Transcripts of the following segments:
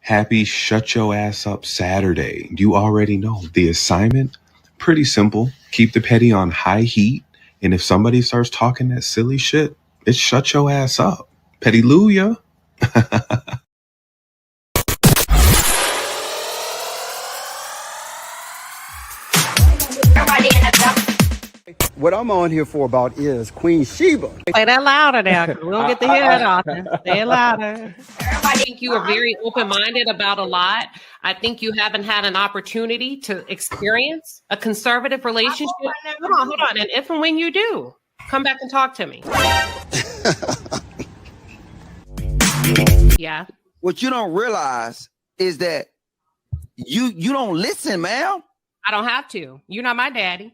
Happy Shut Your Ass Up Saturday. You already know the assignment. Pretty simple. Keep the petty on high heat. And if somebody starts talking that silly shit, it's shut your ass up. Petty-luya. What I'm on here for about is Queen Sheba. Play that louder now. We don't get to hear it often. Say it louder. I think you are very open-minded about a lot. I think you haven't had an opportunity to experience a conservative relationship. Hold on. And if and when you do, come back and talk to me. Yeah. What you don't realize is that you don't listen, man. I don't have to. You're not my daddy.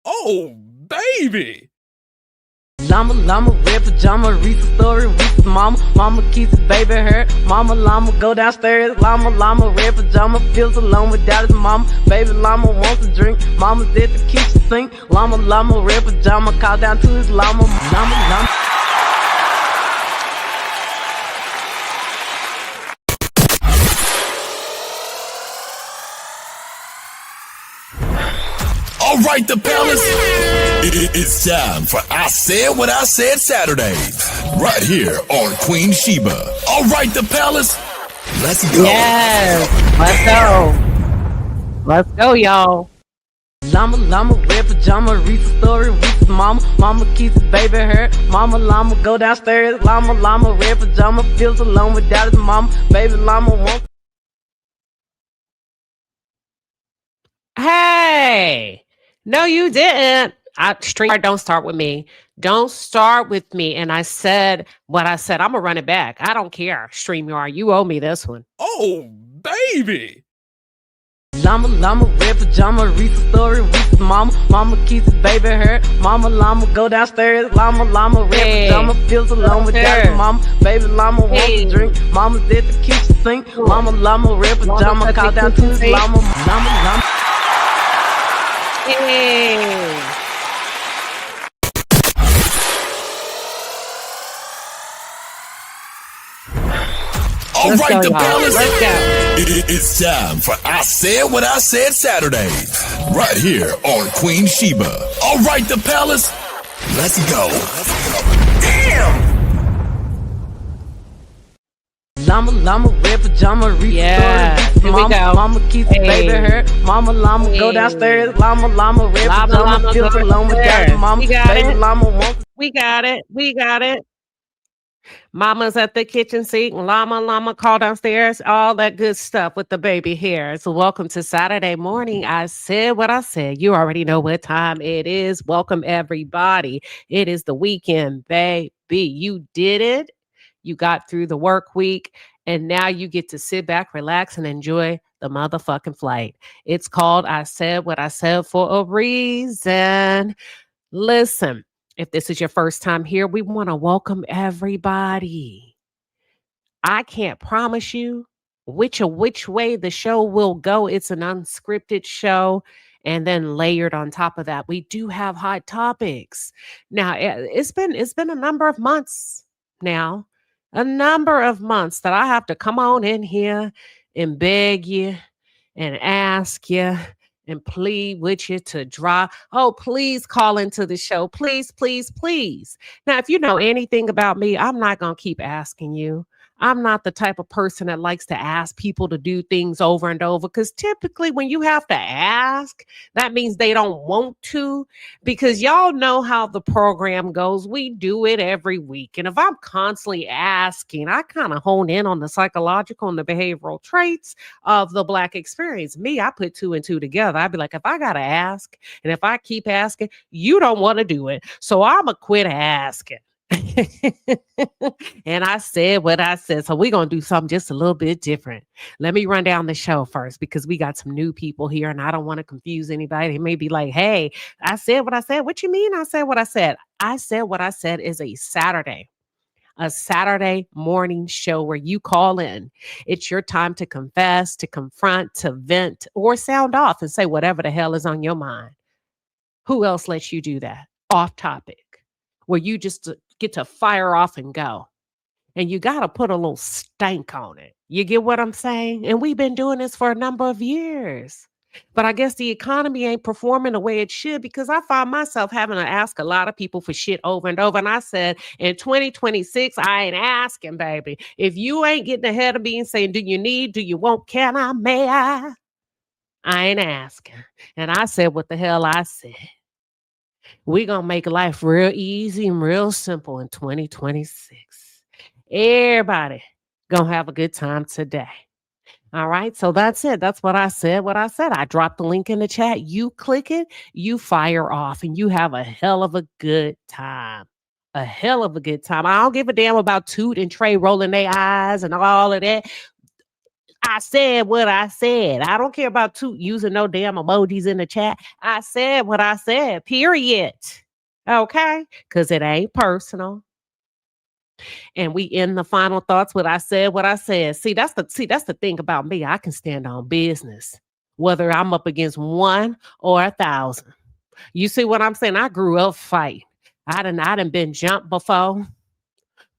Oh, baby. Llama, red pajama, read the story, read the mama keeps the baby hurt, llama, go downstairs, llama, red pajama, feels alone without his mama, baby llama wants a drink, mama's at the kitchen sink, llama, red pajama, call down to his llama. All right, the palace. It's time for I Said What I Said Saturdays, right here on Queen Sheba. All right, the palace. Let's go. Yes, let's go, y'all. Llama, red pajama, read the story, read the mama keeps the baby hurt, llama, go downstairs, llama, red pajama, feels alone without his mama, baby llama wants. Hey. No, you didn't. Don't start with me. Don't start with me. And I said what I said. I'm going to run it back. I don't care. StreamYard, you owe me this one. Oh, baby. Llama, red pajama, read the story, read the mama keeps the baby hurt, llama, go downstairs, llama, red pajama, feels alone without his mama, baby llama wants a drink, mama's at the kitchen sink, llama, red pajama, call down to his llama. Hey. All Let's right, go, the y'all. palace. Let's go. It's time for I Said What I Said Saturdays, right here on Queen Sheba. All right, the palace. Let's go. Damn. Llama, red pajama, read the story, read the mama keeps the baby hurt, llama, go downstairs, llama, red pajama, feels alone without his mama, baby llama wants. We got it. Mama's at the kitchen sink, llama, call downstairs, all that good stuff with the baby hair. So welcome to Saturday morning. I said what I said. You already know what time it is. Welcome, everybody. It is the weekend, baby. You did it. You got through the work week, and now you get to sit back, relax, and enjoy the motherfucking flight. It's called I Said What I Said for a reason. Listen, if this is your first time here, we want to welcome everybody. I can't promise you which way the show will go. It's an unscripted show. And then layered on top of that, we do have hot topics. Now, it's been a number of months now. A number of months that I have to come on in here and beg you and ask you and plead with you to drop. Oh, please call into the show. Please, please, please. Now, if you know anything about me, I'm not going to keep asking you. I'm not the type of person that likes to ask people to do things over and over, because typically when you have to ask, that means they don't want to, because y'all know how the program goes. We do it every week. And if I'm constantly asking, I kind of hone in on the psychological and the behavioral traits of the Black experience. Me, I put two and two together. I'd be like, if I got to ask, and if I keep asking, you don't want to do it. So I'm going to quit asking. And I said what I said. So we're going to do something just a little bit different. Let me run down the show first, because we got some new people here and I don't want to confuse anybody. They may be like, hey, I said what I said. What you mean I said what I said? I said what I said is a Saturday. a Saturday morning show where you call in. It's your time to confess, to confront, to vent, or sound off and say whatever the hell is on your mind. Who else lets you do that? Off topic, where you just get to fire off and go. And you got to put a little stank on it. You get what I'm saying? And we've been doing this for a number of years. But I guess the economy ain't performing the way it should, because I find myself having to ask a lot of people for shit over and over. And I said, in 2026, I ain't asking, baby. If you ain't getting ahead of me and saying, do you need, do you want, can I, may I ain't asking. And I said what the hell I said. We're going to make life real easy and real simple in 2026. Everybody going to have a good time today. All right. So that's it. That's what I said. I dropped the link in the chat. You click it, you fire off, and you have a hell of a good time. A hell of a good time. I don't give a damn about Toot and Trey rolling their eyes and all of that. I said what I said. I don't care about Toot using no damn emojis in the chat. I said what I said, period. Okay? Because it ain't personal. And we end the final thoughts with I said what I said. See, that's the thing about me. I can stand on business, whether I'm up against 1 or 1,000. You see what I'm saying? I grew up fighting. I done been jumped before.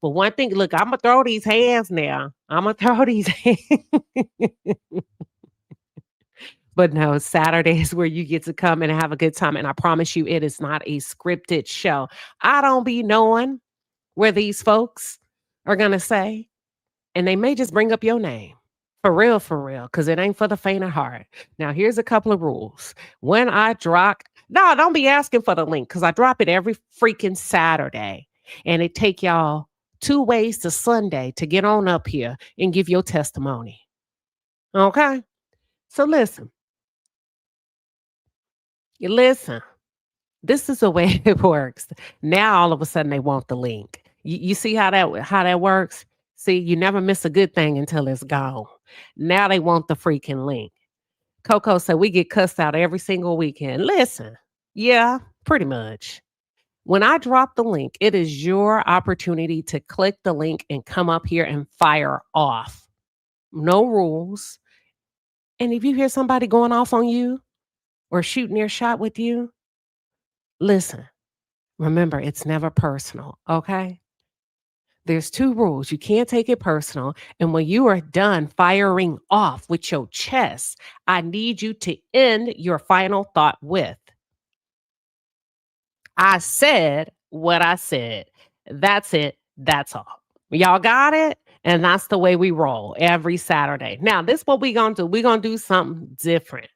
But one thing, look, I'm going to throw these hands now. I'm going to throw these hands. But no, Saturday is where you get to come and have a good time. And I promise you, it is not a scripted show. I don't be knowing where these folks are going to say. And they may just bring up your name. For real, because it ain't for the faint of heart. Now, here's a couple of rules. When I drop, no, don't be asking for the link, because I drop it every freaking Saturday. And it take y'all 2 ways to Sunday to get on up here and give your testimony. Okay? So listen. This is the way it works. Now, all of a sudden, they want the link. You see how that works? See, you never miss a good thing until it's gone. Now they want the freaking link. Coco said we get cussed out every single weekend. Listen, yeah, pretty much. When I drop the link, it is your opportunity to click the link and come up here and fire off. No rules. And if you hear somebody going off on you or shooting their shot with you, listen, remember, it's never personal, okay? There's 2 rules. You can't take it personal. And when you are done firing off with your chest, I need you to end your final thought with, I said what I said. That's it. That's all. Y'all got it? And that's the way we roll every Saturday. Now, this is what we're going to do. We're going to do something different.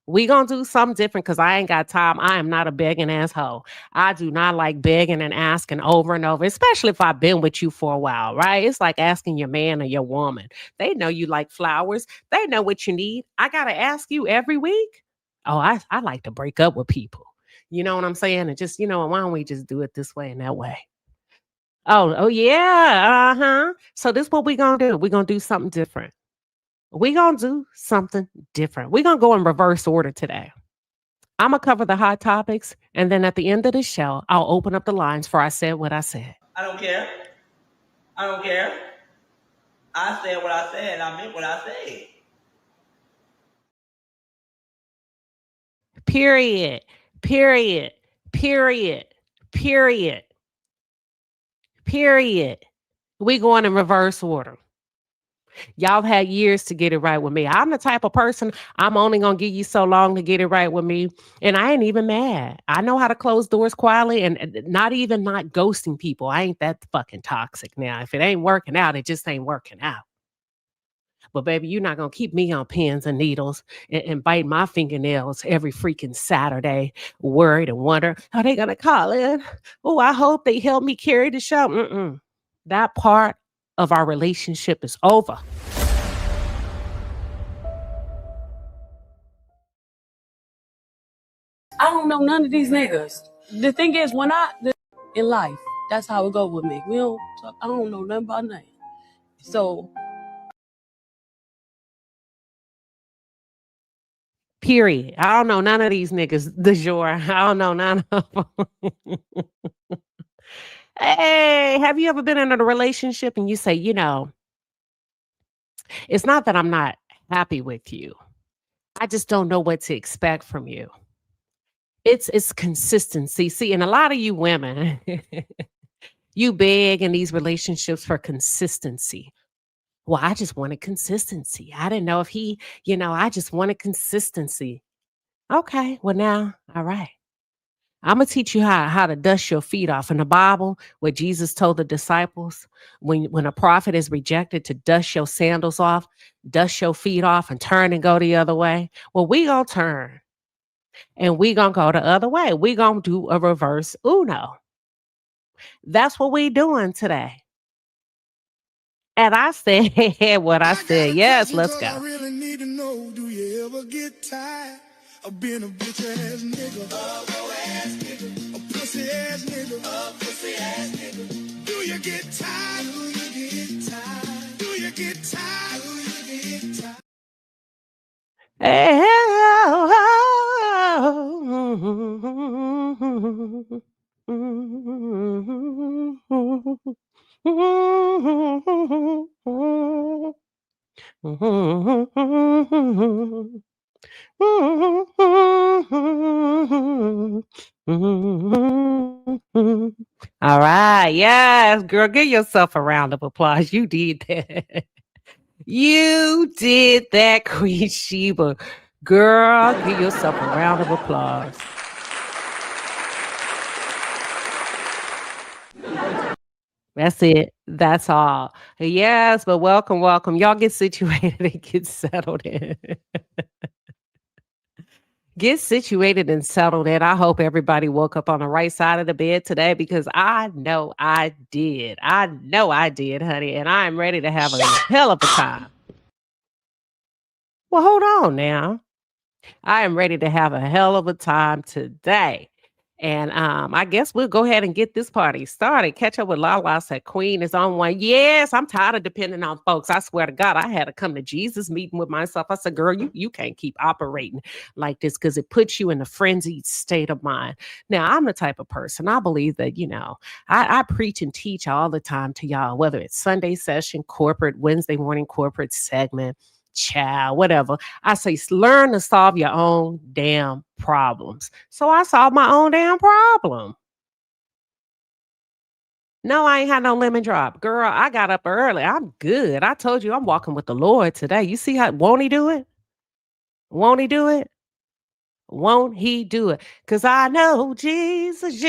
We're going to do something different because I ain't got time. I am not a begging asshole. I do not like begging and asking over and over, especially if I've been with you for a while, right? It's like asking your man or your woman. They know you like flowers. They know what you need. I got to ask you every week. Oh, I like to break up with people. You know what I'm saying? And just, why don't we just do it this way and that way? Oh yeah. Uh-huh. So this is what we're going to do. We're going to do something different. We're going to do something different. We're going to go in reverse order today. I'm going to cover the hot topics. And then at the end of the show, I'll open up the lines for I said what I said. I don't care. I said what I said. I meant what I said. Period. We going in reverse order. Y'all have had years to get it right with me. I'm the type of person, I'm only going to give you so long to get it right with me. And I ain't even mad. I know how to close doors quietly and not ghosting people. I ain't that fucking toxic now. If it ain't working out, it just ain't working out. But baby, you're not going to keep me on pins and needles and bite my fingernails every freaking Saturday, worried and wonder, are they going to call in? Oh, I hope they help me carry the show. That part of our relationship is over. I don't know none of these niggas. The thing is, in life, that's how it go with me. I don't know nothing about nothing. So. Period. I don't know none of these niggas du jour. I don't know none of them. Hey, have you ever been in a relationship and you say, it's not that I'm not happy with you. I just don't know what to expect from you. It's consistency. See, and a lot of you women, you beg in these relationships for consistency. Well, I just wanted consistency. I didn't know if I just wanted consistency. Okay, well now, all right. I'm gonna teach you how to dust your feet off. In the Bible, where Jesus told the disciples, when a prophet is rejected, to dust your sandals off, dust your feet off, and turn and go the other way. Well, we gonna turn and we gonna go the other way. We gonna do a reverse Uno. That's what we doing today. And I said what I said. Yes, let's go. I really need to know, do you ever get tired of being a bitch ass nigga? A pussy ass nigga. Do you get tired? Do you get tired? Do you get tired? Do you get tired? All right. Yes, girl, give yourself a round of applause. You did that. You did that, Queen Sheba. Girl, give yourself a round of applause. That's it. That's all. Yes, but welcome. Y'all get situated and get settled in. Get situated and settled in. I hope everybody woke up on the right side of the bed today, because I know I did. I know I did, honey. And I'm ready to have a hell of a time. Well, hold on now. I am ready to have a hell of a time today. And I guess we'll go ahead and get this party started. Catch up with Lala. Said Queen is on one. Yes, I'm tired of depending on folks. I swear to God, I had to come to Jesus meeting with myself. I said, girl, you can't keep operating like this, because it puts you in a frenzied state of mind. Now, I'm the type of person, I believe that, I preach and teach all the time to y'all, whether it's Sunday session, corporate, Wednesday morning corporate segment, child, whatever. I say, learn to solve your own damn problems. So I solved my own damn problem. No, I ain't had no lemon drop. Girl, I got up early. I'm good. I told you I'm walking with the Lord today. You see how, won't he do it? Won't he do it? Won't he do it? Because I know Jesus,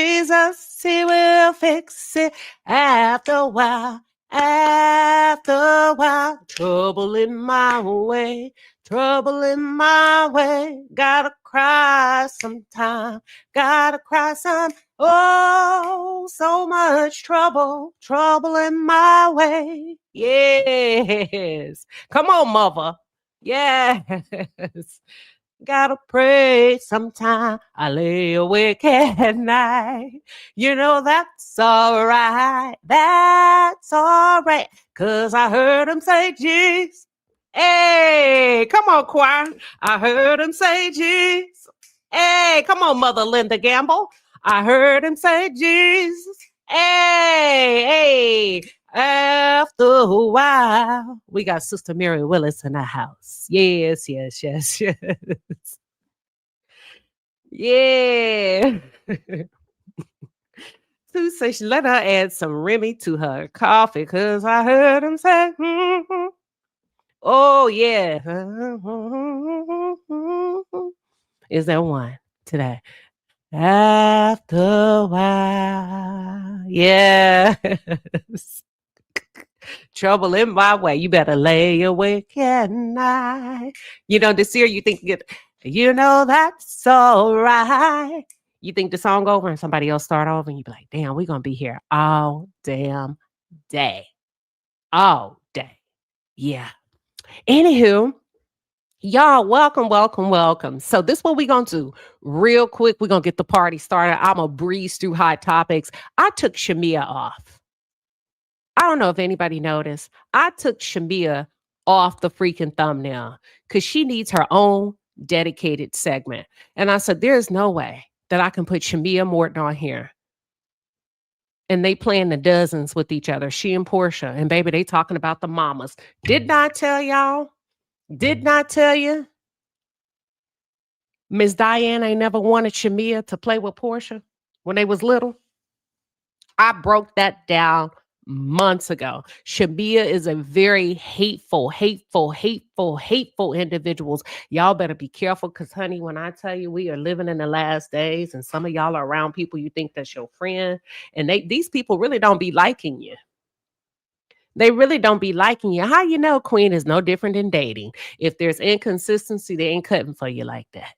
he will fix it after a while. After a while, trouble in my way, gotta cry sometime, oh, so much trouble in my way. Yes, come on, mother. Yes. Gotta pray sometime. I lay awake at night. That's all right. That's all right. 'Cause I heard him say, Jesus. Hey, come on, choir. I heard him say, Jesus. Hey, come on, Mother Linda Gamble. I heard him say, Jesus. Hey. After a while, we got Sister Mary Willis in the house. Yes. Yeah. Sue says, let her add some Remy to her coffee, because I heard him say, oh, yeah. Is there one today? After a while. Yes. Trouble in my way. You better lay awake at night. This year you think that's all right. You think the song over and somebody else start over and you be like, damn, we're going to be here all damn day. All day. Yeah. Anywho, y'all, welcome. So this is what we're going to do real quick. We're going to get the party started. I'm going to breeze through hot topics. I took Shamia off. I don't know if anybody noticed. I took Shamia off the freaking thumbnail because she needs her own dedicated segment. And I said, there's no way that I can put Shamia Morton on here And they playing the dozens with each other. She and Portia. And baby, they talking about the mamas. Did not tell y'all? Did not tell you? Miss Diane ain't never wanted Shamia to play with Portia when they was little. I broke that down months ago. Shamia is a very hateful individuals. Y'all better be careful because, honey, when I tell you we are living in the last days and some of y'all are around people you think that's your friend, and these people really don't be liking you. They really don't be liking you. How you know, Queen, is no different than dating. If there's inconsistency, they ain't cutting for you like that.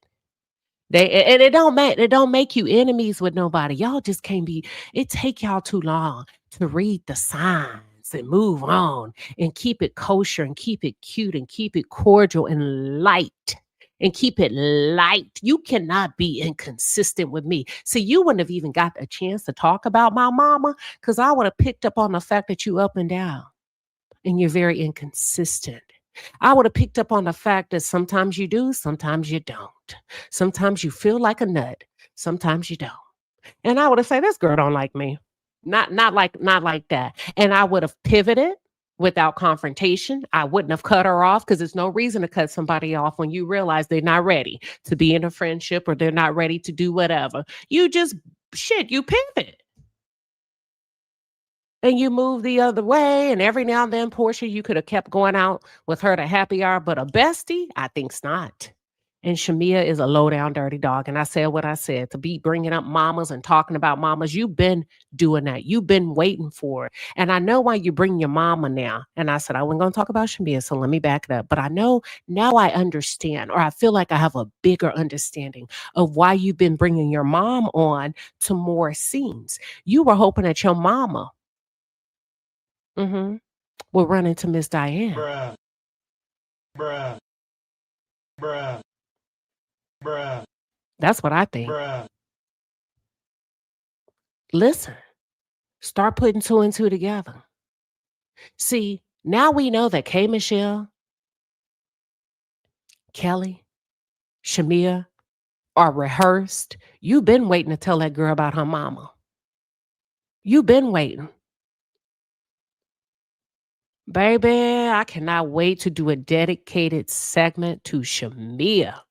It don't make you enemies with nobody. Y'all just can't be. It take y'all too long to read the signs and move on and keep it kosher and keep it cute and keep it cordial and light. And keep it light. You cannot be inconsistent with me. See, you wouldn't have even got a chance to talk about my mama because I would have picked up on the fact that you up and down and you're very inconsistent. I would have picked up on the fact that sometimes you do, sometimes you don't. Sometimes you feel like a nut, sometimes you don't. And I would have said, this girl don't like me. Not like that. And I would have pivoted. Without confrontation, I wouldn't have cut her off because there's no reason to cut somebody off when you realize they're not ready to be in a friendship or they're not ready to do whatever. You just, you pivot. And you move the other way. And every now and then, Portia, you could have kept going out with her to happy hour, but a bestie, I think's not. And Shamia is a low down dirty dog. And I said what I said, to be bringing up mamas and talking about mamas. You've been doing that. You've been waiting for it. And I know why you bring your mama now. And I said, I wasn't going to talk about Shamia, so let me back it up. But I know now I understand, or I feel like I have a bigger understanding of why you've been bringing your mom on to more scenes. You were hoping that your mama will run into Miss Diane. Bruh. That's what I think. Listen, start putting two and two together. See, now we know that K. Michelle, Kelly, Shamia are rehearsed. You've been waiting to tell that girl about her mama. You've been waiting. Baby, I cannot wait to do a dedicated segment to Shamia.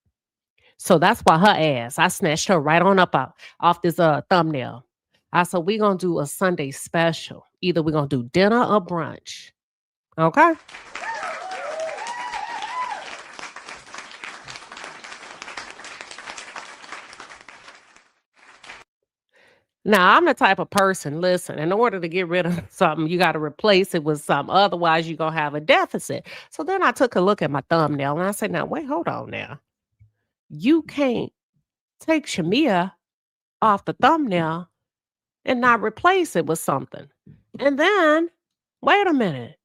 So that's why her ass, I snatched her right on up off this thumbnail. I said, we're going to do a Sunday special. Either we're going to do dinner or brunch. Okay? Now, I'm the type of person, listen, in order to get rid of something, you got to replace it with something. Otherwise, you're going to have a deficit. So then I took a look at my thumbnail and I said, now, wait, hold on now. You can't take Shamia off the thumbnail and not replace it with something. And then, wait a minute.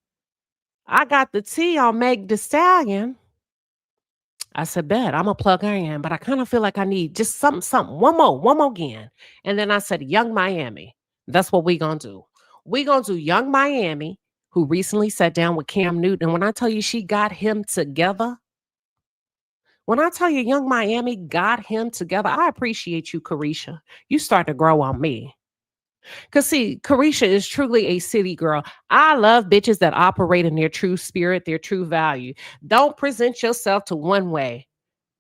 I got the T on Meg Thee Stallion. I said, bet, I'm going to plug her in, but I kind of feel like I need just something, one more again. And then I said, Young Miami. That's what we're going to do. We're going to do Young Miami, who recently sat down with Cam Newton. And when I tell you she got him together, when I tell you Young Miami got him together, I appreciate you, Carisha. You start to grow on me. Because see, Carisha is truly a city girl. I love bitches that operate in their true spirit, their true value. Don't present yourself to one way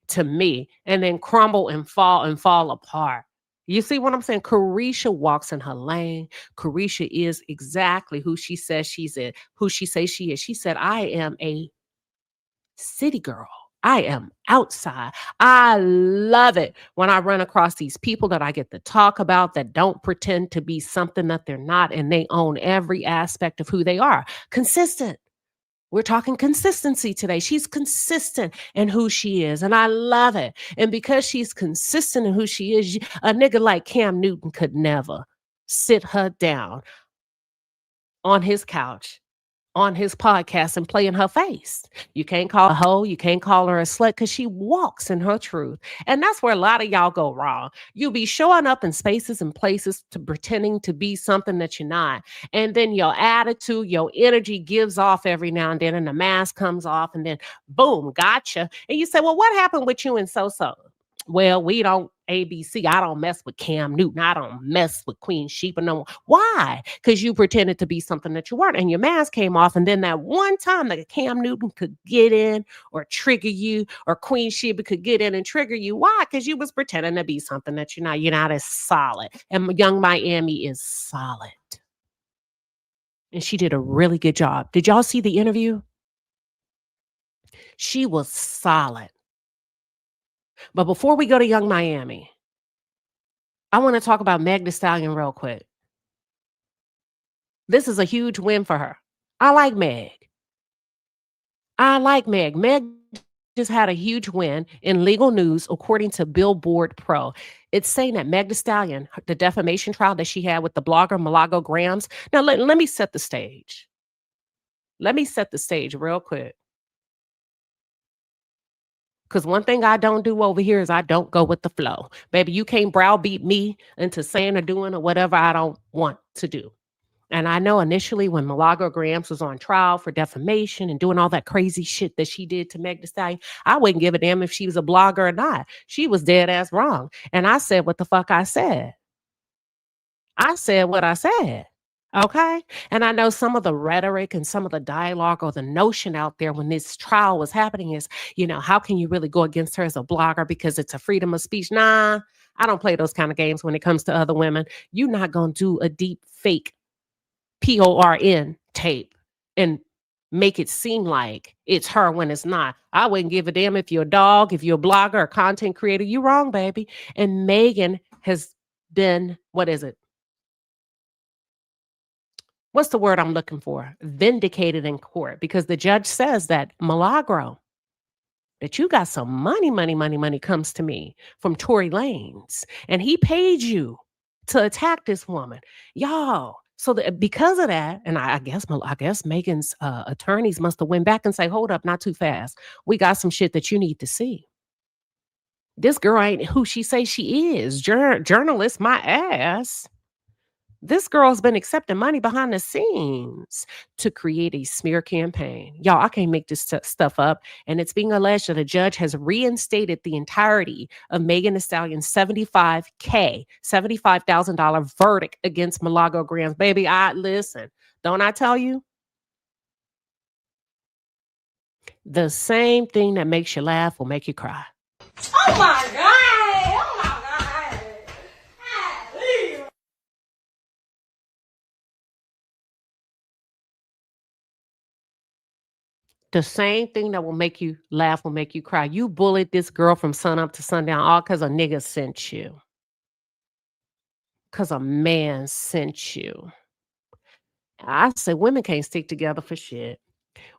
to me and then crumble and fall apart. You see what I'm saying? Carisha walks in her lane. Carisha is exactly who she says she's in, who she says she is. She said, I am a city girl. I am outside. I love it when I run across these people that I get to talk about that don't pretend to be something that they're not, and they own every aspect of who they are. Consistent. We're talking consistency today. She's consistent in who she is, and I love it. And because she's consistent in who she is, a nigga like Cam Newton could never sit her down on his couch, on his podcast, and play in her face. You can't call her a hoe. You can't call her a slut because she walks in her truth. And that's where a lot of y'all go wrong. You be showing up in spaces and places to pretending to be something that you're not. And then your attitude, your energy gives off every now and then, and the mask comes off, and then boom, gotcha. And you say, well, what happened with you and so-so? Well, we don't ABC. I don't mess with Cam Newton. I don't mess with Queen Sheba no more. Why? Because you pretended to be something that you weren't, and your mask came off. And then that one time that Cam Newton could get in or trigger you, or Queen Sheba could get in and trigger you. Why? Because you was pretending to be something that you're not. You're not as solid. And Young Miami is solid. And she did a really good job. Did y'all see the interview? She was solid. But before we go to Young Miami, I want to talk about Meg Thee Stallion real quick. This is a huge win for her. I like Meg. Meg just had a huge win in legal news, according to Billboard Pro. It's saying that Meg Thee Stallion, the defamation trial that she had with the blogger Milagro Grams. Now, let me set the stage. Let me set the stage real quick. Because one thing I don't do over here is I don't go with the flow. Baby, you can't browbeat me into saying or doing or whatever I don't want to do. And I know initially when Milagro Grams was on trial for defamation and doing all that crazy shit that she did to Meg Thee Stallion, I wouldn't give a damn if she was a blogger or not. She was dead ass wrong. And I said what the fuck I said. I said what I said. Okay. And I know some of the rhetoric and some of the dialogue or the notion out there when this trial was happening is, how can you really go against her as a blogger because it's a freedom of speech? Nah, I don't play those kind of games when it comes to other women. You're not going to do a deep fake PORN tape and make it seem like it's her when it's not. I wouldn't give a damn if you're a dog, if you're a blogger or content creator. You're wrong, baby. And Megan has been, what is it? What's the word I'm looking for? Vindicated in court, because the judge says that Milagro, that you got some money comes to me from Tory Lanez, and he paid you to attack this woman. Y'all. So because of that, and I guess Megan's attorneys must have went back and say, hold up, not too fast. We got some shit that you need to see. This girl ain't who she say she is. Journalist, my ass. This girl's been accepting money behind the scenes to create a smear campaign. Y'all, I can't make this stuff up. And it's being alleged that a judge has reinstated the entirety of Megan Thee Stallion's $75,000 verdict against Milagro Grams. Baby, listen, don't I tell you? The same thing that makes you laugh will make you cry. Oh my God! Oh my God! The same thing that will make you laugh will make you cry. You bullied this girl from sunup to sundown all because a nigga sent you. Because a man sent you. I say women can't stick together for shit.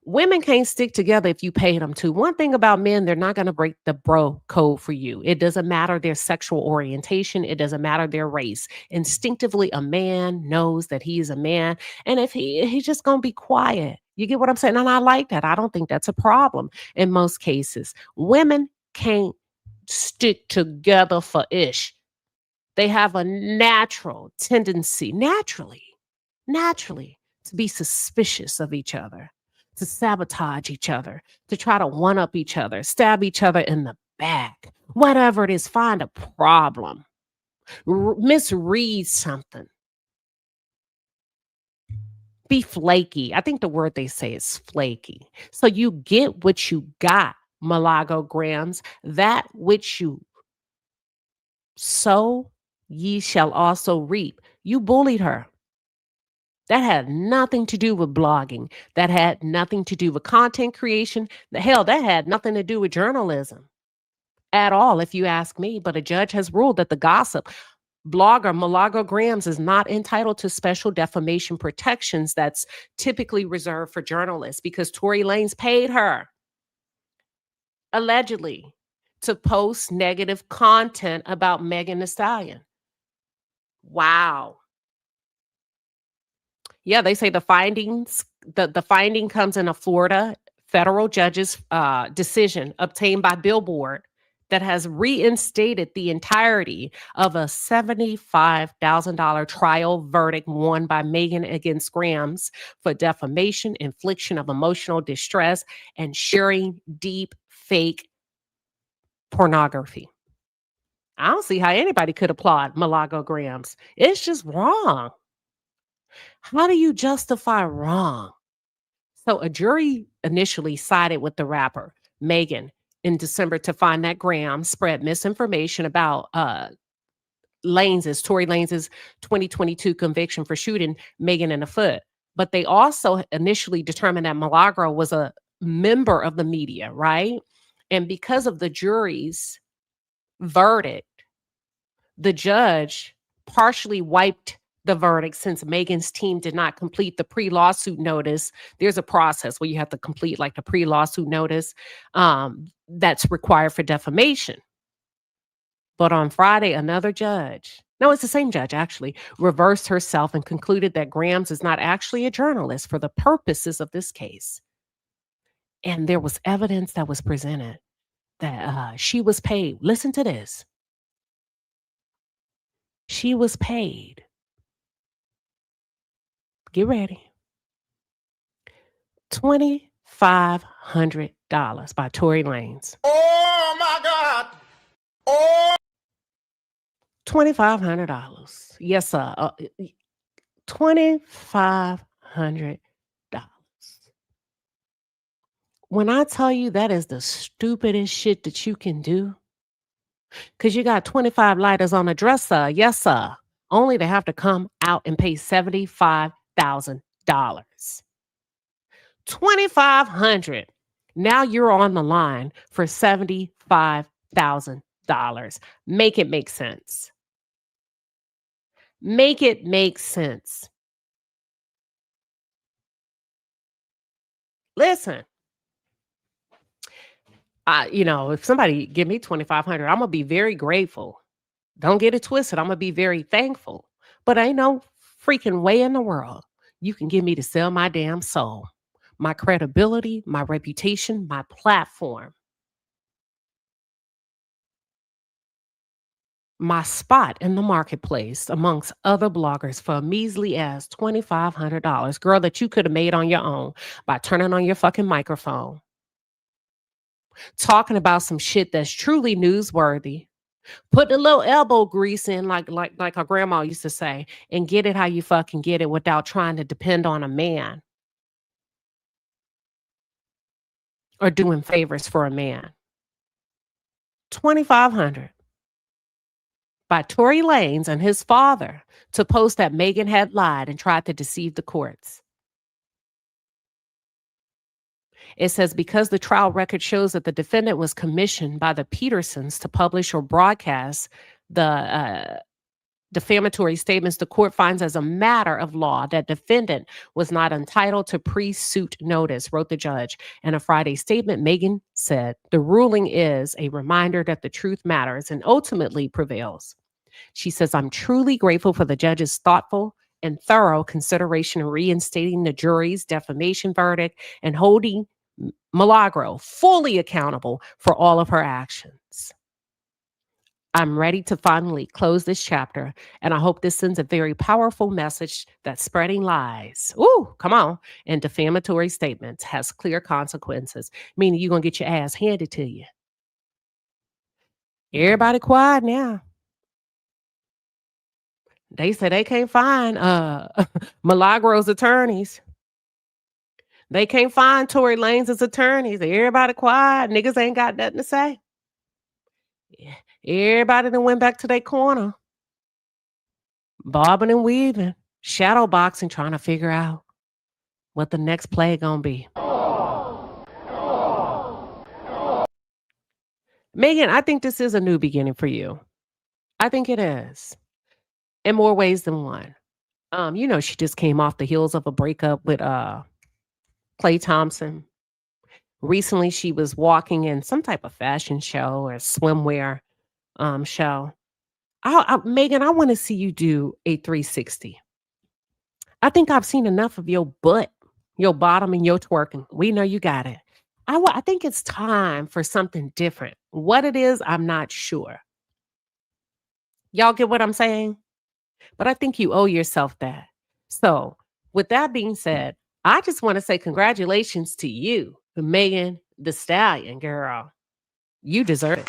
Women can't stick together if you pay them to. One thing about men, they're not going to break the bro code for you. It doesn't matter their sexual orientation. It doesn't matter their race. Instinctively, a man knows that he is a man. And if he's just going to be quiet. You get what I'm saying? And I like that. I don't think that's a problem in most cases. Women can't stick together for ish. They have a natural tendency, naturally, to be suspicious of each other, to sabotage each other, to try to one-up each other, stab each other in the back, whatever it is, find a problem, misread something, be flaky. I think the word they say is flaky. So you get what you got, Milagro Grams, that which you sow, ye shall also reap. You bullied her. That had nothing to do with blogging. That had nothing to do with content creation. Hell, that had nothing to do with journalism at all, if you ask me. But a judge has ruled that the gossip blogger Milagro Grams is not entitled to special defamation protections that's typically reserved for journalists because Tory Lanez paid her, allegedly, to post negative content about Megan Thee Stallion. Wow. Yeah, they say the finding comes in a Florida federal judge's decision obtained by Billboard that has reinstated the entirety of a $75,000 trial verdict won by Megan against Grams for defamation, infliction of emotional distress, and sharing deep fake pornography. I don't see how anybody could applaud Milagograms. It's just wrong. How do you justify wrong? So a jury initially sided with the rapper, Megan, in December to find that Graham spread misinformation about Tory Lanez's 2022 conviction for shooting Megan in the foot. But they also initially determined that Milagro was a member of the media, right? And because of the jury's verdict, the judge partially wiped the verdict since Megan's team did not complete the pre-lawsuit notice. There's a process where you have to complete like the pre-lawsuit notice that's required for defamation. But on Friday, another judge, no, it's the same judge actually, reversed herself and concluded that Grams is not actually a journalist for the purposes of this case. And there was evidence that was presented that she was paid. Listen to this. She was paid. Get ready. $2,500 by Tory Lanez. Oh my God. Oh. $2,500. Yes, sir. $2,500. When I tell you that is the stupidest shit that you can do, because you got 25 lighters on a dresser, yes, sir, only to have to come out and pay $75,000. $2,500. Now you're on the line for $75,000. Make it make sense. Make it make sense. Listen. If somebody give me $2,500, I'm gonna be very grateful. Don't get it twisted. I'm gonna be very thankful. But ain't no freaking way in the world you can get me to sell my damn soul, my credibility, my reputation, my platform, my spot in the marketplace amongst other bloggers for a measly ass $2,500, girl, that you could have made on your own by turning on your fucking microphone, talking about some shit that's truly newsworthy, put a little elbow grease in, like our grandma used to say, and get it how you fucking get it without trying to depend on a man or doing favors for a man. $2,500 by Tory Lanez and his father to post that Megan had lied and tried to deceive the courts. It says because the trial record shows that the defendant was commissioned by the Petersons to publish or broadcast the defamatory statements, the court finds as a matter of law that defendant was not entitled to pre-suit notice, wrote the judge. In a Friday statement, Megan said, the ruling is a reminder that the truth matters and ultimately prevails. She says, I'm truly grateful for the judge's thoughtful and thorough consideration in reinstating the jury's defamation verdict and holding Milagro fully accountable for all of her actions. I'm ready to finally close this chapter, and I hope this sends a very powerful message that spreading lies, come on, and defamatory statements has clear consequences, meaning you're going to get your ass handed to you. Everybody quiet now. They say they can't find Milagro's attorneys. They can't find Tory Lanez's attorneys. Everybody quiet. Niggas ain't got nothing to say. Yeah. Everybody that went back to their corner, bobbing and weaving, shadow boxing, trying to figure out what the next play gonna be. Megan, I think this is a new beginning for you. I think it is. In more ways than one. She just came off the heels of a breakup with Klay Thompson. Recently, she was walking in some type of fashion show or swimwear show. Megan, I want to see you do a 360. I think I've seen enough of your butt, your bottom, and your twerking. We know you got it. I think it's time for something different. What it is, I'm not sure. Y'all get what I'm saying? But I think you owe yourself that. So with that being said, I just want to say congratulations to you, Megan Thee Stallion, girl. You deserve it.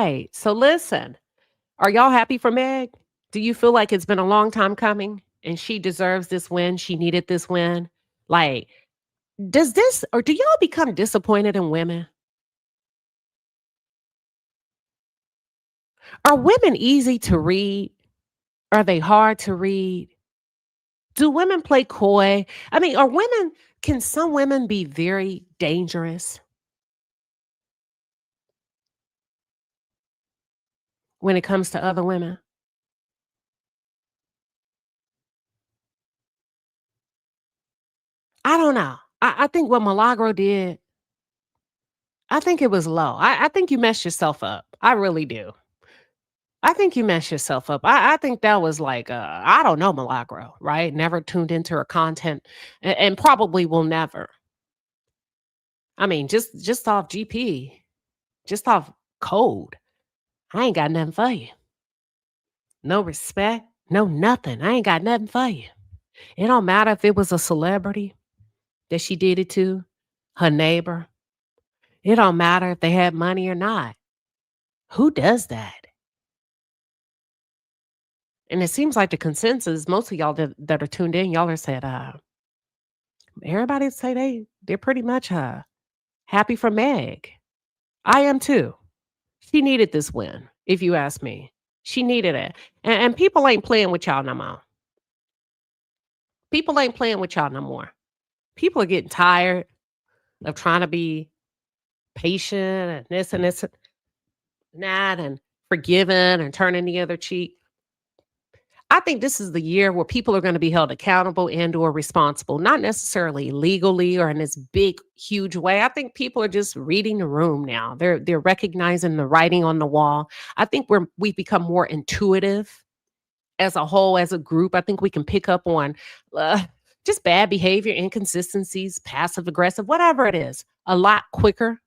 right. So listen, are y'all happy for Meg? Do you feel like it's been a long time coming and she deserves this win? She needed this win. Like, do y'all become disappointed in women? Are women easy to read? Are they hard to read? Do women play coy? I mean, can some women be very dangerous when it comes to other women? I don't know. I think what Milagro did, I think it was low. I think you messed yourself up. I really do. I think you messed yourself up. I think that was like, I don't know, Milagro, right? Never tuned into her content and probably will never. I mean, just off GP, just off code, I ain't got nothing for you. No respect, no nothing. I ain't got nothing for you. It don't matter if it was a celebrity that she did it to, her neighbor. It don't matter if they had money or not. Who does that? And it seems like the consensus, most of y'all that are tuned in, y'all are said, everybody say they're pretty much happy for Meg. I am too. She needed this win, if you ask me. She needed it. And people ain't playing with y'all no more. People ain't playing with y'all no more. People are getting tired of trying to be patient and this and that and forgiving and turning the other cheek. I think this is the year where people are going to be held accountable and or responsible, not necessarily legally or in this big, huge way. I think people are just reading the room now. They're recognizing the writing on the wall. I think we've become more intuitive as a whole, as a group. I think we can pick up on just bad behavior, inconsistencies, passive aggressive, whatever it is, a lot quicker.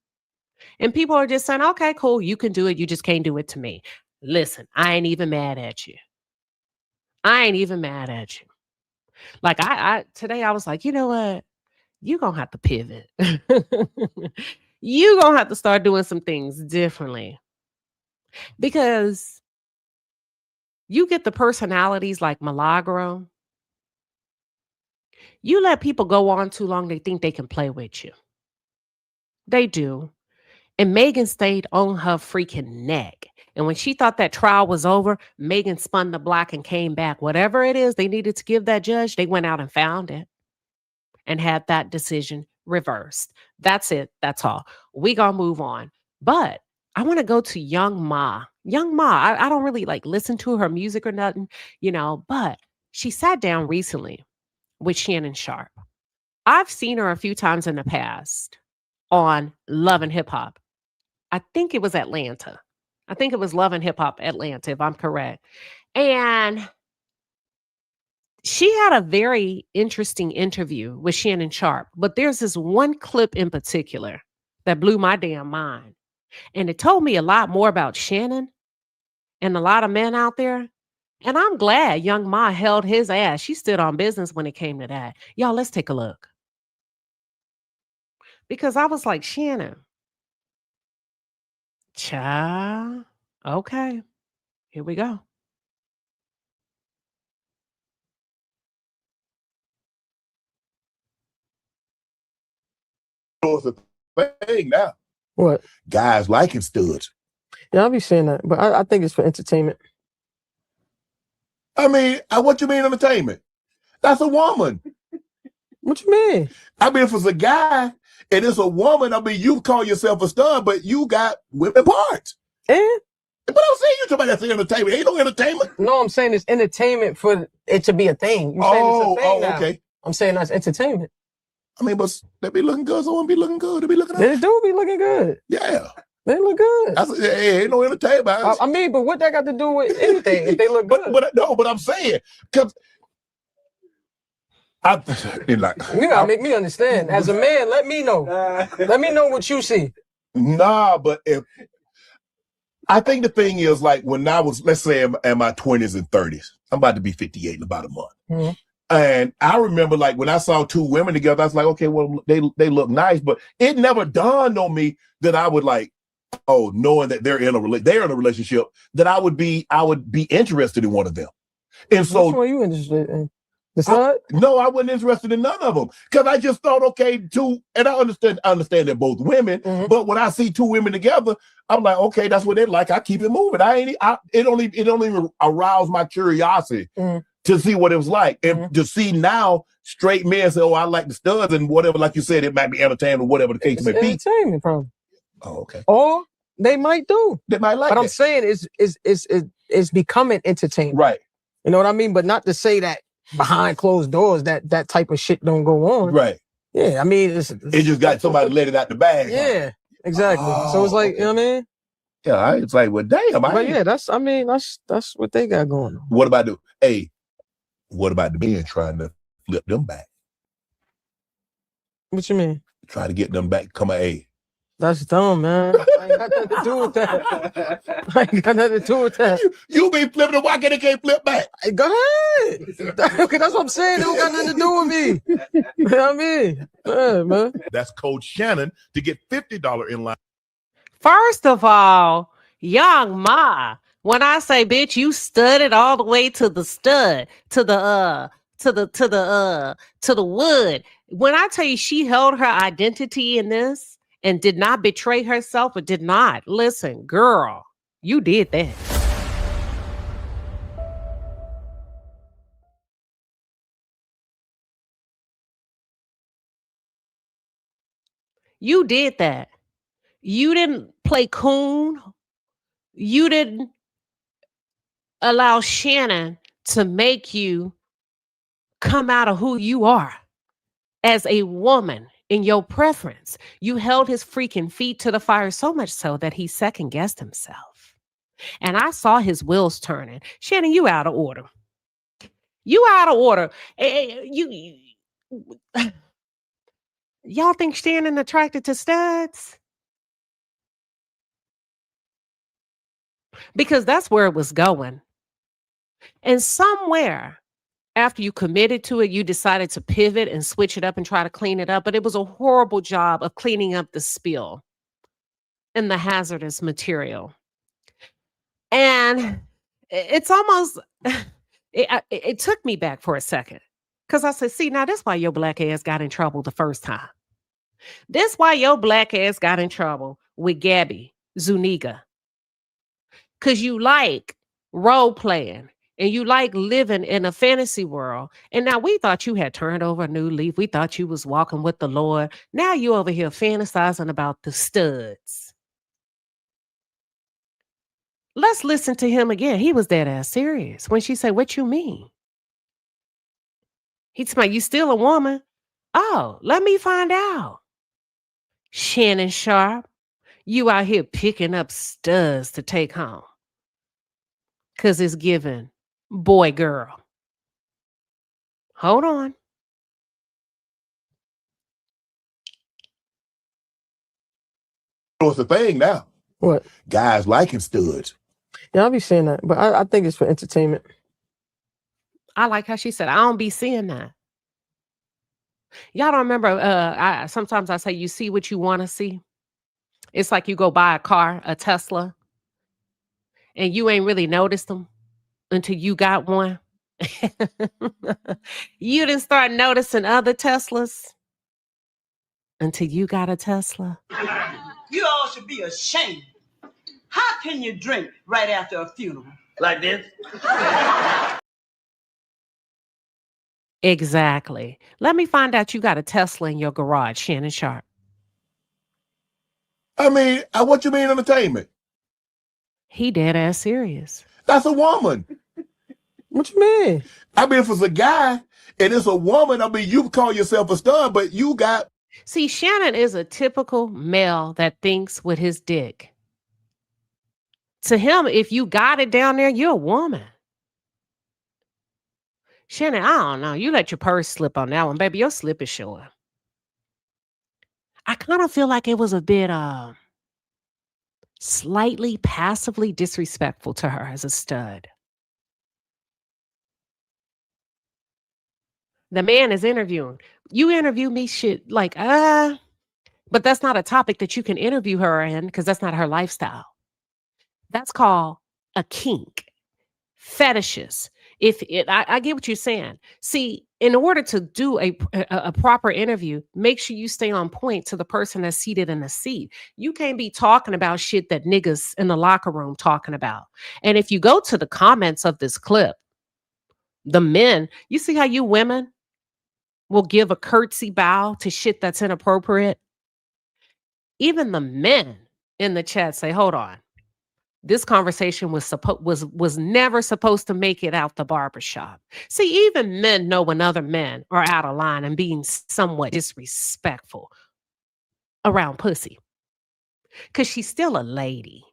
And people are just saying, okay, cool, you can do it. You just can't do it to me. Listen, I ain't even mad at you. I ain't even mad at you. Like today I was like, you know what? You're going to have to pivot. You're going to have to start doing some things differently. Because you get the personalities like Milagro. You let people go on too long, they think they can play with you. They do. And Megan stayed on her freaking neck. And when she thought that trial was over, Megan spun the block and came back. Whatever it is they needed to give that judge, they went out and found it and had that decision reversed. That's it. That's all. We gonna move on. But I want to go to Young Ma. Young Ma, I don't really like listen to her music or nothing, but she sat down recently with Shannon Sharp. I've seen her a few times in the past on Love and Hip Hop. I think it was Atlanta. I think it was Love and Hip Hop Atlanta, if I'm correct. And she had a very interesting interview with Shannon Sharp. But there's this one clip in particular that blew my damn mind. And it told me a lot more about Shannon and a lot of men out there. And I'm glad Young Ma held his ass. She stood on business when it came to that. Y'all, let's take a look. Because I was like, Shannon. Child. Okay. Here we go. It's a thing now. What? Guys liking studs. Yeah, I'll be saying that, but I think it's for entertainment. I mean, what you mean entertainment? That's a woman. What you mean? I mean, if it's a guy and it's a woman, I mean, you call yourself a stud, but you got women parts. And? But I'm saying you talking about that's entertainment. Ain't no entertainment. No, I'm saying it's entertainment for it to be a thing. You saying it's a thing now. Okay. I'm saying that's entertainment. I mean, but they be looking good. Someone be looking good. They be looking. They do be looking good. Yeah. They look good. Ain't no entertainment. I mean, but what that got to do with anything if they look good? But I'm saying, because you gotta make me understand. As a man, let me know. Let me know what you see. Nah, but I think the thing is, like, when I was, let's say, in my 20s and 30s, I'm about to be 58 in about a month. Mm-hmm. And I remember, like, when I saw two women together, I was like, okay, well, they look nice, but it never dawned on me that I would, like, knowing that they're in a relationship, that I would be interested in one of them. And so, which one are you interested in? The stud? No, I wasn't interested in none of them because I just thought, okay, and I understand they're both women, but when I see two women together, I'm like, okay, that's what they're like. I keep it moving. It don't even arouse my curiosity to see what it was like, and to see now straight men say, oh, I like the studs and whatever. Like you said, it might be entertainment or whatever the case may be. Entertainment, probably. Oh, okay. Or they might do. They might like. But I'm saying it's becoming entertainment, right? You know what I mean? But not to say that behind closed doors that type of shit don't go on, right? Yeah, I mean, it just got somebody let it out the bag. Yeah, exactly. So it's like, you know what I mean? Yeah, it's like, well, damn. But yeah, that's what they got going on. What about the men trying to flip them back? What you mean? Try to get them back. Come on, hey. That's dumb, man. I ain't got nothing to do with that. I ain't got nothing to do with that. You be flipping them, why can't flip back? Hey, go ahead. Okay, that's what I'm saying. It don't got nothing to do with me. You know what I mean? Yeah, man. That's Coach Shannon to get $50 in line. First of all, young ma, when I say bitch, you studded all the way to the stud, to the wood. When I tell you she held her identity in this and did not betray herself, or did not, listen, girl, you did that. You did that. You didn't play coon. You didn't allow Shannon to make you come out of who you are as a woman in your preference. You held his freaking feet to the fire, so much so that he second guessed himself. And I saw his wheels turning. Shannon, you out of order. You out of order. Y'all think Shannon attracted to studs? Because that's where it was going. And somewhere after you committed to it, you decided to pivot and switch it up and try to clean it up. But it was a horrible job of cleaning up the spill and the hazardous material. And it's almost, it took me back for a second. Because I said, see, now this is why your black ass got in trouble the first time. This is why your black ass got in trouble with Gabby Zuniga. Because you like role playing. And you like living in a fantasy world. And now we thought you had turned over a new leaf. We thought you was walking with the Lord. Now you over here fantasizing about the studs. Let's listen to him again. He was dead ass serious when she said, what you mean? He's like, you still a woman? Oh, let me find out. Shannon Sharp, you out here picking up studs to take home. Because it's given boy, girl. Hold on. What's the thing now? What? Guys liking studs. Yeah, I'll be saying that, but I think it's for entertainment. I like how she said, I don't be seeing that. Y'all don't remember, sometimes I say, you see what you want to see. It's like you go buy a car, a Tesla, and you ain't really noticed them until you got one. You didn't start noticing other Teslas until you got a Tesla. You all should be ashamed. How can you drink right after a funeral? Like this? Exactly. Let me find out you got a Tesla in your garage, Shannon Sharp. I mean, what you mean entertainment? He dead ass serious. That's a woman. What you mean? I mean, if it's a guy and it's a woman, I mean, you call yourself a stud, but you got... See, Shannon is a typical male that thinks with his dick. To him, if you got it down there, you're a woman. Shannon, I don't know. You let your purse slip on that one. Baby, your slip is short. I kind of feel like it was a bit slightly passively disrespectful to her as a stud. The man is interviewing. You interview me shit like, But that's not a topic that you can interview her in because that's not her lifestyle. That's called a kink. Fetishes. I get what you're saying. See, in order to do a proper interview, make sure you stay on point to the person that's seated in the seat. You can't be talking about shit that niggas in the locker room talking about. And if you go to the comments of this clip, the men, you see how you women will give a curtsy bow to shit that's inappropriate? Even the men in the chat say, hold on. This conversation was never supposed to make it out the barbershop. See, even men know when other men are out of line and being somewhat disrespectful around pussy. Because she's still a lady.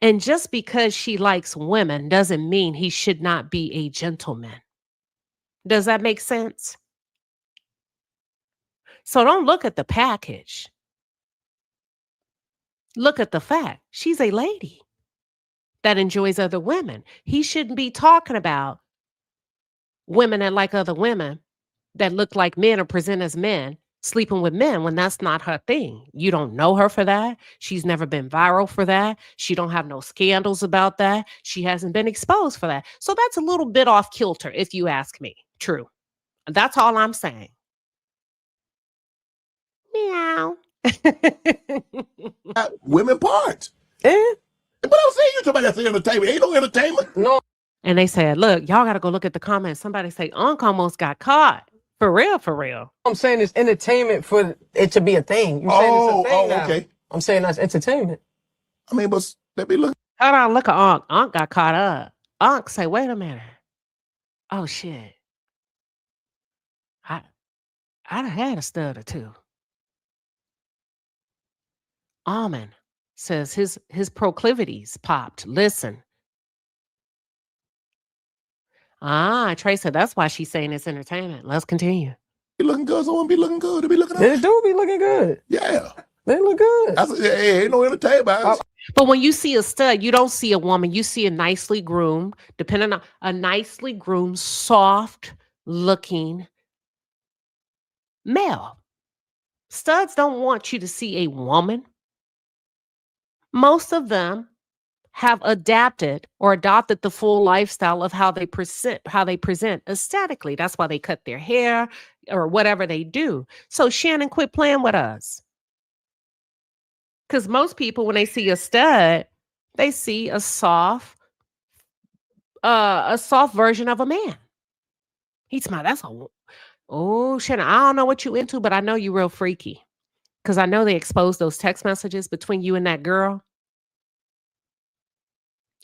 And just because she likes women doesn't mean he should not be a gentleman. Does that make sense? So don't look at the package. Look at the fact. She's a lady that enjoys other women. He shouldn't be talking about women that like other women that look like men or present as men sleeping with men when that's not her thing. You don't know her for that. She's never been viral for that. She don't have no scandals about that. She hasn't been exposed for that. So that's a little bit off kilter, if you ask me. True. That's all I'm saying. Meow. Women parts. Yeah. But I'm saying you talking about that's entertainment. Ain't no entertainment. No. And they said, look, y'all got to go look at the comments. Somebody say, Unc almost got caught. For real, for real. I'm saying it's entertainment for it to be a thing. You saying it's a thing now. Okay. I'm saying that's entertainment. I mean, but let me look. Hold on, look at Unc. Unc got caught up. Unc say, wait a minute. Oh, shit. I done had a stud or two. Almond says his proclivities popped. Listen. Trey said that's why she's saying it's entertainment. Let's continue. Be looking good, so I want to be looking good. They be looking. They do be looking good. Yeah, they look good. Ain't no entertainment. But when you see a stud, you don't see a woman. You see a nicely groomed, depending on a nicely groomed, soft-looking male. Studs don't want you to see a woman. Most of them have adapted or adopted the full lifestyle of how they present aesthetically. That's why they cut their hair or whatever they do. So Shannon, quit playing with us. Because most people, when they see a stud, they see a soft version of a man. He's my, Shannon, I don't know what you into, but I know you real freaky. Because I know they exposed those text messages between you and that girl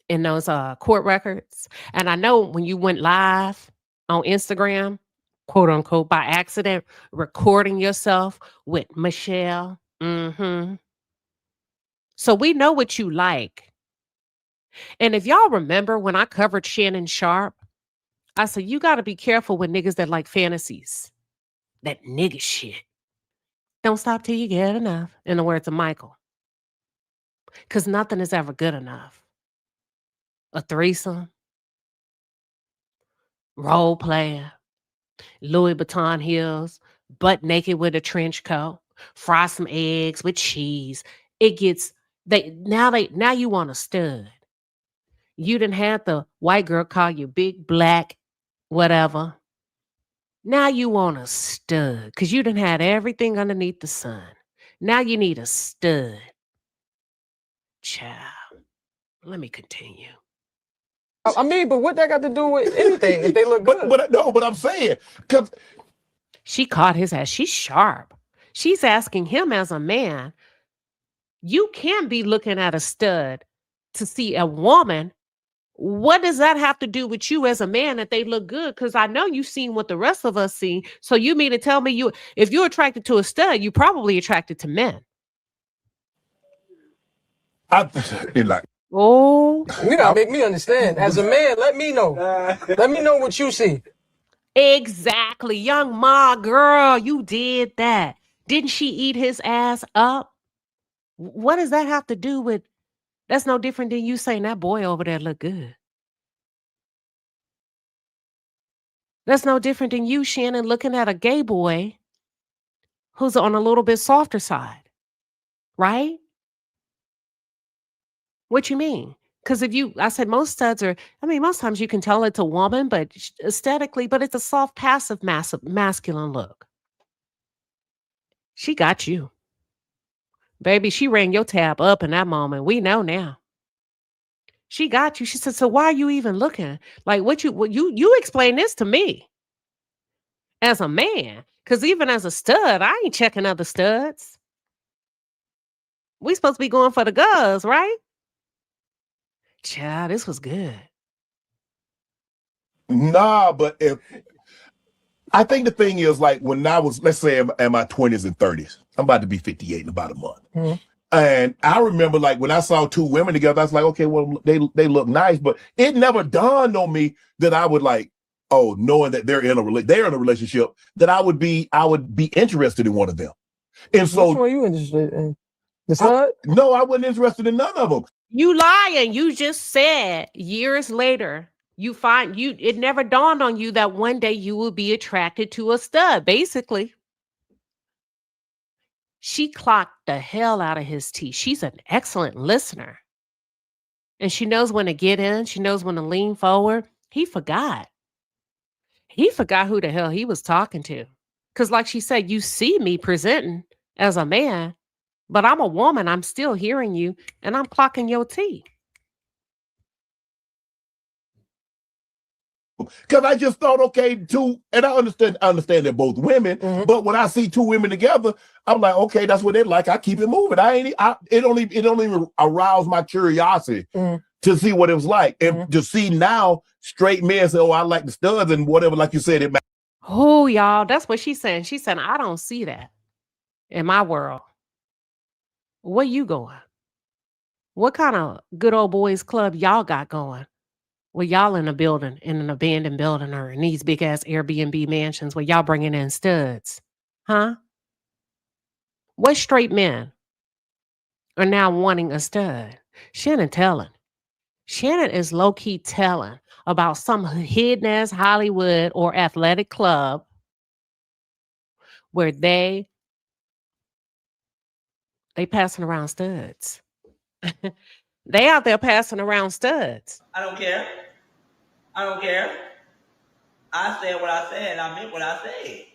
in those court records. And I know when you went live on Instagram, quote unquote, by accident, recording yourself with Michelle. Mm-hmm. So we know what you like. And if y'all remember when I covered Shannon Sharp, I said, you got to be careful with niggas that like fantasies. That nigga shit. Don't stop till you get enough, in the words of Michael. Because nothing is ever good enough. A threesome, role player, Louis Vuitton heels, butt naked with a trench coat, fry some eggs with cheese. It gets now you want a stud. You didn't have the white girl call you big black whatever. Now you want a stud because you done had everything underneath the sun. Now you need a stud. Child, let me continue. I mean, but what that got to do with anything if they look good? But I'm saying, because she caught his ass. She's sharp. She's asking him as a man, you can't be looking at a stud to see a woman. What does that have to do with you as a man that they look good? Because I know you've seen what the rest of us see. So you mean to tell me if you're attracted to a stud, you're probably attracted to men. You gotta make me understand. As a man, let me know. Let me know what you see. Exactly. Young Ma, girl, you did that. Didn't she eat his ass up? What does that have to do with? That's no different than you saying that boy over there look good. That's no different than you, Shannon, looking at a gay boy who's on a little bit softer side. right? What you mean? Because I said most studs are, most times you can tell it's a woman, but aesthetically, but it's a soft, passive, masculine look. She got you. Baby, she rang your tab up in that moment. We know now. She got you. She said, so why are you even looking? Like what you explain this to me as a man. Because even as a stud, I ain't checking other studs. We supposed to be going for the girls, right? Child, this was good. Nah, but if I think the thing is, like, when I was, let's say, in my 20s and 30s, I'm about to be 58 in about a month. Mhm. And I remember, like, when I saw two women together, I was like, okay, well, they look nice, but it never dawned on me that I would, like, knowing that they're in a relationship, that I would be interested in one of them. And so, which one are you interested in? The stud? No, I wasn't interested in none of them. You lying. You just said years later, it never dawned on you that one day you will be attracted to a stud. Basically, she clocked the hell out of his tea. She's an excellent listener. And she knows when to get in. She knows when to lean forward. He forgot. He forgot who the hell he was talking to. Because like she said, you see me presenting as a man, but I'm a woman. I'm still hearing you, and I'm clocking your tea. Because I just thought, okay, and I understand they're both women, but when I see two women together, I'm like, okay, that's what they like. I keep it moving. It only aroused my curiosity to see what it was like, and to see now straight men say, "Oh, I like the studs," and whatever, like you said, it. Oh, y'all, that's what she's saying. She said, "I don't see that in my world." Where you going? What kind of good old boys club y'all got going? Well, y'all in a building, in an abandoned building, or in these big ass Airbnb mansions where y'all bringing in studs, huh? What straight men are now wanting a stud? Shannon telling. Shannon is low key telling about some hidden ass Hollywood or athletic club where they passing around studs. They out there passing around studs. I don't care. I don't care. I said what I said. I meant what I said.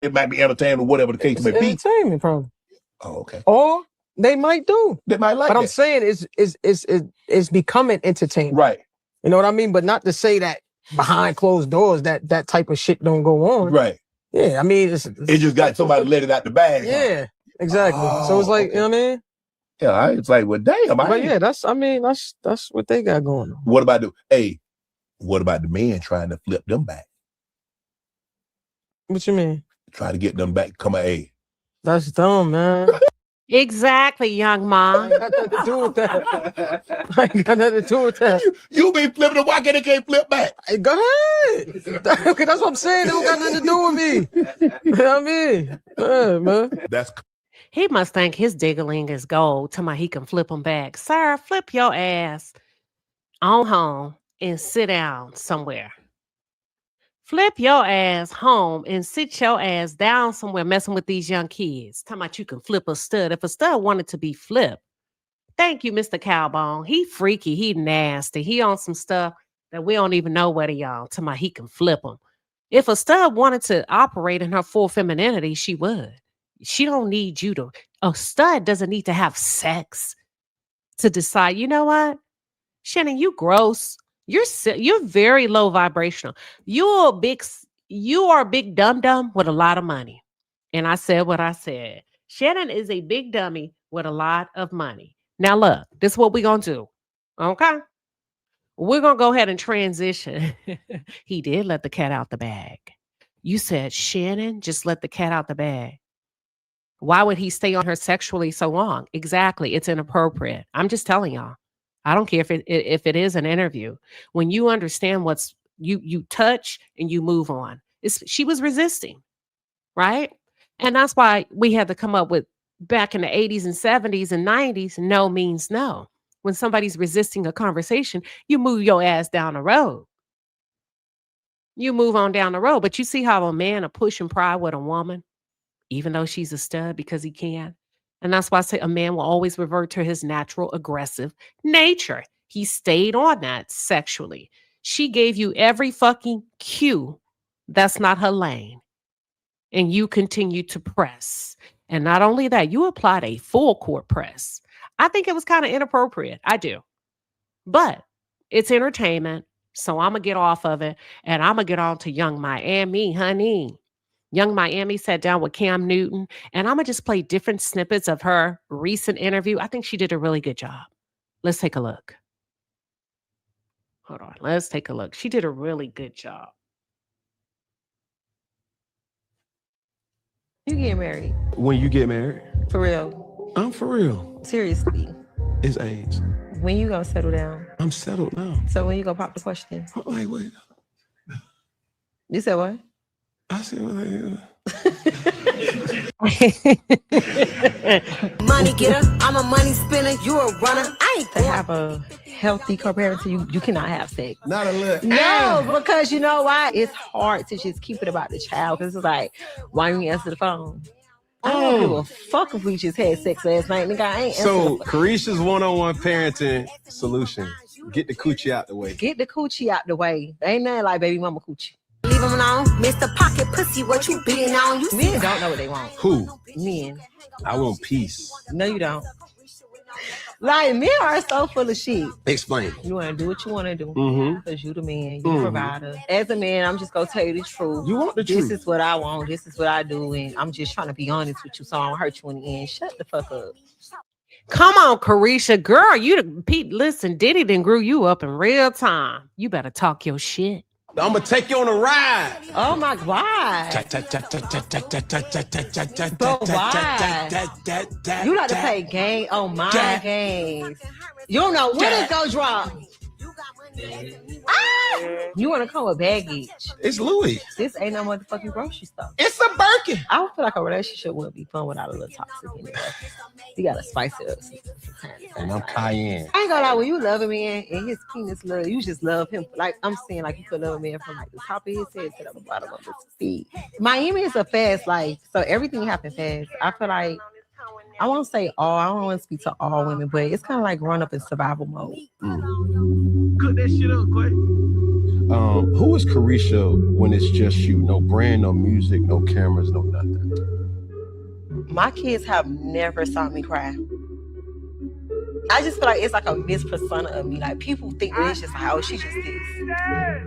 It might be entertainment or whatever the case may be. Entertainment, probably. Oh, okay. Or they might do. They might like. But I'm saying it's becoming entertainment, right? You know what I mean? But not to say that behind closed doors that type of shit don't go on, right? Yeah, I mean, it's just got somebody let it out the bag. Yeah, exactly. So it's like, okay. You know what I mean? Yeah, it's like, well, damn. But yeah, that's what they got going on. What about the man trying to flip them back? What you mean? Try to get them back. Come on, hey. That's dumb, man. Exactly, young man. I ain't got nothing to do with that. I ain't got nothing to do with that. You be flipping them. Why can't they can't flip back? Hey, go ahead. Okay, that's what I'm saying. It don't got nothing to do with me. You know what I mean? Yeah, man. He must think his diggling is gold. Till he can flip them back. Sir, flip your ass on home and sit down somewhere. Flip your ass home and sit your ass down somewhere messing with these young kids. Talking about you can flip a stud. If a stud wanted to be flipped, thank you, Mr. Cowbone. He freaky. He nasty. He on some stuff that we don't even know what he on. Talking about he can flip them. If a stud wanted to operate in her full femininity, she would. She don't need you to. A stud doesn't need to have sex to decide, you know what? Shannon, you gross. You're very low vibrational. You are a big dum-dum with a lot of money. And I said what I said. Shannon is a big dummy with a lot of money. Now look, this is what we're going to do. Okay? We're going to go ahead and transition. He did let the cat out the bag. You said, Shannon, just let the cat out the bag. Why would he stay on her sexually so long? Exactly. It's inappropriate. I'm just telling y'all. I don't care if it is an interview. When you understand what's you touch and you move on. She was resisting, right? And that's why we had to come up with back in the 80s and 70s and 90s, no means no. When somebody's resisting a conversation, you move your ass down the road. You move on down the road. But you see how a man will push and pry with a woman, even though she's a stud, because he can. And that's why I say a man will always revert to his natural aggressive nature. He stayed on that sexually. She gave you every fucking cue. That's not her lane. And you continue to press. And not only that, you applied a full court press. I think it was kind of inappropriate. I do. But it's entertainment. So I'm going to get off of it. And I'm going to get on to Young Miami, honey. Young Miami sat down with Cam Newton. And I'm going to just play different snippets of her recent interview. I think she did a really good job. Let's take a look. Hold on. Let's take a look. She did a really good job. You get married? When you get married? For real? I'm for real. Seriously? It's AIDS. When you gonna settle down? I'm settled now. So when you gonna pop the question? Like, wait. You said what? I said, Money getter, I'm a money spinner, you a runner. I ain't to have a healthy co-parenting, you cannot have sex. Not a look. No, because you know why? It's hard to just keep it about the child. Because it's like, why you answer the phone? I don't give a fuck if we just had sex last night, nigga. I ain't So, Carisha's one-on-one parenting solution. Get the coochie out the way. Get the coochie out the way. Ain't nothing like baby mama coochie. Leave them alone. Mr. Pocket Pussy, what you beating on? You Men don't know what they want. Who? Men. I want peace. No, you don't. Like, men are so full of shit. Explain. You want to do what you want to do. Mm-hmm. Because you the man. You the provider. As a man, I'm just going to tell you the truth. You want the truth. This is what I want. This is what I do. And I'm just trying to be honest with you so I don't hurt you in the end. Shut the fuck up. Come on, Carisha. Girl, Pete, listen, Diddy done grew you up in real time. You better talk your shit. I'm going to take you on a ride. Oh, my God. But why? You like to play game on my games. You don't know when it's going to drop. You want to come with baggage. It's Louis. This ain't no motherfucking grocery store. It's a Birkin. I don't feel like a relationship would be fun without a little toxic anyway. You got to spice it up. And I'm Cayenne. I ain't gonna lie, when you love a man and his penis love, you just love him. Like I'm saying, like you could love a man from like the top of his head to the bottom of his feet. Miami is a fast life, so everything happens fast. I feel like I won't say all. I don't want to speak to all women, but it's kind of like growing up in survival mode. Cook that shit up, quick. Who is Carisha when it's just you? No brand, no music, no cameras, no nothing. My kids have never saw me cry. I just feel like it's like a mispersona of me. Like people think that it's just like, oh, she just this.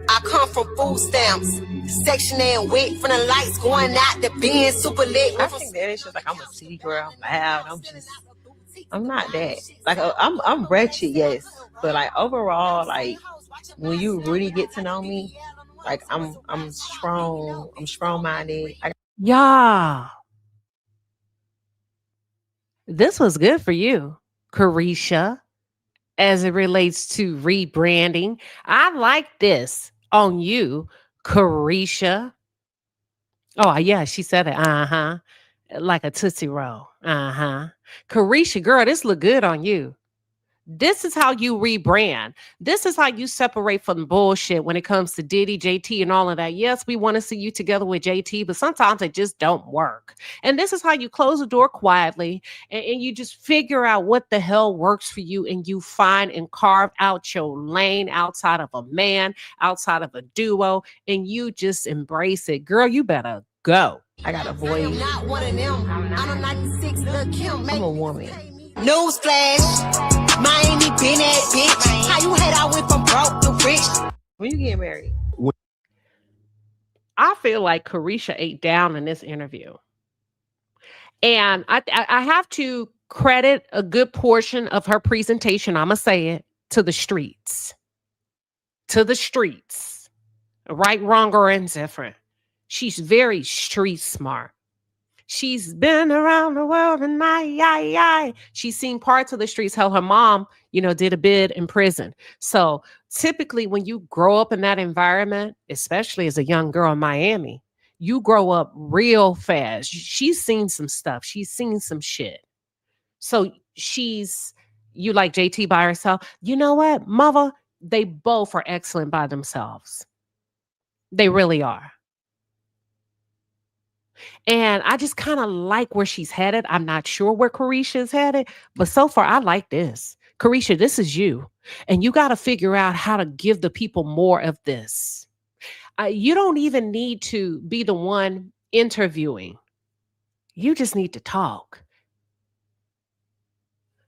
I come from food stamps, Section A and wet from the lights going out, the being super lit. I think that it's just like I'm a city girl, I'm loud. I'm not that. Like I'm wretched, yes, but like overall, like when you really get to know me, like I'm strong. I'm strong-minded. Yeah. This was good for you, Carisha, as it relates to rebranding. I like this on you, Carisha. Oh, yeah, she said it. Uh-huh. Like a Tootsie Roll. Uh-huh. Carisha, girl, this look good on you. This is how you rebrand. This is how you separate from bullshit when it comes to Diddy, JT, and all of that. Yes, we want to see you together with JT, but sometimes it just don't work. And this is how you close the door quietly and you just figure out what the hell works for you, and you find and carve out your lane outside of a man, outside of a duo, and you just embrace it. Girl, you better go. I got a voice. I'm not one of them. I'm 96 Lil' Kim. I'm a woman. Newsflash, Miami been that bitch. How you had I went from broke to rich. When you get married? I feel like Carisha ate down in this interview. And I have to credit a good portion of her presentation, I'm going to say it, to the streets. To the streets. Right, wrong, or indifferent. She's very street smart. She's been around the world and she's seen parts of the streets. How her mom, did a bid in prison. So typically when you grow up in that environment, especially as a young girl in Miami, you grow up real fast. She's seen some stuff. She's seen some shit. So you like JT by herself. You know what, mother? They both are excellent by themselves. They really are. And I just kind of like where she's headed. I'm not sure where Carisha's headed, but so far I like this. Carisha, this is you. And you got to figure out how to give the people more of this. You don't even need to be the one interviewing. You just need to talk.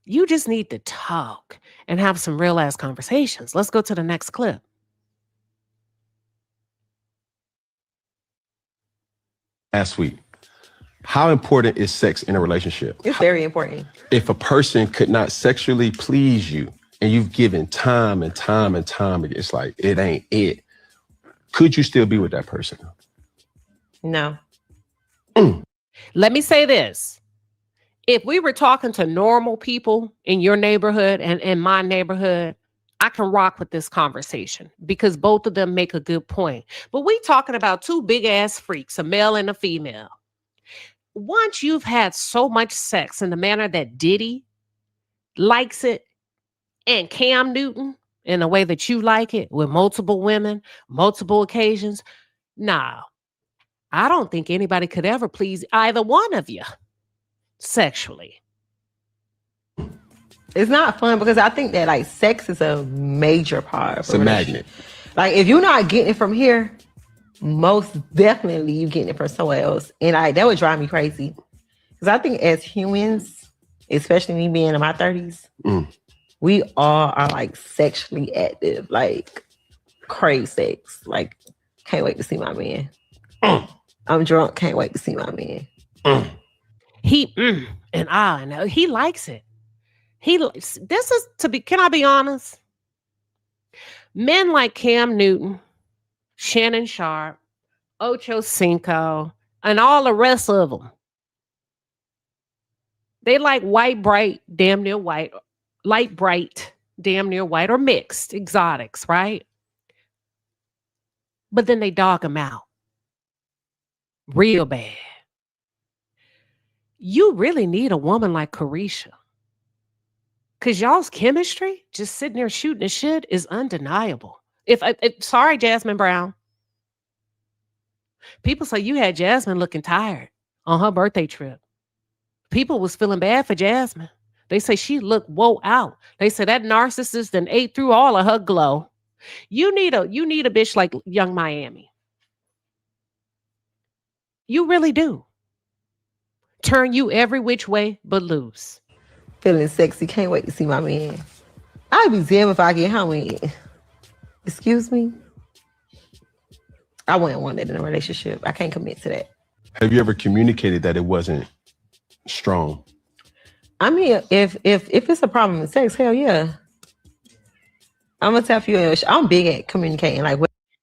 You just need to talk and have some real ass conversations. Let's go to the next clip. Last week, how important is sex in a relationship? It's very important. If a person could not sexually please you and you've given time and time and time, it's like, it ain't it. Could you still be with that person? No. Let me say this. If we were talking to normal people in your neighborhood and in my neighborhood, I can rock with this conversation because both of them make a good point. But we talking about two big ass freaks, a male and a female. Once you've had so much sex in the manner that Diddy likes it and Cam Newton in the way that you like it with multiple women, multiple occasions, nah, I don't think anybody could ever please either one of you sexually. It's not fun because I think that like sex is a major part of It's a magnet. Like if you're not getting it from here, most definitely you getting it from somewhere else. And that would drive me crazy. Because I think as humans, especially me being in my 30s, we all are like sexually active, like crave sex. Like, can't wait to see my man. I'm drunk, can't wait to see my man. He he likes it. Can I be honest? Men like Cam Newton, Shannon Sharp, Ocho Cinco, and all the rest of them. They like white, bright, damn near white, light, bright, damn near white, or mixed exotics, right? But then they dog them out real bad. You really need a woman like Carisha. Because y'all's chemistry, just sitting there shooting the shit, is undeniable. Sorry, Jasmine Brown. People say you had Jasmine looking tired on her birthday trip. People was feeling bad for Jasmine. They say she looked woe out. They say that narcissist then ate through all of her glow. You need a bitch like Young Miami. You really do. Turn you every which way but loose. Feeling sexy, can't wait to see my man. I'd be damned if I get home and excuse me. I wouldn't want that in a relationship. I can't commit to that. Have you ever communicated that it wasn't strong? I mean, if it's a problem with sex, hell yeah. I'm gonna tell you, I'm big at communicating. Like,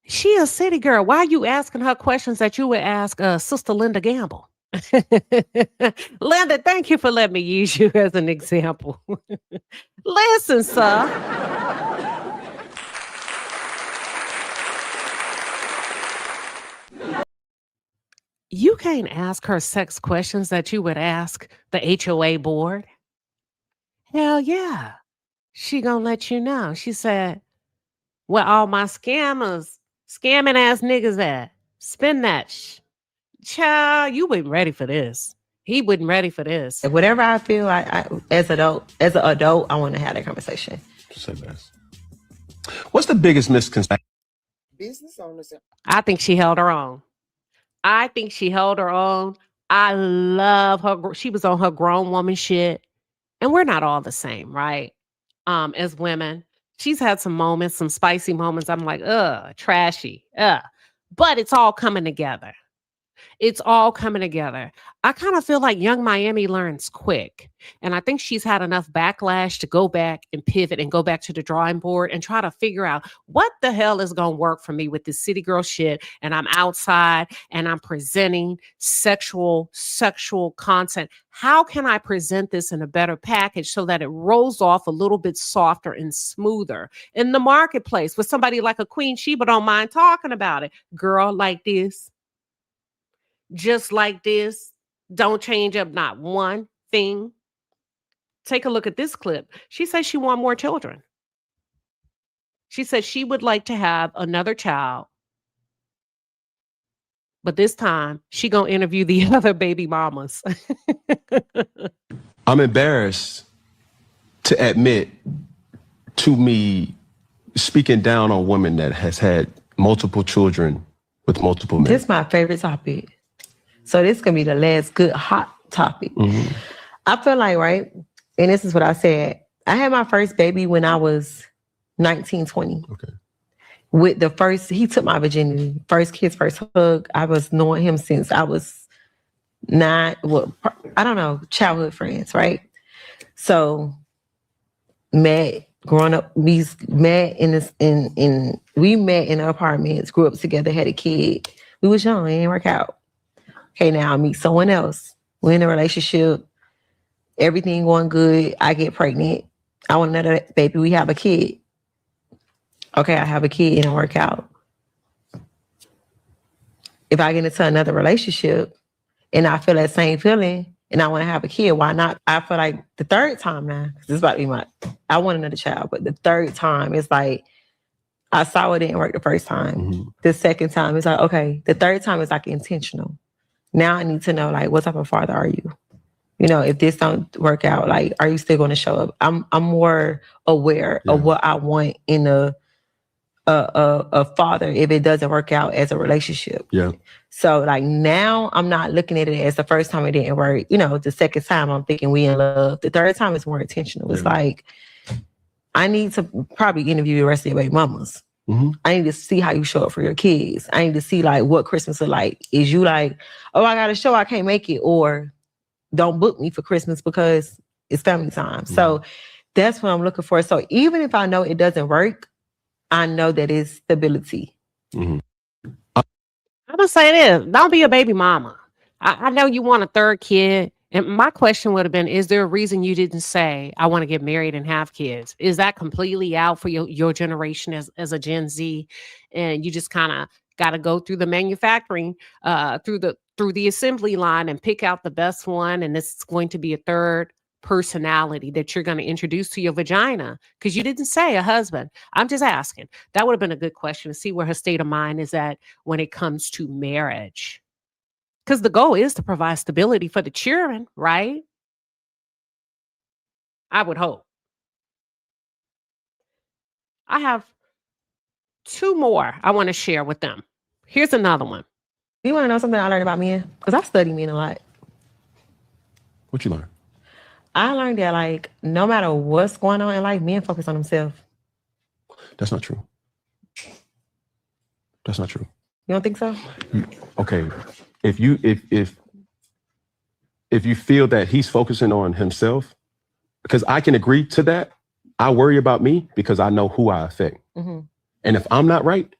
she a city girl. Why are you asking her questions that you would ask Sister Linda Gamble? Linda, thank you for letting me use you as an example. Listen, sir. You can't ask her sex questions that you would ask the HOA board. Hell yeah. She gonna let you know. She said, where all my scamming ass niggas at? Spend that child, you wasn't ready for this. He wasn't ready for this. Whatever I feel like as an adult, I want to have that conversation. Say less. What's the biggest misconception? Business owners. I think she held her own. I love her. She was on her grown woman shit. And we're not all the same, right? As women. She's had some moments, some spicy moments. I'm like, trashy. But it's all coming together. It's all coming together. I kind of feel like Young Miami learns quick. And I think she's had enough backlash to go back and pivot and go back to the drawing board and try to figure out what the hell is going to work for me with this city girl shit. And I'm outside and I'm presenting sexual content. How can I present this in a better package so that it rolls off a little bit softer and smoother in the marketplace with somebody like a Queen Sheba don't mind talking about it. Girl, like this. Just like this, don't change up not one thing. Take a look at this clip. She says she wants more children. She said she would like to have another child But this time, she gonna interview the other baby mamas. I'm embarrassed to admit to me speaking down on women that has had multiple children with multiple men. This is my favorite topic. So this gonna be the last good hot topic. Mm-hmm. I feel like, right, and this is what I said. I had my first baby when I was 19, 20. Okay. With the first, he took my virginity. First kiss, first hug. I was knowing him since I was childhood friends, right? So growing up, we met in the apartments, grew up together, had a kid. We was young, it didn't work out. Okay, now I meet someone else. We're in a relationship, everything going good. I get pregnant. I want another baby. We have a kid. Okay, I have a kid, it didn't work out. If I get into another relationship and I feel that same feeling and I want to have a kid, why not? I feel like the third time now, this is about to be I want another child, but the third time, it's like, I saw it didn't work the first time. Mm-hmm. The second time, it's like, okay, the third time is like intentional. Now I need to know, like, what type of father are you? You know, if this don't work out, like, are you still going to show up? I'm more aware of what I want in a father if it doesn't work out as a relationship. Yeah. So like now I'm not looking at it as the first time it didn't work. You know, the second time I'm thinking we in love. The third time is more intentional. It's like, I need to probably interview the rest of your baby mamas. Mm-hmm. I need to see how you show up for your kids. I need to see like what Christmas is like. Is you like, oh, I got a show, I can't make it, or don't book me for Christmas because it's family time. Mm-hmm. So that's what I'm looking for. So even if I know it doesn't work, I know that it's stability. Mm-hmm. I'm gonna say this: don't be a baby mama. I know you want a third kid, and my question would have been: is there a reason you didn't say I want to get married and have kids? Is that completely out for your generation as a Gen Z, and you just kind of got to go through the manufacturing, through the assembly line and pick out the best one, and this is going to be a third personality that you're going to introduce to your vagina because you didn't say a husband. I'm just asking. That would have been a good question to see where her state of mind is at when it comes to marriage. Because the goal is to provide stability for the children, right? I would hope. I have two more I want to share with them. Here's another one. You want to know something I learned about men? Because I study men a lot. What you learn? I learned that, like, no matter what's going on in life, men focus on themselves. That's not true. That's not true. You don't think so? Okay. If you feel that he's focusing on himself, because I can agree to that, I worry about me because I know who I affect. Mm-hmm. And if I'm not right,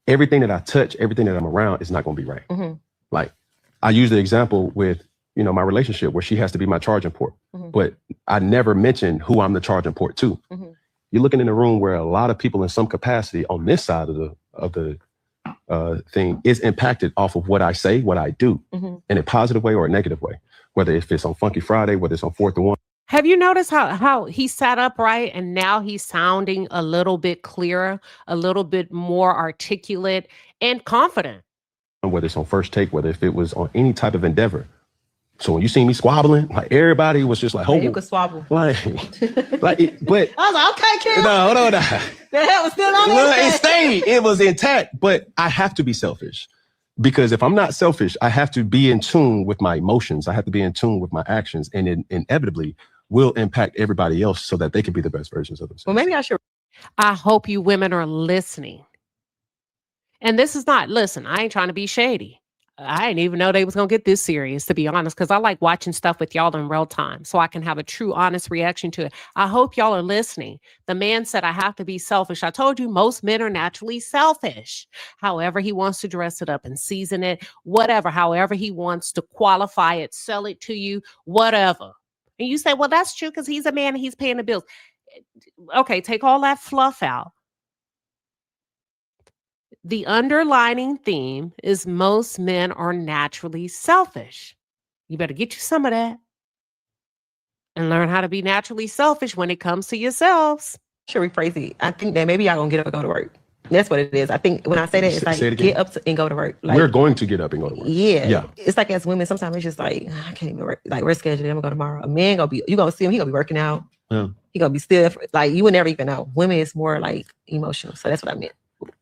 everything that I touch, everything that I'm around is not going to be right. Mm-hmm. Like, I use the example with, you know, my relationship where she has to be my charging port, mm-hmm. but I never mention who I'm the charging port to. Mm-hmm. You're looking in a room where a lot of people in some capacity on this side of the thing is impacted off of what I say, what I do, mm-hmm. in a positive way or a negative way, whether if it's on Funky Friday, whether it's on 4th and 1. Have you noticed how he sat upright and now he's sounding a little bit clearer, a little bit more articulate and confident? Whether it's on First Take, whether if it was on any type of endeavor. So when you see me squabbling, like everybody was just like, "Oh, you could squabble." But I was like, "Okay, Kim." No. The hell was still on there. Well, it stayed. It was intact. But I have to be selfish because if I'm not selfish, I have to be in tune with my emotions. I have to be in tune with my actions, and it inevitably will impact everybody else so that they can be the best versions of themselves. Well, maybe I should. I hope you women are listening. And this is not. Listen, I ain't trying to be shady. I didn't even know they was going to get this serious, to be honest, because I like watching stuff with y'all in real time so I can have a true, honest reaction to it. I hope y'all are listening. The man said, I have to be selfish. I told you most men are naturally selfish. However he wants to dress it up and season it, whatever, however he wants to qualify it, sell it to you, whatever. And you say, well, that's true because he's a man and he's paying the bills. Okay, take all that fluff out. The underlining theme is most men are naturally selfish. You better get you some of that and learn how to be naturally selfish when it comes to yourselves. Should rephrase it. I think that maybe y'all gonna get up and go to work. That's what it is. I think when I say that, it's Say it like again. get up and go to work. Like, We're going to get up and go to work. yeah. It's like as women, sometimes it's just like, I can't even work. Like, we're scheduled. I'm gonna go tomorrow. A man you gonna see him. He gonna be working out. Yeah. He gonna be still like you would never even know. Women is more like emotional. So that's what I meant.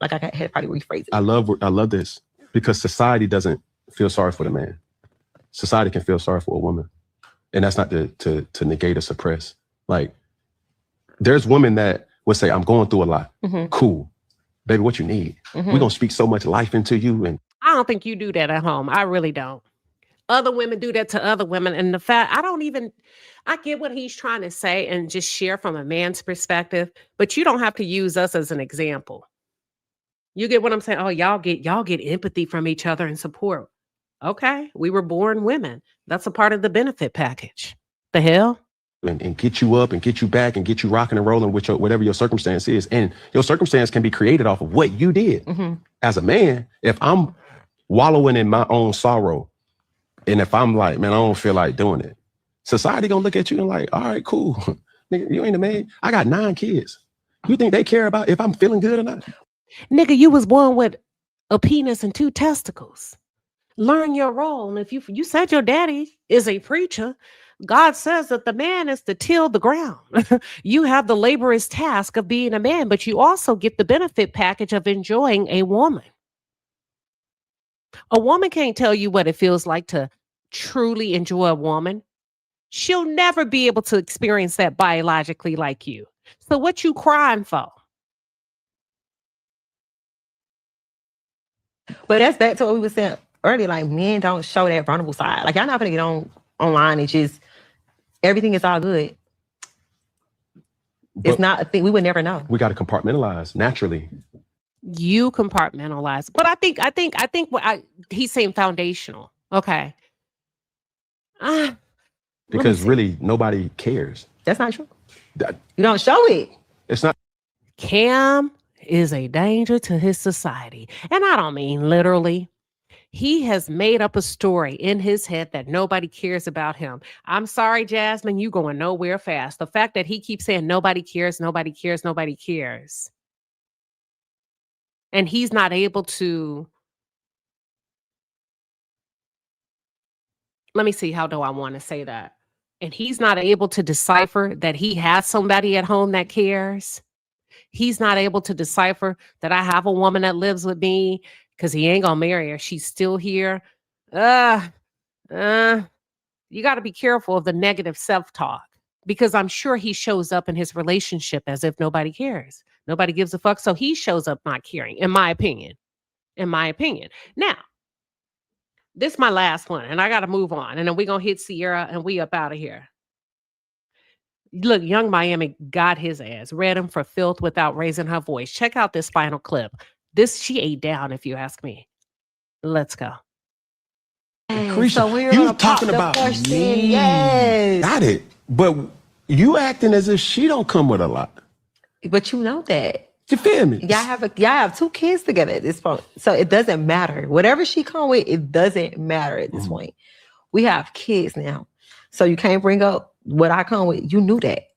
Like I had to probably rephrase it. I love this because society doesn't feel sorry for the man. Society can feel sorry for a woman, and that's not to negate or suppress. Like, there's women that would say, "I'm going through a lot." Cool, baby. What you need? We're gonna speak so much life into you, and I don't think you do that at home. I really don't. Other women do that to other women. And the fact, I get what he's trying to say and just share from a man's perspective, but you don't have to use us as an example. You get what I'm saying? Oh, y'all get empathy from each other and support. Okay. We were born women. That's a part of the benefit package. The hell? and get you up and get you back and get you rocking and rolling with whatever your circumstance is. And your circumstance can be created off of what you did. As a man, if I'm wallowing in my own sorrow, and if I'm like, man, I don't feel like doing it, society gonna look at you and like, all right, cool. Nigga, you ain't a man. I got 9 kids. You think they care about if I'm feeling good or not? Nigga, you was born with a penis and 2 testicles. Learn your role. And if you said your daddy is a preacher, God says that the man is to till the ground. You have the laborious task of being a man, but you also get the benefit package of enjoying a woman. A woman can't tell you what it feels like to truly enjoy a woman. She'll never be able to experience that biologically like you. So what you crying for? But that's back to what we were saying earlier. Like, men don't show that vulnerable side. Like, y'all not gonna get online and just everything is all good. It's not a thing. We would never know. We got to compartmentalize naturally. You compartmentalize, but I think what he's saying foundational. Okay. Because really nobody cares. That's not true. You don't show it. It's not. Cam is a danger to his society. And I don't mean literally. He has made up a story in his head that nobody cares about him. I'm sorry, Jasmine, you going nowhere fast. The fact that he keeps saying nobody cares, nobody cares, nobody cares. And he's not able to. Let me see, how do I want to say that? And he's not able to decipher that he has somebody at home that cares. He's not able to decipher that I have a woman that lives with me because he ain't gonna marry her. She's still here. You got to be careful of the negative self-talk, because I'm sure he shows up in his relationship as if nobody cares. Nobody gives a fuck. So he shows up not caring, in my opinion. Now, this is my last one, and I got to move on. And then we're going to hit Ciara, and we up out of here. Look, Young Miami got his ass. Read him for filth without raising her voice. Check out this final clip. She ate down, if you ask me. Let's go. So we're you talking about me. Yes. Got it. But you acting as if she don't come with a lot. But you know that. You feel me? Y'all have 2 kids together at this point. So it doesn't matter. Whatever she come with, it doesn't matter at this point. We have kids now. So you can't bring up what I come with. You knew that.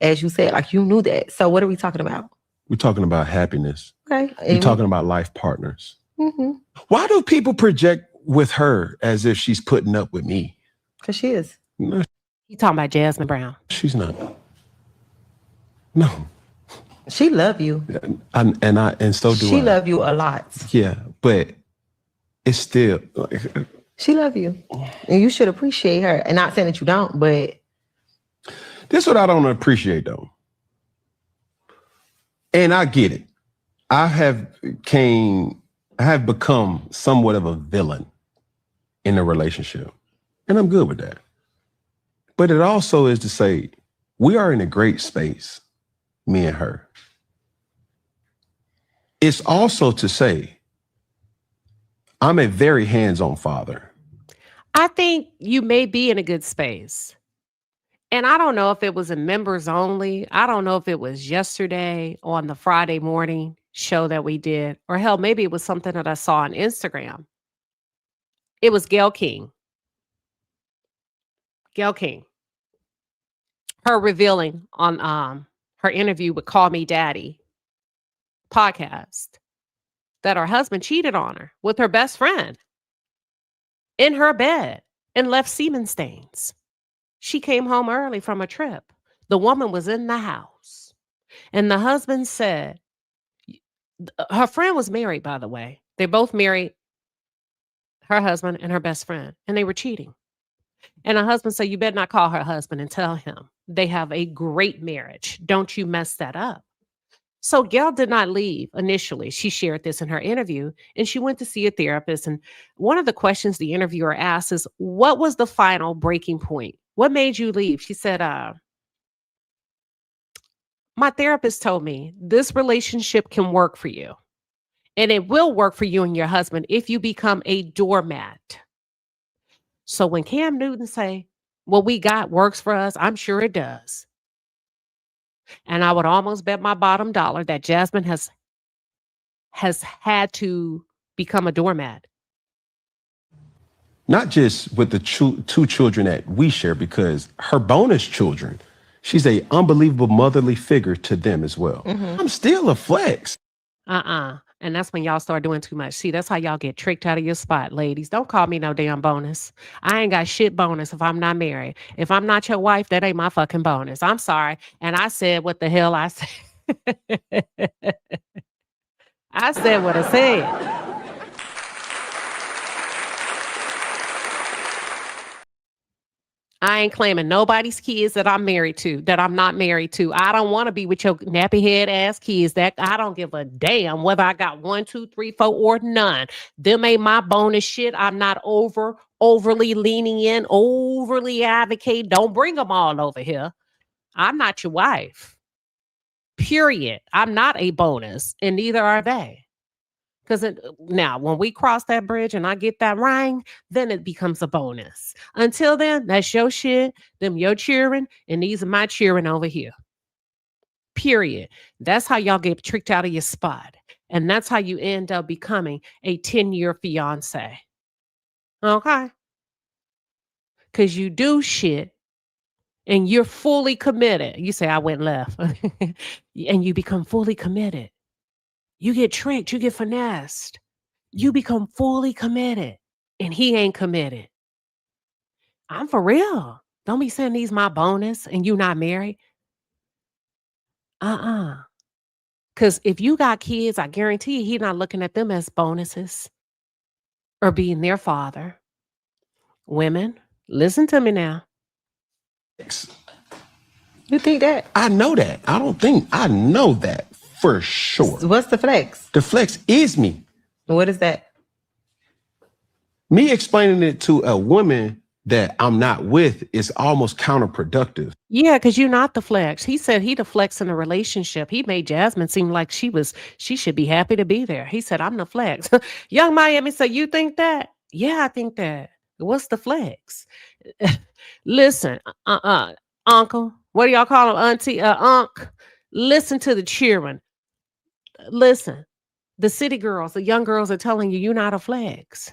As you said, like, you knew that. So what are we talking about? We're talking about happiness. Okay. We're talking about life partners. Mm-hmm. Why do people project with her as if she's putting up with me? Because she is. No, You talking about Jasmine Brown? she's not. No. She love you. And so do I. She love you a lot. Yeah, but it's still. She love you. And you should appreciate her. And not saying that you don't, but. This is what I don't appreciate, though. And I get it. I have become somewhat of a villain in a relationship. And I'm good with that. But it also is to say, we are in a great space, me and her. It's also to say, I'm a very hands-on father. I think you may be in a good space. And I don't know if it was a members only. I don't know if it was yesterday on the Friday morning show that we did, or hell, maybe it was something that I saw on Instagram. It was Gayle King. Her revealing on her interview with Call Me Daddy podcast that her husband cheated on her with her best friend in her bed and left semen stains. She came home early from a trip. The woman was in the house. And the husband said, her friend was married, by the way. They both married, her husband and her best friend, and they were cheating. And her husband said, you better not call her husband and tell him. They have a great marriage. Don't you mess that up. So Gail did not leave initially. She shared this in her interview, and she went to see a therapist. And one of the questions the interviewer asked is, what was the final breaking point? What made you leave? She said, my therapist told me this relationship can work for you. And it will work for you and your husband if you become a doormat. So when Cam Newton say, what we got works for us, I'm sure it does. And I would almost bet my bottom dollar that Jasmine has had to become a doormat. Not just with the two children that we share, because her bonus children, she's a unbelievable motherly figure to them as well. Mm-hmm. I'm still a flex. And that's when y'all start doing too much. See, that's how y'all get tricked out of your spot, ladies. Don't call me no damn bonus. I ain't got shit bonus if I'm not married. If I'm not your wife, that ain't my fucking bonus. I'm sorry. And I said what the hell I said. I said what I said. I ain't claiming nobody's kids that I'm married to, that I'm not married to. I don't want to be with your nappy head ass kids. That I don't give a damn whether I got 1, 2, 3, 4, or none. Them ain't my bonus shit. I'm not overly leaning in, overly advocate. Don't bring them all over here. I'm not your wife. Period. I'm not a bonus, and neither are they. Because now, when we cross that bridge and I get that ring, then it becomes a bonus. Until then, that's your shit, them your cheering, and these are my cheering over here. Period. That's how y'all get tricked out of your spot. And that's how you end up becoming a 10-year fiance. Okay? Because you do shit and you're fully committed. You say, I went left. And you become fully committed. You get tricked. You get finessed. You become fully committed. And he ain't committed. I'm for real. Don't be saying he's my bonus and you not married. Because if you got kids, I guarantee you he's not looking at them as bonuses or being their father. Women, listen to me now. You think that? I know that. I know that for sure. What's the flex? The flex is me. What is that? Me explaining it to a woman that I'm not with is almost counterproductive. Yeah, because you're not the flex. He said he the flex in a relationship. He made Jasmine seem like she should be happy to be there. He said, I'm the flex. Young Miami said, you think that? Yeah, I think that. What's the flex? Listen, uncle. What do y'all call him? Auntie, unc. Listen to the cheering. Listen, the city girls, the young girls are telling you you're not a flex.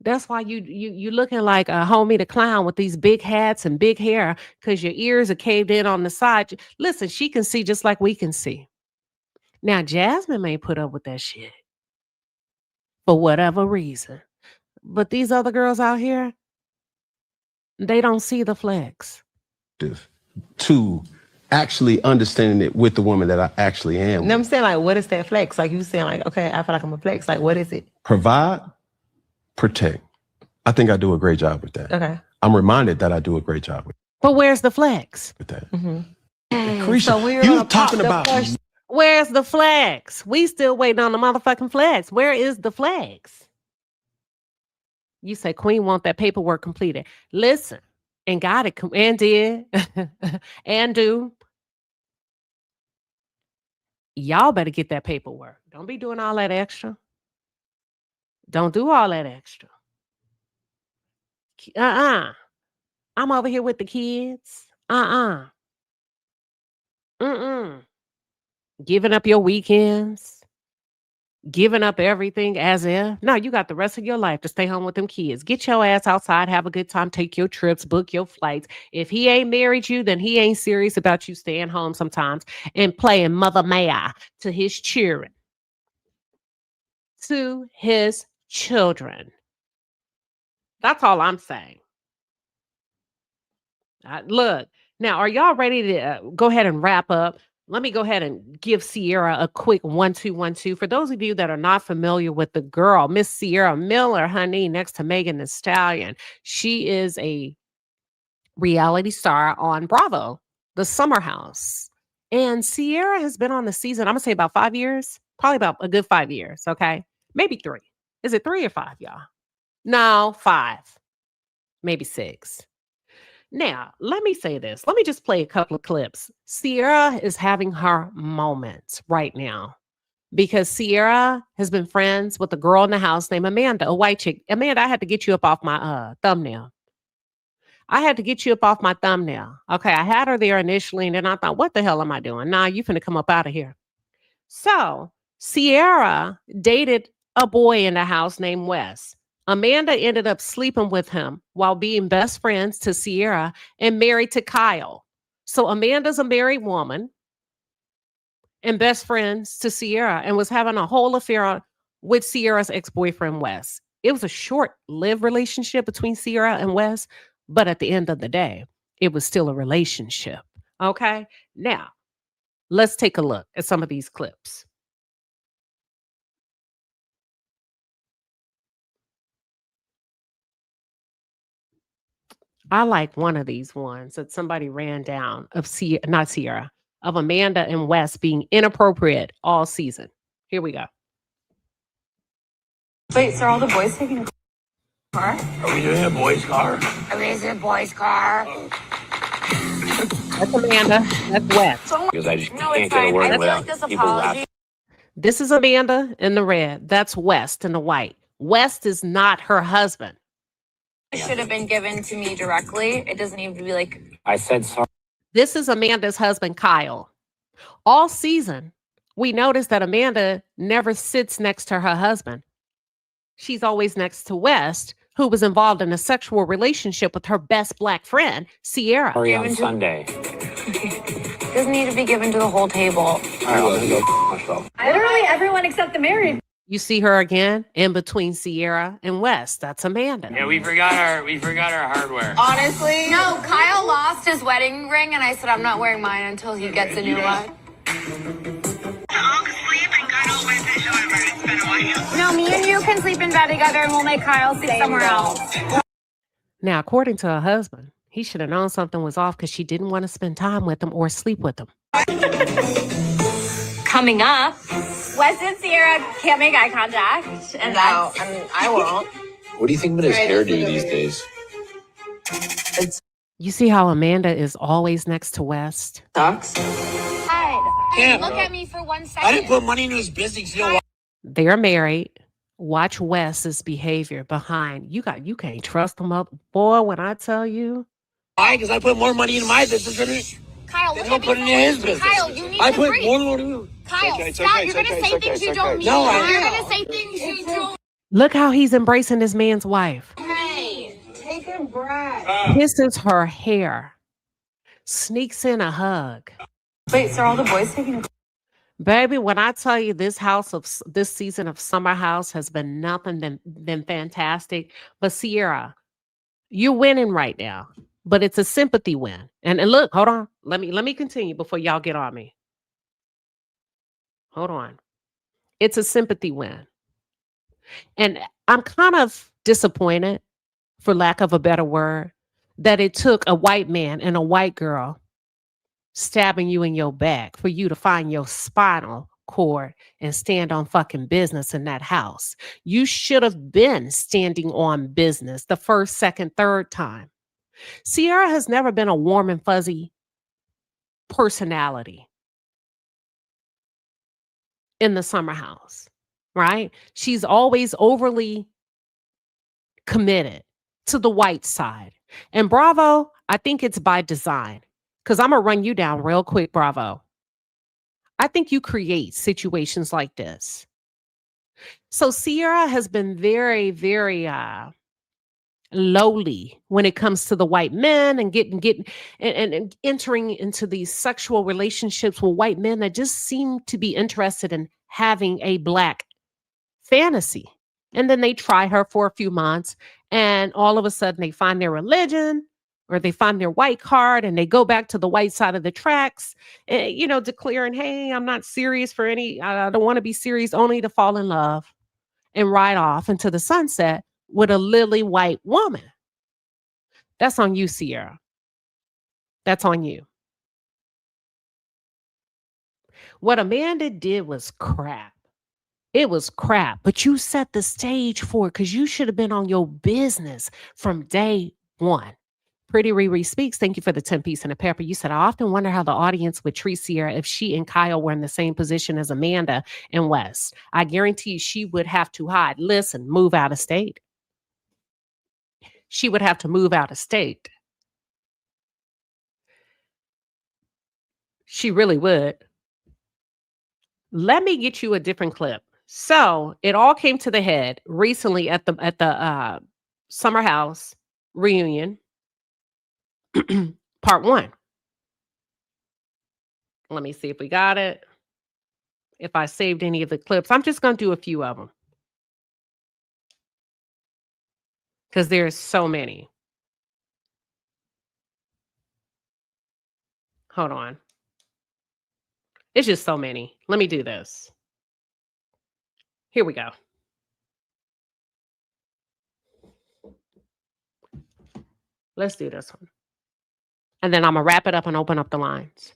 That's why you looking like a homie the clown with these big hats and big hair because your ears are caved in on the side. Listen, she can see just like we can see. Now, Jasmine may put up with that shit for whatever reason. But these other girls out here, they don't see the flex. To actually understanding it with the woman that I actually am. And I'm saying, like, what is that flex? Like you saying, like, okay, I feel like I'm a flex. Like, what is it? Provide, protect. I think I do a great job with that. Okay. I'm reminded that I do a great job with But where's the flex? that. Mm-hmm. So you talking about... Where's the flex? We still waiting on the motherfucking flex. Where is the flex? You say Queen want that paperwork completed. Listen, and got it, and did, and do. Y'all better get that paperwork. Don't be doing all that extra. Don't do all that extra. I'm over here with the kids. Giving up your weekends. giving up everything as if. No, you got the rest of your life to stay home with them kids. Get your ass outside, have a good time, take your trips, book your flights. If he ain't married you, then he ain't serious about you staying home sometimes and playing Mother May I to his children. To his children. That's all I'm saying. Look, now, are y'all ready to go ahead and wrap up? Let me go ahead and give Ciara a quick 1-2-1-2. For those of you that are not familiar with the girl, Miss Ciara Miller, honey, next to Megan Thee Stallion, she is a reality star on Bravo, the Summer House. And Ciara has been on the season, I'm going to say about 5 years, probably about a good 5 years, okay? Maybe 3. Is it 3 or 5, y'all? No, 5, maybe 6. Now, let me say this. Let me just play a couple of clips. Ciara is having her moments right now because Ciara has been friends with a girl in the house named Amanda, a white chick. Amanda, I had to get you up off my thumbnail. I had to get you up off my thumbnail. Okay, I had her there initially, and then I thought, what the hell am I doing? Nah, you finna come up out of here. So, Ciara dated a boy in the house named Wes. Amanda ended up sleeping with him while being best friends to Ciara and married to Kyle. So Amanda's a married woman and best friends to Ciara and was having a whole affair with Ciara's ex-boyfriend, Wes. It was a short-lived relationship between Ciara and Wes, but at the end of the day, it was still a relationship. Okay? Now, let's take a look at some of these clips. I like one of these ones that somebody ran down of not Ciara, of Amanda and Wes being inappropriate all season. Here we go. Wait, so are all the boys taking a car? Are we doing a boys' car? Is it a boys' car? That's Amanda. That's Wes. Because I just can't get a word without people laughing. This is Amanda in the red. That's West in the white. West is not her husband. It should have been given to me directly. It doesn't even be like... I said sorry. This is Amanda's husband, Kyle. All season, we noticed that Amanda never sits next to her husband. She's always next to West, who was involved in a sexual relationship with her best black friend, Ciara. Sorry on Sunday. Doesn't need to be given to the whole table. All right, I'm gonna go myself. Literally everyone except the married. You see her again in between Ciara and West. That's Amanda. Yeah, we forgot our hardware. Honestly, no. Kyle lost his wedding ring, and I said I'm not wearing mine until he gets a new one. No, me and you can sleep in bed together, and we'll make Kyle sleep somewhere else. Now, according to her husband, he should have known something was off because she didn't want to spend time with him or sleep with him. Coming up, Wes and Ciara can't make eye contact, and no, I won't. What do you think about his hairdo these days? You see how Amanda is always next to West? Sucks. Yeah, Look at me for 1 second. I didn't put money into his business. You know what? They're married. Watch Wes's behavior behind. You can't trust them up. Boy, when I tell you. Why? Because I put more money into my business than Kyle, they don't put it in his business. Kyle, you need I to put breathe. more money. Kyle, stop. You're going to say things you don't mean. No, You're going to say things you don't. Look how he's embracing this man's wife. Hey, Take a breath. Kisses her hair. Sneaks in a hug. wait, so are all the boys taking a Baby, when I tell you this season of Summer House has been nothing than fantastic. But Ciara, you're winning right now. But it's a sympathy win. And look, hold on. Let me continue before y'all get on me. Hold on. It's a sympathy win. And I'm kind of disappointed, for lack of a better word, that it took a white man and a white girl stabbing you in your back for you to find your spinal cord and stand on fucking business in that house. You should have been standing on business the first, second, third time. Ciara has never been a warm and fuzzy personality in the Summer House, right? She's always overly committed to the white side. And Bravo, I think it's by design. Because I'm going to run you down real quick, Bravo. I think you create situations like this So Ciara has been very, very lowly when it comes to the white men and getting and entering into these sexual relationships with white men that just seem to be interested in having a black fantasy. And then they try her for a few months, and all of a sudden they find their religion or they find their white card and they go back to the white side of the tracks, declaring, hey, I'm not serious for any, I don't want to be serious, only to fall in love and ride off into the sunset with a lily white woman. That's on you, Ciara. That's on you. What Amanda did was crap. It was crap, but you set the stage for it because you should have been on your business from day one. Pretty Riri Speaks, thank you for the 10-piece and a pepper. You said, I often wonder how the audience would treat Ciara if she and Kyle were in the same position as Amanda and Wes. I guarantee she would have to hide. Listen, move out of state. She would have to move out of state. She really would. Let me get you a different clip. So it all came to the head recently at the Summer House reunion, part 1. Let me see if we got it. If I saved any of the clips, I'm just going to do a few of them because there's so many. Hold on. It's just so many. Let me do this. Here we go. Let's do this one. And then I'm going to wrap it up and open up the lines.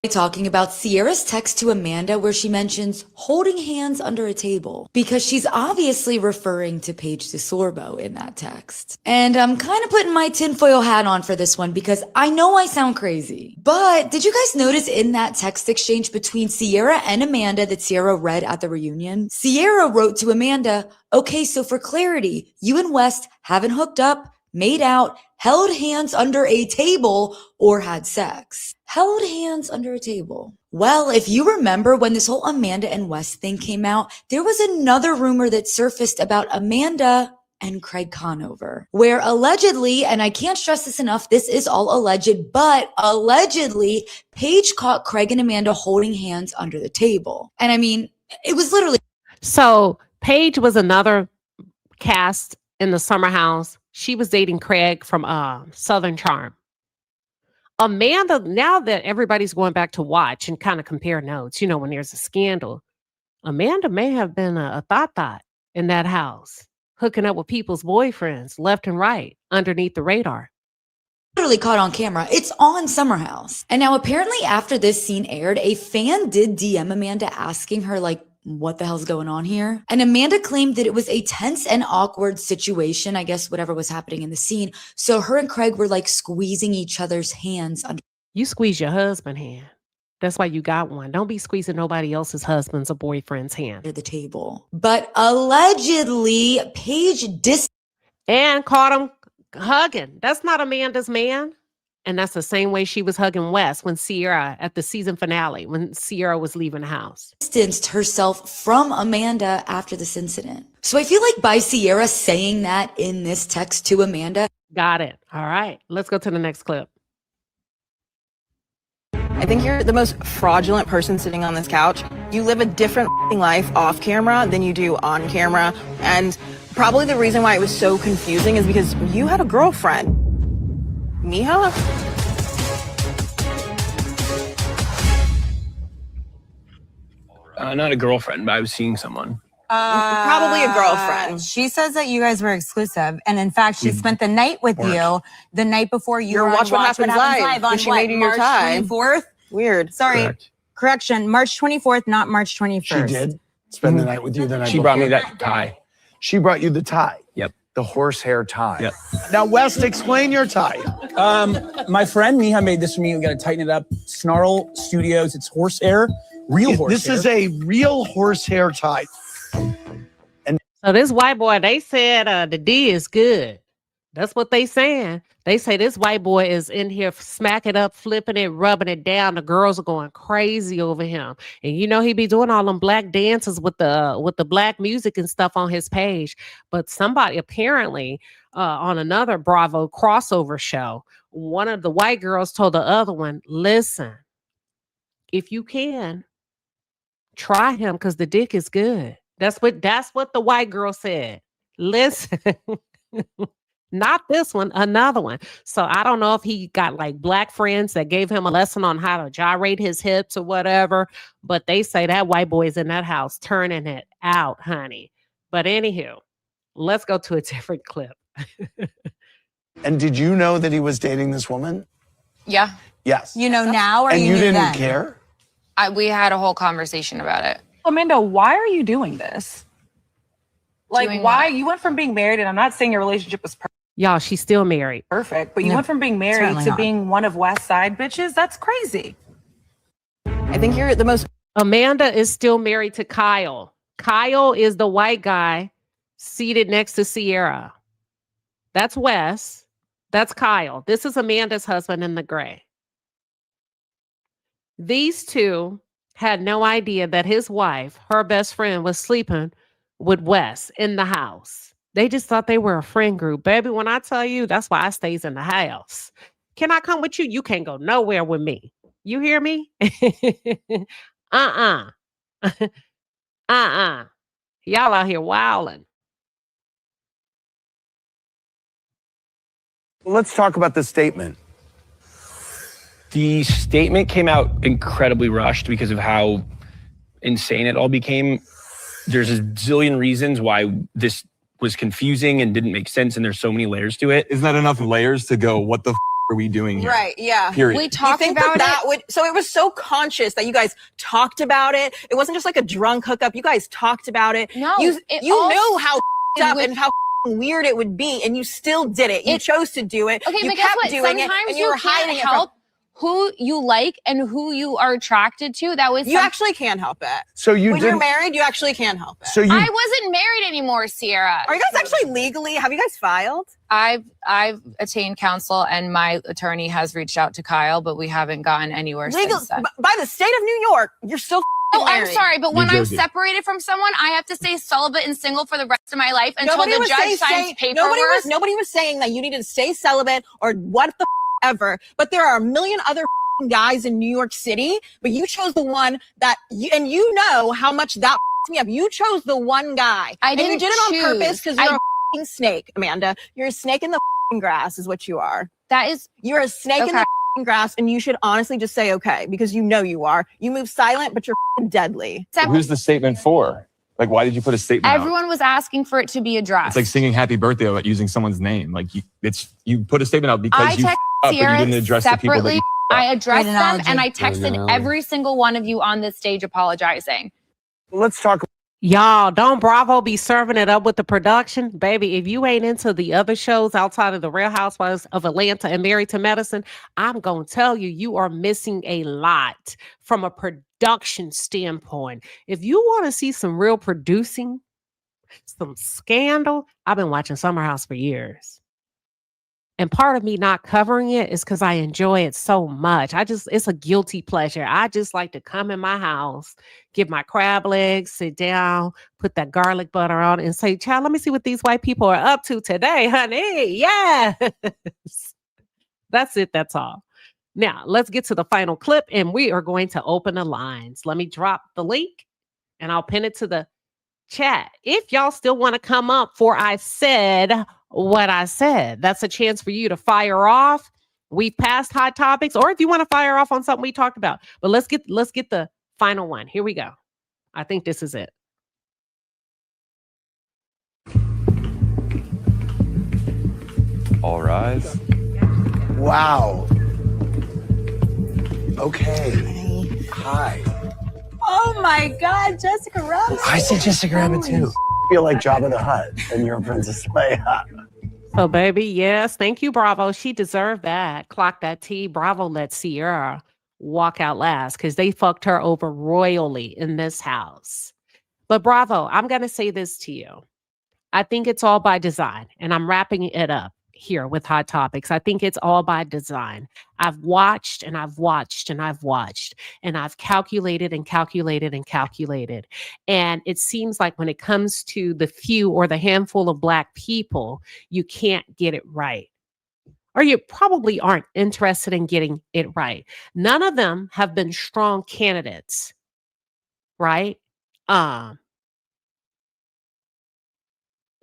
Talking about Ciara's text to Amanda where she mentions holding hands under a table because she's obviously referring to Paige DeSorbo in that text. And I'm kind of putting my tinfoil hat on for this one because I know I sound crazy. But did you guys notice in that text exchange between Ciara and Amanda that Ciara read at the reunion? Ciara wrote to Amanda, okay, so for clarity, you and West haven't hooked up, made out, held hands under a table, or had sex. Held hands under a table. Well, if you remember when this whole Amanda and West thing came out, there was another rumor that surfaced about Amanda and Craig Conover, where allegedly, and I can't stress this enough, this is all alleged, but allegedly, Paige caught Craig and Amanda holding hands under the table. And I mean, it was literally. So Paige was another cast in the Summer House. She was dating Craig from Southern Charm. Amanda, now that everybody's going back to watch and kind of compare notes, when there's a scandal, Amanda may have been a thought in that house, hooking up with people's boyfriends left and right underneath the radar. Literally caught on camera. It's on Summer House. And now apparently after this scene aired, a fan did DM Amanda asking her what the hell's going on here? And Amanda claimed that it was a tense and awkward situation, I guess whatever was happening in the scene. So her and Craig were squeezing each other's hands. You squeeze your husband's hand. That's why you got one. Don't be squeezing nobody else's husband's or boyfriend's hand. Under the table. But allegedly, Paige and caught him hugging. That's not Amanda's man. And that's the same way she was hugging Wes when Ciara at the season finale, when Ciara was leaving the house. Distanced herself from Amanda after this incident. So I feel like by Ciara saying that in this text to Amanda. Got it. All right. Let's go to the next clip. I think you're the most fraudulent person sitting on this couch. You live a different life off camera than you do on camera. And probably the reason why it was so confusing is because you had a girlfriend. Mija? Not a girlfriend, but I was seeing someone. Probably a girlfriend. She says that you guys were exclusive, and in fact, she spent the night with you the night before you were on Watch What Happens Live on she made you your March tie. 24th? Weird. Sorry. Correction, March 24th, not March 21st. She did spend the night with you the night She brought me that tie. She brought you the tie. Yep. The horsehair tie. Yep. Now, West, explain your tie. My friend Mija made this for me. We got to tighten it up. Snarl Studios. It's horsehair. Real horsehair. This is a real horsehair tie. So this white boy, they said the D is good. That's what they saying. They say this white boy is in here smacking up, flipping it, rubbing it down. The girls are going crazy over him. And you know he be doing all them black dances with the black music and stuff on his page. But somebody apparently on another Bravo crossover show, one of the white girls told the other one, listen, if you can, try him because the dick is good. That's what the white girl said. Listen. Not this one, another one. So I don't know if he got like black friends that gave him a lesson on how to gyrate his hips or whatever, but they say that white boy is in that house turning it out, honey. But anywho, let's go to a different clip. And did you know that he was dating this woman? Yeah. Yes. You know now, or and you knew didn't then? care? We had a whole conversation about it. Amanda, why are you doing this? Like, Doing why? what? You went from being married, and I'm not saying your relationship was Y'all, she's still married. perfect, but you No, went from being married certainly to not. being one of West Side bitches. That's crazy. I think you're the most. Amanda is still married to Kyle. Kyle is the white guy seated next to Ciara. That's Wes. That's Kyle. This is Amanda's husband in the gray. These two had no idea that his wife, her best friend, was sleeping with Wes in the house. They just thought they were a friend group. Baby, when I tell you, that's why I stays in the house. Can I come with you? You can't go nowhere with me. You hear me? Uh-uh. Uh-uh. Y'all out here wilding. Let's talk about the statement. The statement came out incredibly rushed because of how insane it all became. There's a zillion reasons why this was confusing and didn't make sense, and there's so many layers to it. Isn't that enough layers to go, what the are we doing here? Right, yeah. Period. We talked You think about that it. would, so it was so conscious that you guys talked about it. It wasn't just like a drunk hookup. You guys talked about it. No, you it you all knew how up with- and how weird it would be, and you still did it. You chose to do it. Okay, you but guess kept what? doing it, Sometimes and you you were can't hiding help it who you like and who you are attracted to. That was from. You actually can't help it. So you when you're didn't. married, you actually can't help it. So you. I wasn't married anymore, Ciara. Are you guys actually legally? Have you guys filed? I've attained counsel, and my attorney has reached out to Kyle, but we haven't gotten anywhere Legal since then. by the state of New York. You're still. Oh, I'm married. sorry, but when New I'm Jersey. separated from someone, I have to stay celibate and single for the rest of my life until Nobody the was judge signs paperwork. Nobody was saying that you needed to stay celibate or what the ever. But there are a million other guys in New York City, but you chose the one that you, and you know how much that me up. You chose the one guy. I And you didn't did it on choose. purpose because you're a snake, Amanda. You're a snake in the grass is what you are. That is, You're a snake in Okay. the grass, and you should honestly just say okay because you know you are. You move silent, but you're deadly. Who's the statement for? Like, why did you put a statement out? everyone was asking for it to be addressed. It's like singing happy birthday without using someone's name. Like, you put a statement out because you texted up, but you Ciara didn't address the people that separately. you I addressed Great them, analogy. and I Great texted analogy. every single one of you on this stage apologizing. Let's talk. Y'all, don't Bravo be serving it up with the production? Baby, if you ain't into the other shows outside of the Real Housewives of Atlanta and Married to Medicine, I'm going to tell you, you are missing a lot from a production standpoint. If you want to see some real producing, some scandal, I've been watching Summer House for years. And part of me not covering it is because I enjoy it so much. It's a guilty pleasure. I just like to come in my house, get my crab legs, sit down, put that garlic butter on and say, child, let me see what these white people are up to today, honey. Yes. That's it. That's all. Now, let's get to the final clip and we are going to open the lines. Let me drop the link and I'll pin it to the chat. If y'all still want to come up for I said what I said, that's a chance for you to fire off. We've passed hot topics, or if you want to fire off on something we talked about. But let's get the final one. Here we go. I think this is it. All rise. Wow. Okay. Hi. Oh my God, Jessica Rabbit. I said Jessica Rabbit too. I feel like Jabba the Hutt and you're Princess Leia. So, baby, yes, thank you, Bravo. She deserved that. Clock that T. Bravo let Ciara walk out last because they fucked her over royally in this house. But Bravo, I'm going to say this to you. I think it's all by design, and I'm wrapping it up. here with Hot Topics. I think it's all by design. I've watched and I've watched and I've watched and I've calculated and calculated and calculated. And it seems like when it comes to the few or the handful of Black people, you can't get it right. Or you probably aren't interested in getting it right. None of them have been strong candidates, right?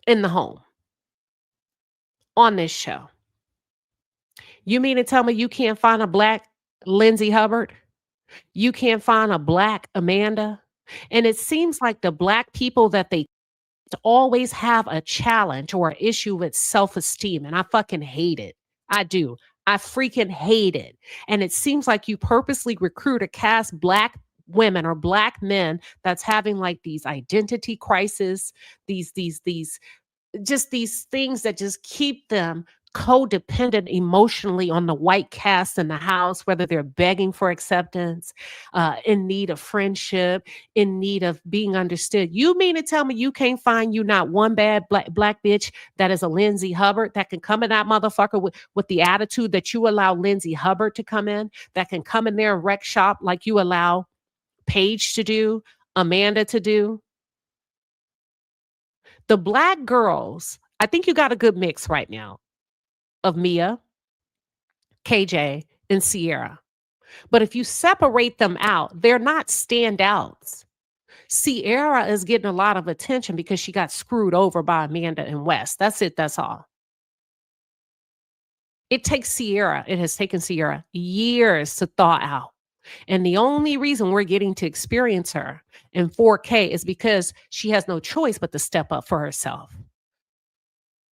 In the home on this show. You mean to tell me you can't find a Black Lindsay Hubbard? You can't find a Black Amanda? And it seems like the Black people that they always have a challenge or an issue with self-esteem. And I fucking hate it. I do. I freaking hate it. And it seems like you purposely recruit or cast Black women or Black men that's having like these identity crises, these just these things that just keep them codependent emotionally on the white cast in the house, whether they're begging for acceptance, in need of friendship, in need of being understood. You mean to tell me you can't find you not one bad black bitch that is a Lindsay Hubbard that can come in that motherfucker with the attitude that you allow Lindsay Hubbard to come in, that can come in there and wreck shop like you allow Paige to do, Amanda to do? The Black girls, I think you got a good mix right now of Mia, KJ, and Ciara. But if you separate them out, they're not standouts. Ciara is getting a lot of attention because she got screwed over by Amanda and West. That's it. That's all. It has taken Ciara years to thaw out. And the only reason we're getting to experience her in 4K is because she has no choice but to step up for herself.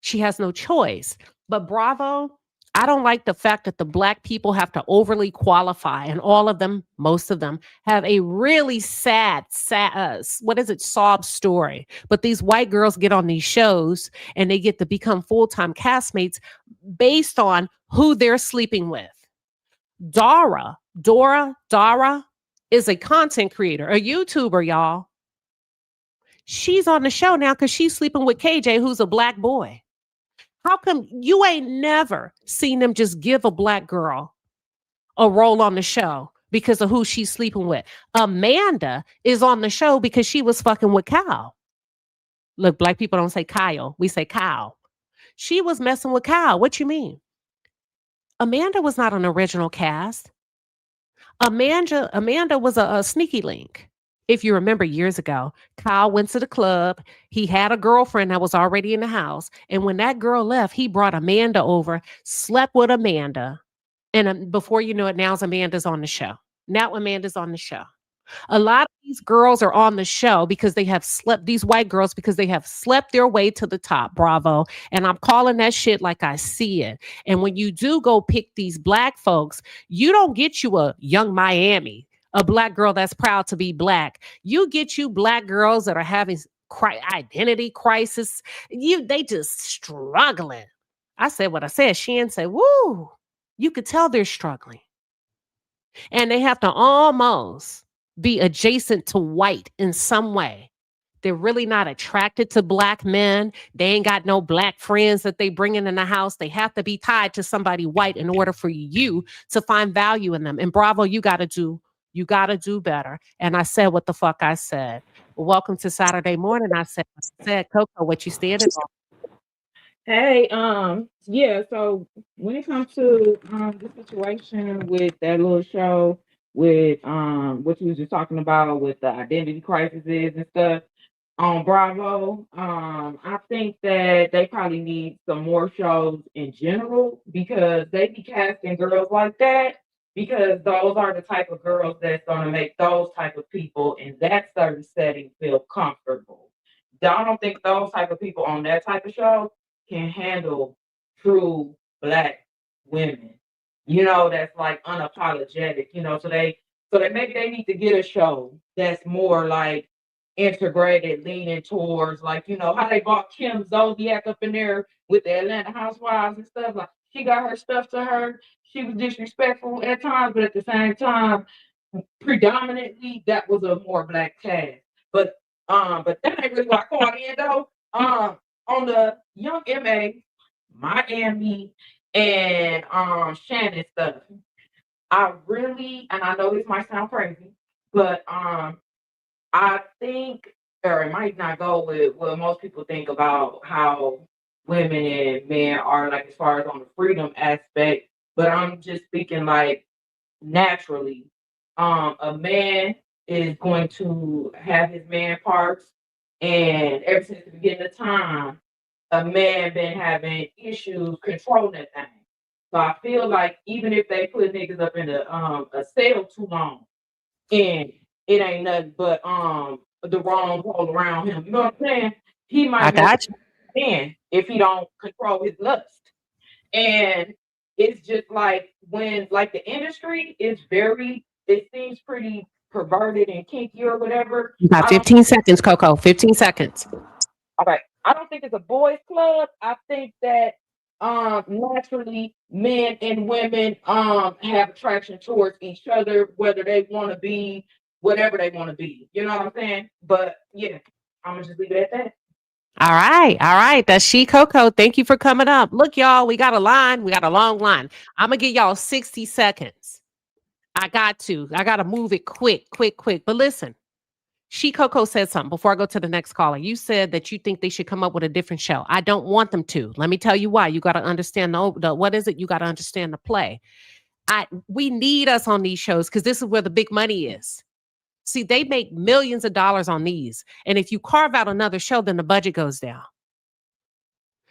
She has no choice. But Bravo, I don't like the fact that the Black people have to overly qualify, and all of them, most of them, have a really sad, sob story. But these white girls get on these shows and they get to become full-time castmates based on who they're sleeping with. Dara is a content creator, a YouTuber, y'all. She's on the show now because she's sleeping with KJ, who's a Black boy. How come you ain't never seen them just give a Black girl a role on the show because of who she's sleeping with? Amanda is on the show because she was fucking with Kyle. Look, Black people don't say Kyle. We say Kyle. She was messing with Kyle. What you mean? Amanda was not an original cast. Amanda was a sneaky link. If you remember years ago, Kyle went to the club. He had a girlfriend that was already in the house. And when that girl left, he brought Amanda over, slept with Amanda. And before you know it, now Amanda's on the show. Now Amanda's on the show. A lot of these girls are on the show because they have slept, these white girls, because they have slept their way to the top, Bravo. And I'm calling that shit like I see it. And when you do go pick these Black folks, you don't get you a Young Miami, a Black girl that's proud to be Black. You get you Black girls that are having identity crisis. They just struggling. I said what I said. Shan said, woo, you could tell they're struggling. And they have to almost be adjacent to white in some way. They're really not attracted to Black men. They ain't got no Black friends that they bring in the house. They have to be tied to somebody white in order for you to find value in them. And Bravo, you got to do better. And I said what the fuck I said. Welcome to Saturday morning. I said, Coco, what you standing on? Hey, yeah, so when it comes to the situation with that little show with what you was just talking about with the identity crises and stuff on Bravo, I think that they probably need some more shows in general because they be casting girls like that because those are the type of girls that's gonna make those type of people in that certain setting feel comfortable. I don't think those type of people on that type of show can handle true Black women, that's like unapologetic, so maybe they need to get a show that's more like integrated, leaning towards like, how they brought Kim Zodiac up in there with the Atlanta Housewives and stuff. Like she got her stuff to her. She was disrespectful at times, but at the same time, predominantly that was a more Black cast. But that ain't really what I called in though. On the young MA, Miami and Shannon stuff. I really, and I know this might sound crazy, but I think, or it might not go with what most people think about how women and men are, like as far as on the freedom aspect. But I'm just speaking like naturally. A man is going to have his man parts, and ever since the beginning of time, a man been having issues controlling that thing. So I feel like even if they put niggas up in a cell too long, and it ain't nothing but the wrong hole around him. You know what I'm saying? He I might mess got you. in if he don't control his lust. And it's just like when like the industry is very, it seems pretty perverted and kinky or whatever. You got I don't 15 seconds, Coco. 15 seconds. Okay. I don't think it's a boys club. I think that naturally men and women have attraction towards each other, whether they want to be whatever they want to be. You know what I'm saying? But yeah, I'm gonna just leave it at that. All right. All right. That's She Coco. Thank you for coming up. Look, y'all, we got a line. We got a long line. I'm going to give y'all 60 seconds. I got to move it quick. But listen, She Coco said something before I go to the next caller. You said that you think they should come up with a different show. I don't want them to. Let me tell you why. You got to understand the what is it? You got to understand the play. We need us on these shows because this is where the big money is. See, they make millions of dollars on these. And if you carve out another show, then the budget goes down.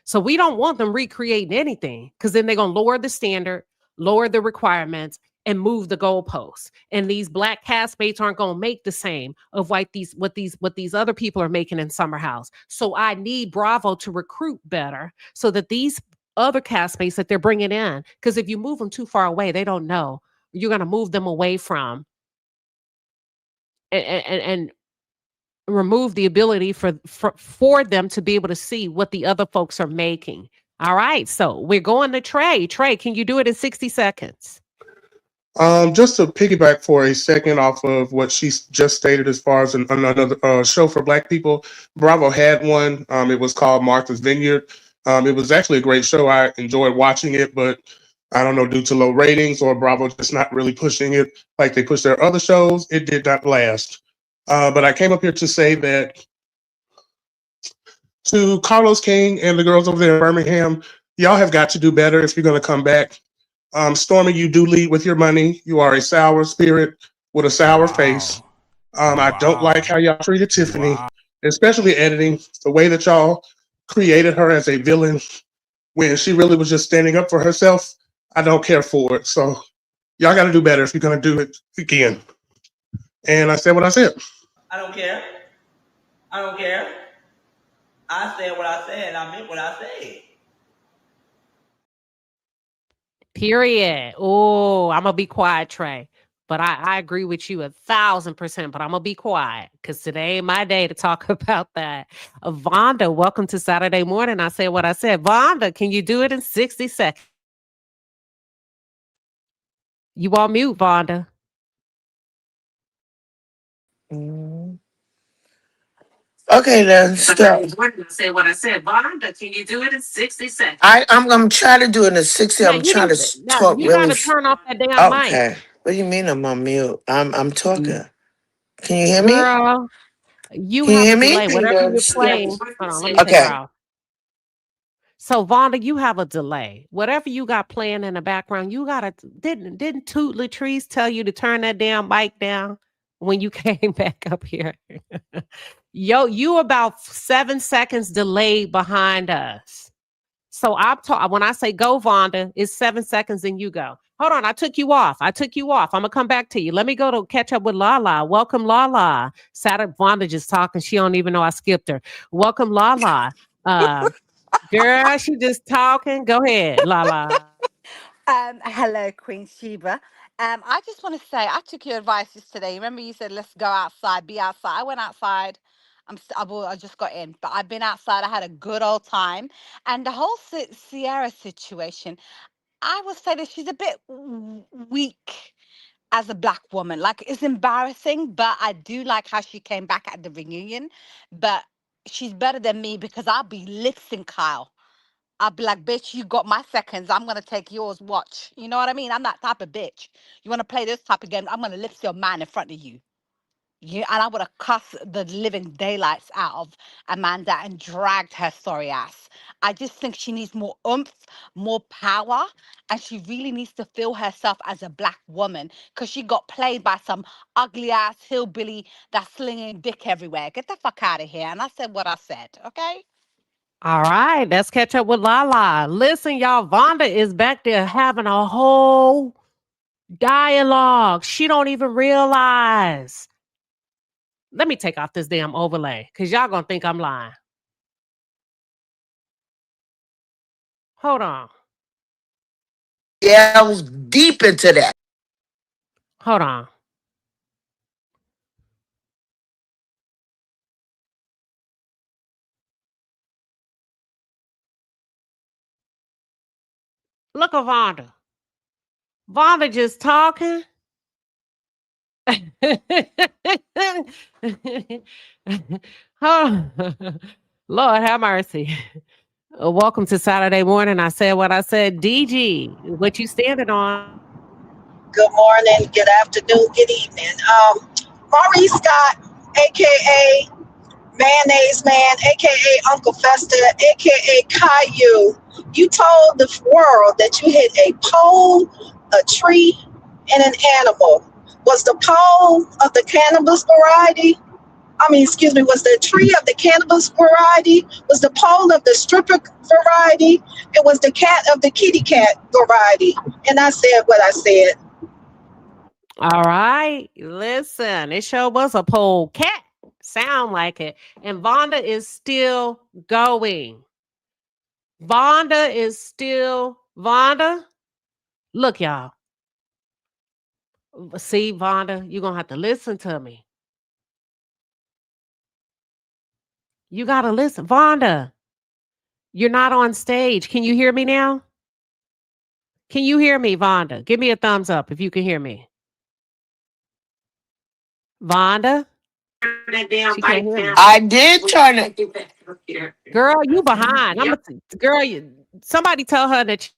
So we don't want them recreating anything because then they're going to lower the standard, lower the requirements, and move the goalposts. And these black castmates aren't going to make the same of what these other people are making in Summer House. So I need Bravo to recruit better so that these other castmates that they're bringing in, because if you move them too far away, they don't know. You're going to move them away from and remove the ability for them to be able to see what the other folks are making. All right, so we're going to Trey. Trey, can you do it in 60 seconds? Just to piggyback for a second off of what she just stated as far as another show for Black people, Bravo had one. It was called Martha's Vineyard. It was actually a great show. I enjoyed watching it, but I don't know, due to low ratings or Bravo just not really pushing it like they push their other shows, it did not last. But I came up here to say that to Carlos King and the girls over there in Birmingham, y'all have got to do better if you're going to come back. Stormy, you do lead with your money. You are a sour spirit with a sour face. I don't like how y'all treated Tiffany, especially editing, the way that y'all created her as a villain when she really was just standing up for herself. I don't care for it. So y'all got to do better if you're going to do it again. And I said what I said. I don't care. I don't care. I said what I said. I meant what I said. Period. Oh, I'm going to be quiet, Trey. But I agree with you 1,000%, but I'm going to be quiet because today ain't my day to talk about that. Vonda, welcome to Saturday morning. I said what I said. Vonda, can you do it in 60 seconds? You on mute, Vonda. Okay, then. Stop. Say what I said. Vonda, can you do it in 60 seconds? I'm gonna try to do it in 60. Yeah, I'm trying to talk you really. got to turn off that damn mic. Okay. What do you mean I'm on mute? I'm talking. Can you hear me? Girl, you Can you have hear a me? delay. Whatever you're playing. Hold on, let me take her off. So Vonda, you have a delay. Whatever you got playing in the background, you gotta didn't Toot Latrice tell you to turn that damn mic down when you came back up here? Yo, you about 7 seconds delayed behind us. So when I say go, Vonda, it's 7 seconds and you go. Hold on, I took you off. I'm gonna come back to you. Let me go to catch up with Lala. Welcome, Lala. Saturday, Vonda just talking. She don't even know I skipped her. Welcome, Lala. Girl, she just talking. Go ahead, Lala. Hello, Queen Shiba. I just want to say I took your advice yesterday. Remember, you said let's go outside, be outside. I went outside. I just got in, but I've been outside. I had a good old time, and the whole Ciara situation. I would say that she's a bit weak as a Black woman. Like, it's embarrassing, but I do like how she came back at the reunion. But she's better than me because I'll be lip sync Kyle. I'll be like, bitch, you got my seconds. I'm gonna take yours. Watch. You know what I mean? I'm that type of bitch. You wanna play this type of game? I'm gonna lift your man in front of you. Yeah, and I would have cussed the living daylights out of Amanda and dragged her sorry ass. I just think she needs more oomph, more power, and she really needs to feel herself as a black woman because she got played by some ugly ass hillbilly that's slinging dick everywhere. Get the fuck out of here. And I said what I said, okay? All right, let's catch up with Lala. Listen, y'all, Vonda is back there having a whole dialogue. She don't even realize. Let me take off this damn overlay because y'all gonna think I'm lying. Hold on. Yeah, I was deep into that. Hold on. Look at Vonda. Vonda just talking. Oh, Lord have mercy. Welcome to Saturday morning. I said what I said. DG, what you standing on? Good morning, good afternoon, good evening. Maurice Scott, aka Mayonnaise Man, aka Uncle Fester, aka Caillou. You told the world that you hit a pole, a tree, and an animal. Was the pole of the cannabis variety? Was the tree of the cannabis variety? Was the pole of the stripper variety? It was the cat of the kitty cat variety. And I said what I said. All right. Listen, it sure was a pole cat. Sound like it. And Vonda is still going. Vonda is still Vonda. Look, y'all. See, Vonda, you're going to have to listen to me. You got to listen. Vonda, you're not on stage. Can you hear me now? Can you hear me, Vonda? Give me a thumbs up if you can hear me. Vonda? I did turn it. Girl, you behind. Somebody tell her that.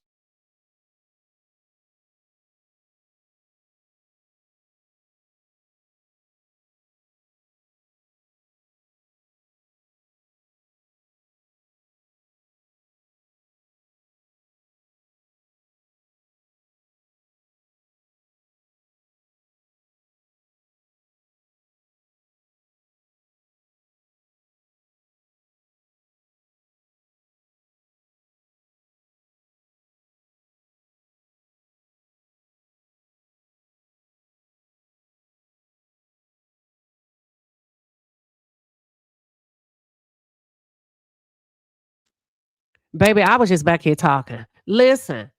Baby, I was just back here talking. Listen,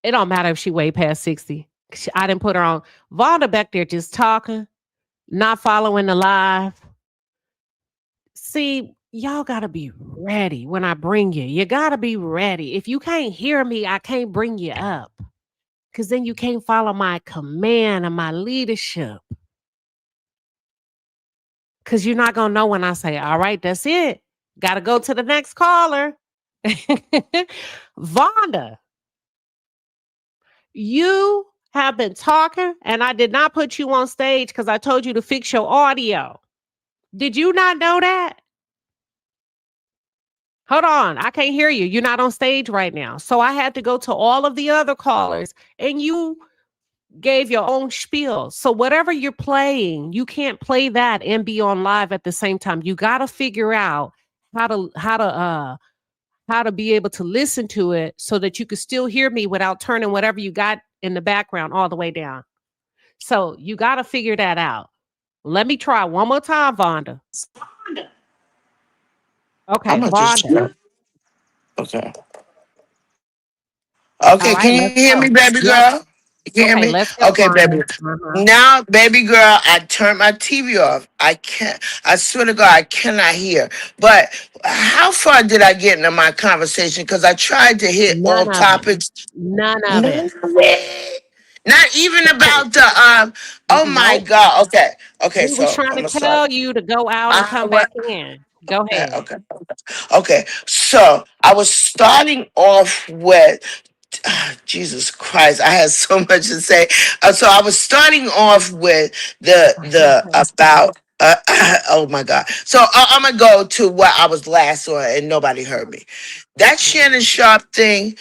it don't matter if she way past 60. I didn't put her on. Vonda back there just talking, not following the live. See, y'all got to be ready when I bring you. You got to be ready. If you can't hear me, I can't bring you up. Because then you can't follow my command and my leadership. Because you're not going to know when I say, all right, that's it. Got to go to the next caller. Vonda, you have been talking and I did not put you on stage because I told you to fix your audio. Did you not know that? Hold on. I can't hear you. You're not on stage right now. So I had to go to all of the other callers and you gave your own spiel. So whatever you're playing, you can't play that and be on live at the same time. You got to figure out how to be able to listen to it so that you can still hear me without turning whatever you got in the background all the way down. So you got to figure that out. Let me try one more time, Vonda. Okay, Vonda. Okay. Okay, Right, can you hear me, baby girl? You can hear me? Okay, baby. Now, baby girl, I turned my TV off. I swear to God, I cannot hear. But how far did I get into my conversation? Because I tried to hit all topics. None of it. Not even about the oh my God. Okay. Okay, We so was trying I'm to gonna tell start. you to go out and come back in. Go ahead. Okay. So I was starting off with Jesus Christ. I had so much to say. So I was starting off with the about. Oh my God. So I'm gonna go to what I was last on, and nobody heard me. That Shannon Sharp thing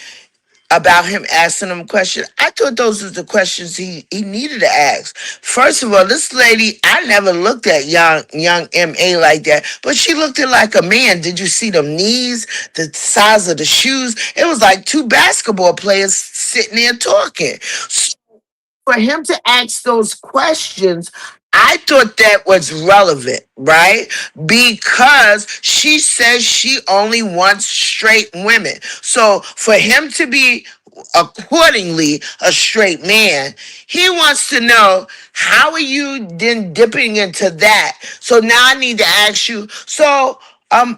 about him asking him a question. I thought those were the questions he needed to ask. First of all, this lady, I never looked at young MA like that, but she looked at like a man. Did you see them knees, the size of the shoes? It was like two basketball players sitting there talking. For him to ask those questions, I thought that was relevant, right? Because she says she only wants straight women. So for him to be accordingly a straight man, he wants to know, how are you then dipping into that? So now I need to ask you, so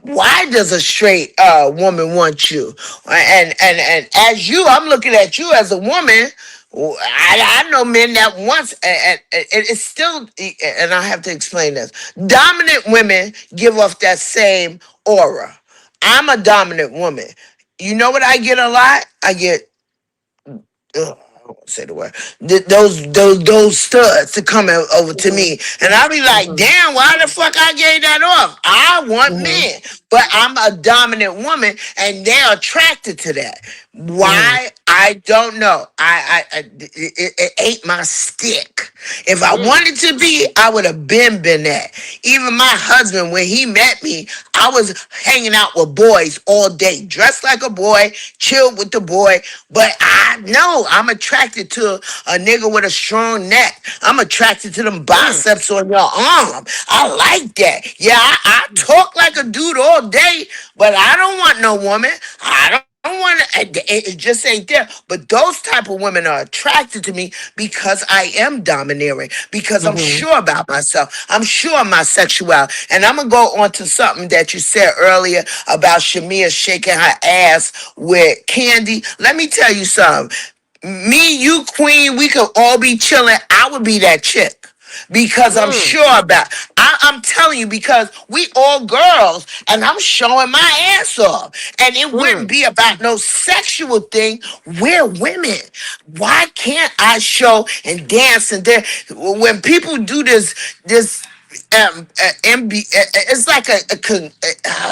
why does a straight woman want you? And as you, I'm looking at you as a woman. I know men that once, and it's still, and I have to explain this. Dominant women give off that same aura. I'm a dominant woman. You know what I get a lot? I get, I won't say the word. Those studs to come over to me, and I'll be like, damn, why the fuck I gave that off? I want men, but I'm a dominant woman, and they're attracted to that. Why? I don't know. It ain't my stick. If I wanted to be, I would have been that. Even my husband, when he met me, I was hanging out with boys all day, dressed like a boy, chilled with the boy. But I know I'm attracted to a nigga with a strong neck. I'm attracted to them biceps on your arm. I like that. Yeah, I talk like a dude all day, but I don't want no woman. I don't want to, it just ain't there. But those type of women are attracted to me because I am domineering, because I'm sure about myself. I'm sure of my sexuality. And I'm going to go on to something that you said earlier about Shamia shaking her ass with Candy. Let me tell you something. Me, you, Queen, we could all be chilling. I would be that chick. Because I'm sure about, I'm telling you, because we all girls, and I'm showing my ass off, and it wouldn't be about no sexual thing. We're women. Why can't I show and dance and dance? When people do this it's like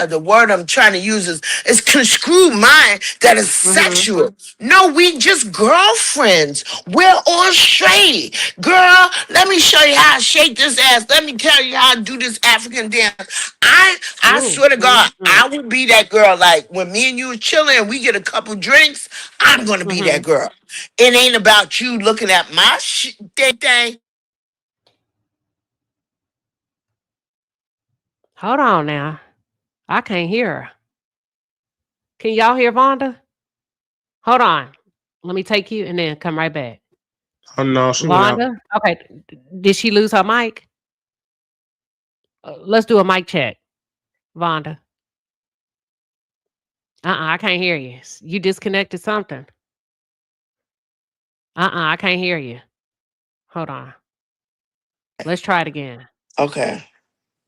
the word I'm trying to use is construed mind that is sexual. No, we just girlfriends. We're all straight. Girl, let me show you how I shake this ass. Let me tell you how I do this African dance. I swear to God, I would be that girl. Like when me and you are chilling and we get a couple drinks, I'm gonna be that girl. It ain't about you looking at my thing. Hold on now. I can't hear her. Can y'all hear Vonda? Hold on. Let me take you and then come right back. Oh no, she went out. Vonda? Okay. Did she lose her mic? Let's do a mic check. Vonda. I can't hear you. You disconnected something. I can't hear you. Hold on. Let's try it again. Okay.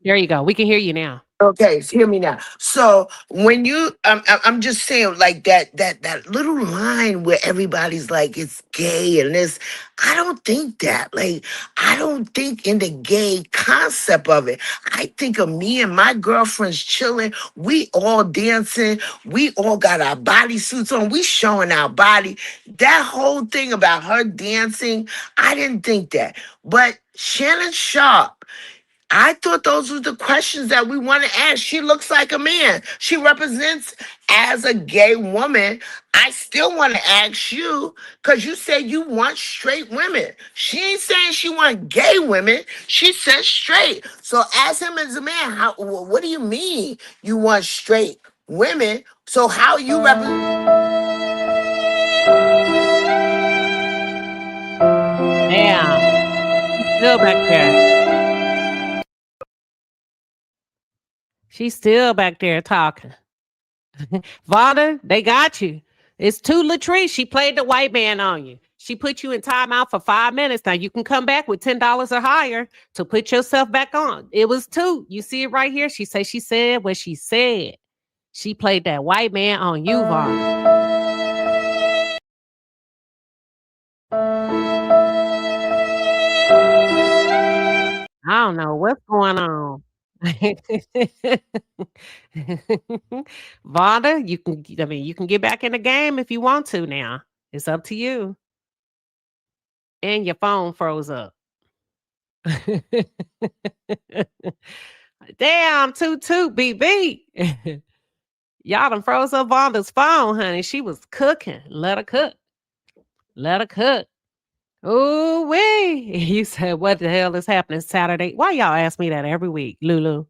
There you go. We can hear you now. Okay, so hear me now. So when you, I'm just saying, like that little line where everybody's like it's gay and this, I don't think that. Like I don't think in the gay concept of it. I think of me and my girlfriends chilling. We all dancing. We all got our bodysuits on. We showing our body. That whole thing about her dancing, I didn't think that. But Shannon Sharp, I thought those were the questions that we want to ask. She looks like a man. She represents as a gay woman. I still want to ask you, because you said you want straight women. She ain't saying she want gay women. She said straight. So ask him as a man, what do you mean you want straight women? So how you represent? Damn. She's still back there. She's still back there talking. Vonda, they got you. It's too Latrice. She played the white man on you. She put you in timeout for 5 minutes. Now you can come back with $10 or higher to put yourself back on. It was 2. You see it right here. She said what she said. She played that white man on you, Vonda. I don't know what's going on. Vonda, you can get back in the game if you want to now. It's up to you. And your phone froze up. Damn, toot BB. Y'all done froze up Vonda's phone, honey. She was cooking. Let her cook. Ooh wee. You said, what the hell is happening Saturday? Why y'all ask me that every week, Lulu?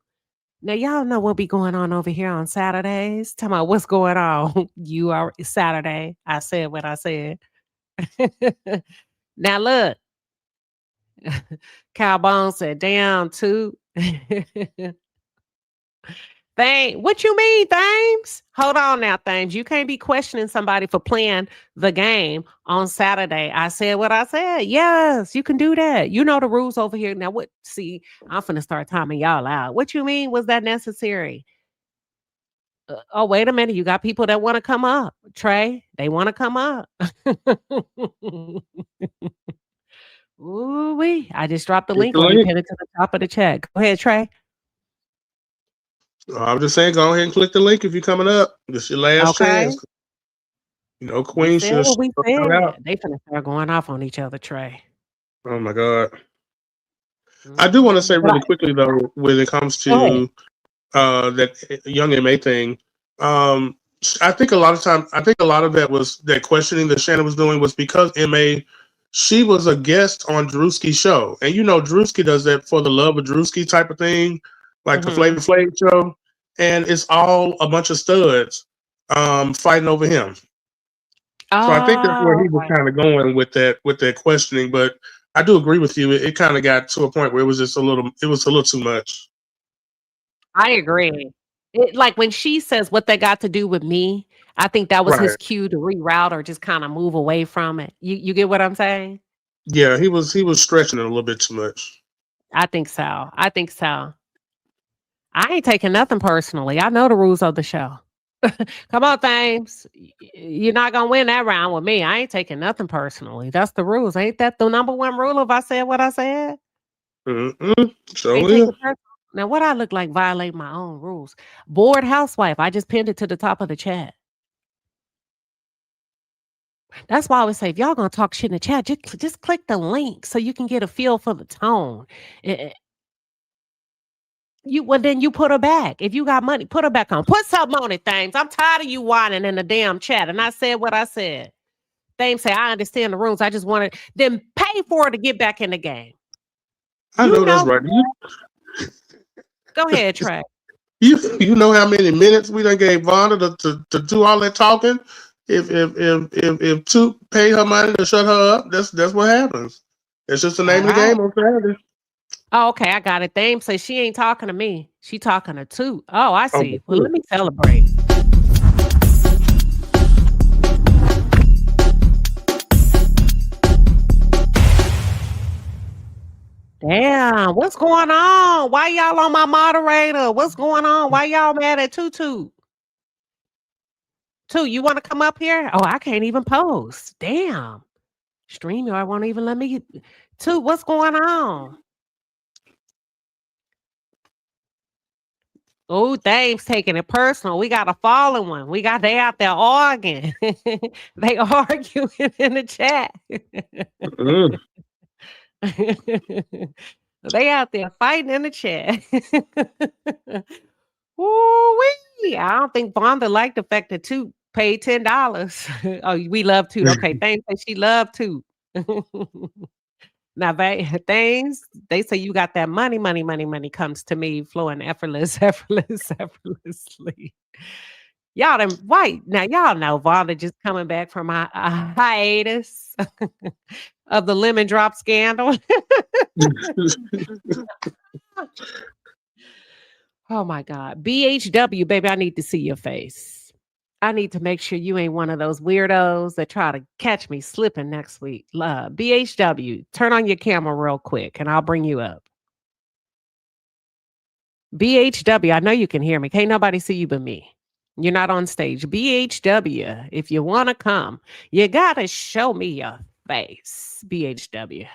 Now y'all know what be going on over here on Saturdays. Tell me what's going on. You are Saturday. I said what I said. Now look. Cowbone said, damn, too. What you mean, Thames? Hold on now, Thames. You can't be questioning somebody for playing the game on Saturday. I said what I said. Yes, you can do that. You know the rules over here. Now, what? See, I'm finna start timing y'all out. What you mean? Was that necessary? Oh, wait a minute. You got people that want to come up. Trey, they want to come up. Ooh-wee. I just dropped the link. Let me pin it to the top of the chat. Go ahead, Trey. I'm just saying, go ahead and click the link if you're coming up. This is your last chance. You know, Queen should out. They finna start going off on each other, Trey. Oh my God. I do want to say really quickly though, when it comes to that young MA thing, I think a lot of that was that questioning that Shannon was doing was because MA, she was a guest on Drewski's show. And you know, Drewski does that for the love of Drewski type of thing, like the Flavor Flav show. And it's all a bunch of studs fighting over him. So I think that's where he was kind of going with that questioning. But I do agree with you. It kind of got to a point where it was just a little too much. I agree. Like when she says what they got to do with me, I think that was his cue to reroute or just kind of move away from it. You get what I'm saying? Yeah, he was stretching it a little bit too much. I think so. I ain't taking nothing personally. I know the rules of the show. Come on, Thames. You're not going to win that round with me. I ain't taking nothing personally. That's the rules. Ain't that the number one rule if I said what I said? So now, what I look like violate my own rules? Bored housewife. I just pinned it to the top of the chat. That's why I always say, if y'all going to talk shit in the chat, just click the link so you can get a feel for the tone. Then you put her back. If you got money, put her back on. Put something on it, Thames. I'm tired of you whining in the damn chat. And I said what I said. Thames say, I understand the rules. I just wanted them pay for her to get back in the game. I know that's right. Go ahead, Trey. You know how many minutes we done gave Vonda to do all that talking? If Toot pay her money to shut her up, that's what happens. It's just the name of the game on Saturday. Oh, okay, I got it. Thames say she ain't talking to me. She talking to Toot. Oh, I see. Well, let me celebrate. Damn, what's going on? Why y'all on my moderator? What's going on? Why y'all mad at Toot? Toot, you want to come up here? Oh, I can't even post. Damn. StreamYard won't even let me. Toot, what's going on? Oh, Dave's taking it personal. We got a fallen one. They out there arguing. They arguing in the chat. They out there fighting in the chat. Ooh-wee. I don't think Vonda liked the fact that Toot paid $10. Oh, we love Toot. Okay, thanks. She loved Toot. Now, things they say you got that money comes to me flowing effortlessly. Y'all them white. Now, y'all know Vonda just coming back from a hiatus of the lemon drop scandal. Oh my God. BHW, baby, I need to see your face. I need to make sure you ain't one of those weirdos that try to catch me slipping next week. BHW, turn on your camera real quick and I'll bring you up. BHW, I know you can hear me. Can't nobody see you but me. You're not on stage. BHW, if you want to come, you got to show me your face. BHW.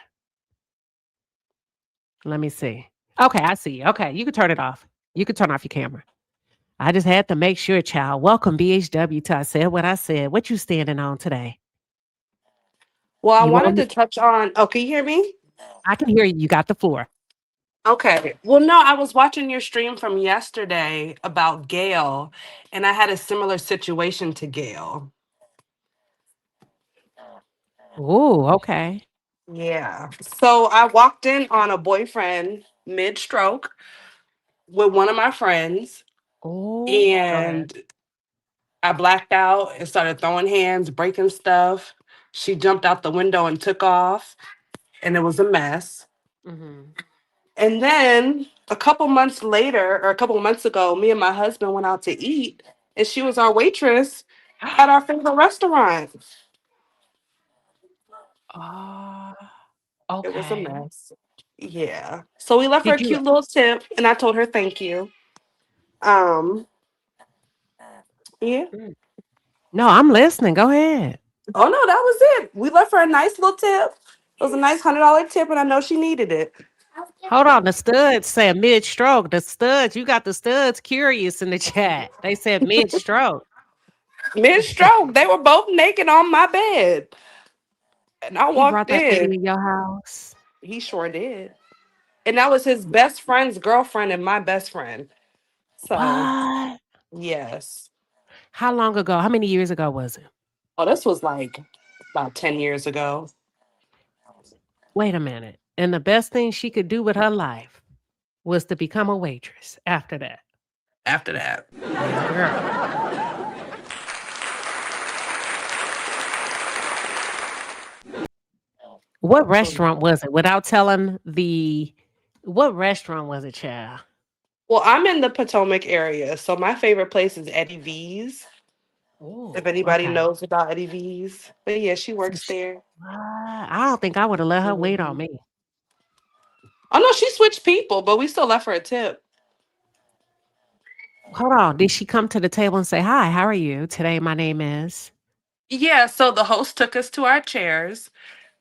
Let me see. Okay, I see you. Okay, you can turn it off. You can turn off your camera. I just had to make sure, child. Welcome, BHW, to I Said What I Said. What you standing on today? Well, I You wanted want to me? touch on. Oh, can you hear me? I can hear you. You got the floor. Okay. Well, no, I was watching your stream from yesterday about Gail, and I had a similar situation to Gail. Oh, okay. Yeah. So I walked in on a boyfriend mid-stroke with one of my friends, Oh, go ahead. and I blacked out and started throwing hands, breaking stuff. She jumped out the window and took off, and it was a mess. Mm-hmm. And then a couple months later, or a couple months ago, me and my husband went out to eat, and she was our waitress at our favorite restaurant. It was a Okay. mess. Yeah. So we left her a Did you? cute little tip, and I told her thank you. Um, yeah. No, I'm listening. Go ahead. Oh no, that was it. We left her a nice little tip. It was a nice $100 tip, and I know she needed it. Hold on. The studs said mid-stroke. The studs, you got the studs curious in the chat. They said mid-stroke. Mid-stroke, they were both naked on my bed, and I He brought walked that lady in. in your house. He sure did. And that was his best friend's girlfriend and my best friend. So, What? yes. How long ago? How many years ago was it? Oh, this was like about 10 years ago. Wait a minute. And the best thing she could do with her life was to become a waitress after that. After that. Yeah, girl. What restaurant was it? Without telling what restaurant was it, child? Well, I'm in the Potomac area, so my favorite place is Eddie V's. If anybody Okay. knows about Eddie V's. But yeah, she So works there. I don't think I would have let her wait on me. Oh no, she switched people, but we still left her a tip. Hold on. Did she come to the table and say, "Hi, how are you? Today my name is." Yeah, so the host took us to our chairs,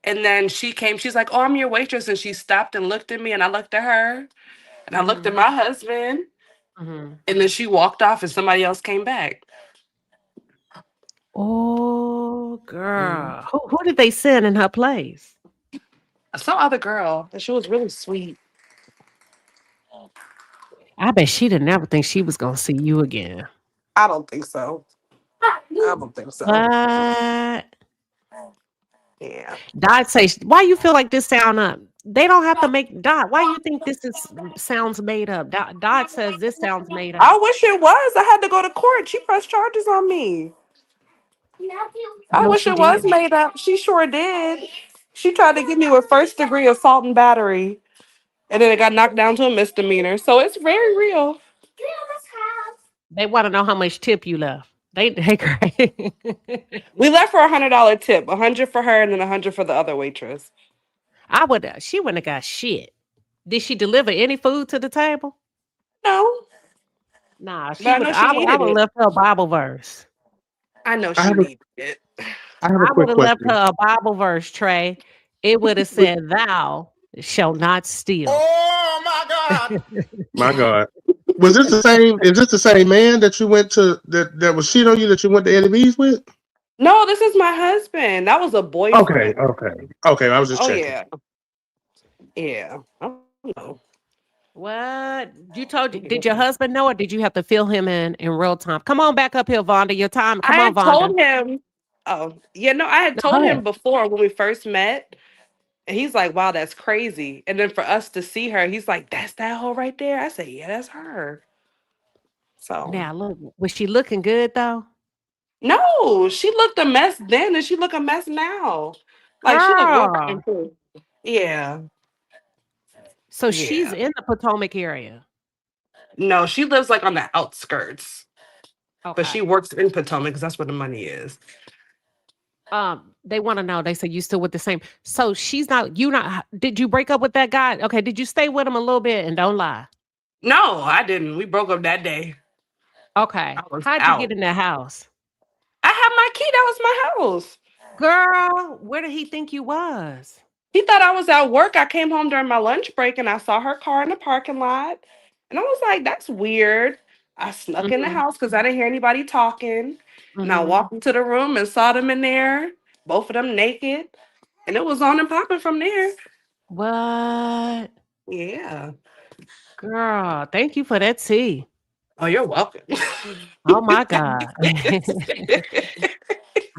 and then she came. She's like, "Oh, I'm your waitress," and she stopped and looked at me, and I looked at her, and I looked at my husband, Mm-hmm. and then she walked off, and somebody else came back. Oh, girl. Who did they send in her place? Some other girl, and she was really sweet. I bet she didn't ever think she was gonna see you again. I don't think so. I don't think so. What? Yeah. Dot says, why you feel like this sound up? They don't have to make Dot. Why you think this sounds made up? Dot says this sounds made I up. wish it was. I had to go to court. She pressed charges on me. I No, wish she it was didn't. made up. She sure did. She tried to give me a first-degree assault and battery, and then it got knocked down to a misdemeanor. So it's very real. They want to know how much tip you left. They great. We left for $100 tip, 100 for her, and then 100 for the other waitress. She wouldn't have got shit. Did she deliver any food to the table? No. Nah, But I know she I needed would have it. left her a Bible verse. I know I she have a needed it. I have a I would quick have left question. her a Bible verse, Trey. It would have said, "Thou shalt not steal." Oh my God. My God. Was this the same? Is this the same man that you went to that was cheating on you that you went to Eddie V's with? No, this is my husband. That was a boyfriend. Okay. I was just Oh checking. yeah. Yeah. Oh, no. What? Did your husband know, or did you have to fill him in real time? Come on back up here, Vonda. Your time. Come I on, had Vonda. told him. Oh, yeah, no, I had No, told go him ahead. before when we first met. And he's like, wow, that's crazy. And then for us to see her, he's like, that's that hoe right there. I said, yeah, that's her. So Now, look, was she looking good though? no, she looked a mess then and she look a mess now. Like she looked real Girl. cool. Yeah. So she's Yeah. in the Potomac area. No, she lives like on the outskirts. But she works in Potomac because that's where the money is. They want to know. They said you still with the same. So she's not. You not. Did you break up with that guy? Okay. Did you stay with him a little bit? And don't lie. No, I didn't. We broke up that day. Okay. How'd you get in the house? I had my key. That was my house. Girl, where did he think you was? He thought I was at work. I came home during my lunch break and I saw her car in the parking lot. And I was like, that's weird. I snuck in the house because I didn't hear anybody talking. And I walked into the room and saw them in there, both of them naked. And it was on and popping from there. What? Yeah. Girl, thank you for that tea. Oh, you're welcome. Oh my God.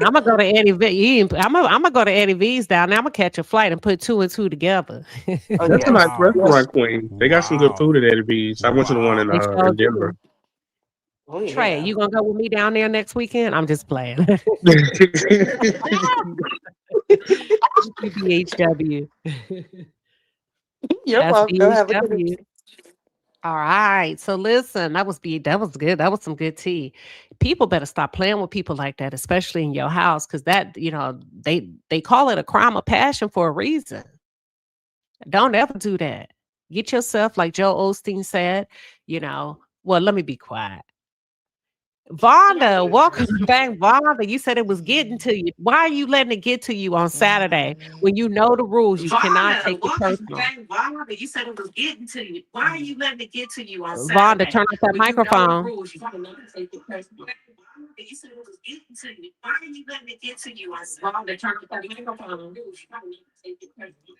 I'm gonna go to Eddie V. I'm gonna go to Eddie V's down there. I'm gonna catch a flight and put 2 and 2 together. That's a nice restaurant, Queen. They got some good food at Eddie V's. I went to the one in Denver. Oh, yeah. Trey, you gonna go with me down there next weekend? I'm just playing. BHW. You're welcome. Have a good day. All right. So listen, that was good. That was some good tea. People better stop playing with people like that, especially in your house, because that, they call it a crime of passion for a reason. Don't ever do that. Get yourself, like Joe Osteen said, well, let me be quiet. Vonda, welcome back. Vonda, you said it was getting to you. Why are you letting it get to you on Saturday when you know the rules? You cannot take it personal. Vonda, you said it was getting to you. Why are you letting it get to you on Vonda, turn off that microphone.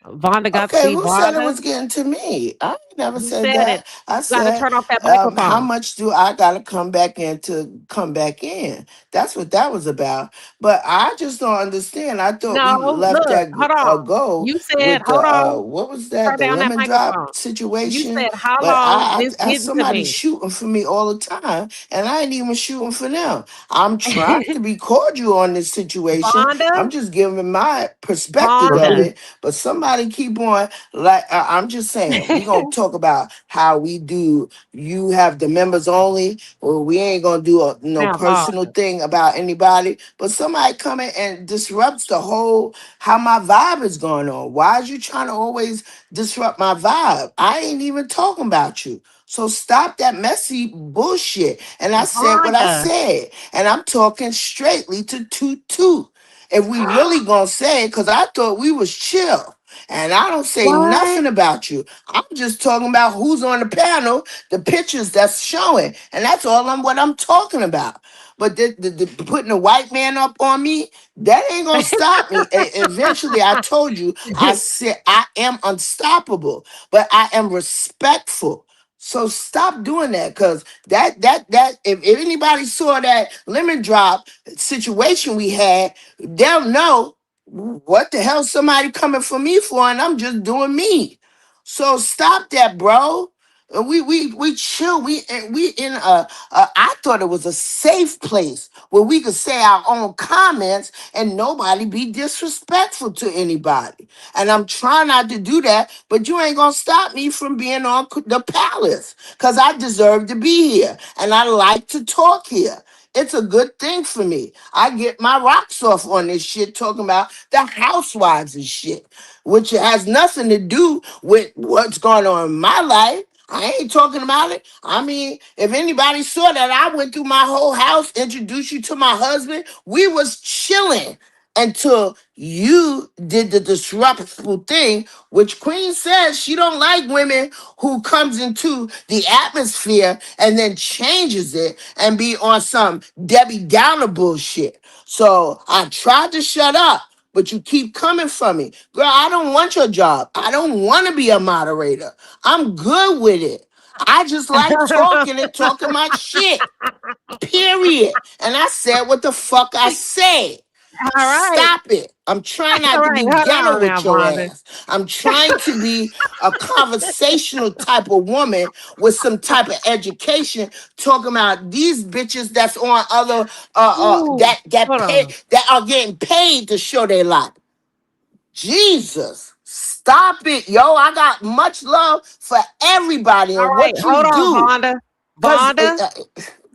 Vonda got to see who Vonda. said it was getting to me? I never said said that. it. I You said, gotta turn off that microphone. how much do I got to come back in to come back in? That's what that was about. But I just don't understand. I thought we left that hold on. go You said, with hold the, on. what was that? Turn The down that lemon microphone. drop situation? You said, how But long this getting to somebody me? shooting for me all the time, and I ain't even shooting for them. I'm trying to be cordial on this situation. Vonda? I'm just giving my perspective of it. But somebody keep on, like, I'm just saying, we're going to talk about how we do. You have the members only, or we ain't going to do no personal thing about anybody. But somebody coming and disrupts the whole, how my vibe is going on. Why is you trying to always disrupt my vibe? I ain't even talking about you. So stop that messy bullshit. And I said what I said. And I'm talking straightly to Toot. If we really gonna say it, because I thought we was chill. And I don't say nothing about you. I'm just talking about who's on the panel, the pictures that's showing. And that's all what I'm talking about. But the putting a white man up on me, that ain't gonna stop me. Eventually, I told you, I said I am unstoppable, but I am respectful. So stop doing that, because that if anybody saw that lemon drop situation we had, they'll know what the hell somebody coming for me for, and I'm just doing me. So stop that, bro. We chill. We in a I thought it was a safe place where we could say our own comments and nobody be disrespectful to anybody. And I'm trying not to do that, but you ain't gonna stop me from being on the palace, because I deserve to be here and I like to talk here. It's a good thing for me. I get my rocks off on this shit, talking about the housewives and shit, which has nothing to do with what's going on in my life. I ain't talking about it. I mean, if anybody saw that, I went through my whole house, introduced you to my husband. We was chilling until you did the disruptful thing, which Queen says she don't like women who comes into the atmosphere and then changes it and be on some Debbie Downer bullshit. So I tried to shut up, but you keep coming for me. Girl, I don't want your job. I don't want to be a moderator. I'm good with it. I just like talking and talking my shit. Period. And I said what the fuck I said. Stop it. I'm trying not to be ghetto with your ass. I'm trying to be a conversational type of woman with some type of education, talking about these bitches that's on other that are getting paid to show their life. Jesus. Stop it, yo. I got much love for everybody and what you do. Vonda.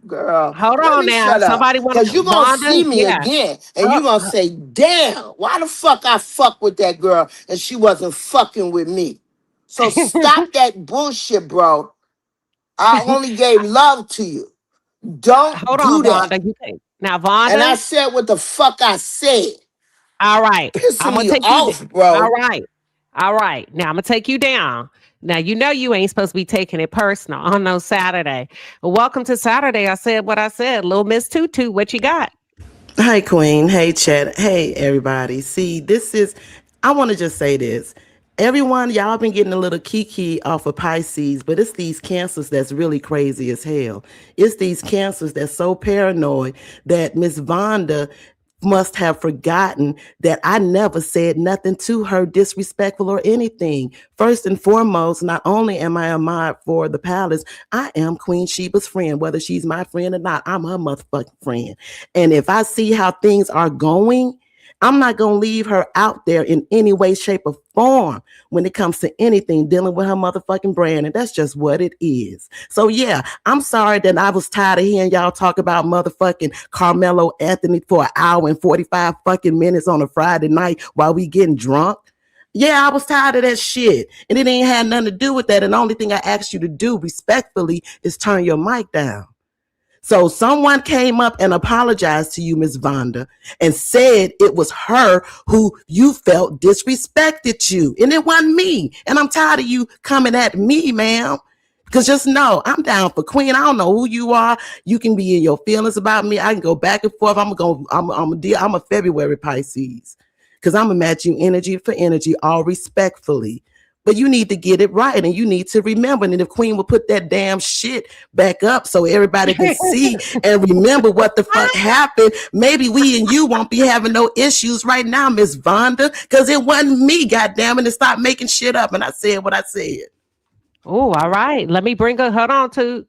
Girl, Hold let on me now. shut up. Somebody want Because to you're going to Vonda? see me Yeah. again. And you're going to say, damn, why the fuck I fuck with that girl and she wasn't fucking with me? So stop that bullshit, bro. I only gave love to you. Don't Hold on, do that. Vonda. You can't. Now, And I Vonda. said what the fuck I said. All right. I'm Pissing gonna me take you. off, bro. All right. All right. Now I'm gonna take you down. Now you know you ain't supposed to be taking it personal on no Saturday. Welcome to Saturday. I said what I said. Little Miss Tutu, what you got? Hi, Queen. Hey, Chad. Hey, everybody. See, I want to just say this. Everyone, y'all been getting a little kiki off of Pisces, but it's these cancers that's really crazy as hell. It's these cancers that's so paranoid that Miss Vonda must have forgotten that I never said nothing to her disrespectful or anything. First and foremost, not only am I a mod for the palace, I am Queen Sheba's friend. Whether she's my friend or not, I'm her motherfucking friend. And if I see how things are going, I'm not going to leave her out there in any way, shape, or form when it comes to anything dealing with her motherfucking brand. And that's just what it is. So, yeah, I'm sorry that I was tired of hearing y'all talk about motherfucking Carmelo Anthony for an hour and 45 fucking minutes on a Friday night while we getting drunk. Yeah, I was tired of that shit. And it ain't had nothing to do with that. And the only thing I asked you to do respectfully is turn your mic down. So someone came up and apologized to you, Miss Vonda, and said it was her who you felt disrespected you. And it wasn't me. And I'm tired of you coming at me, ma'am. Because just know, I'm down for Queen. I don't know who you are. You can be in your feelings about me. I can go back and forth. I'm a February Pisces. Because I'm going to match you energy for energy, all respectfully. But you need to get it right, and you need to remember. And if Queen would put that damn shit back up so everybody can see and remember what the fuck happened, maybe we and you won't be having no issues right now, Miss Vonda, because it wasn't me, goddammit, and stop making shit up. And I said what I said. Oh, all right. Let me bring her. Hold on, to.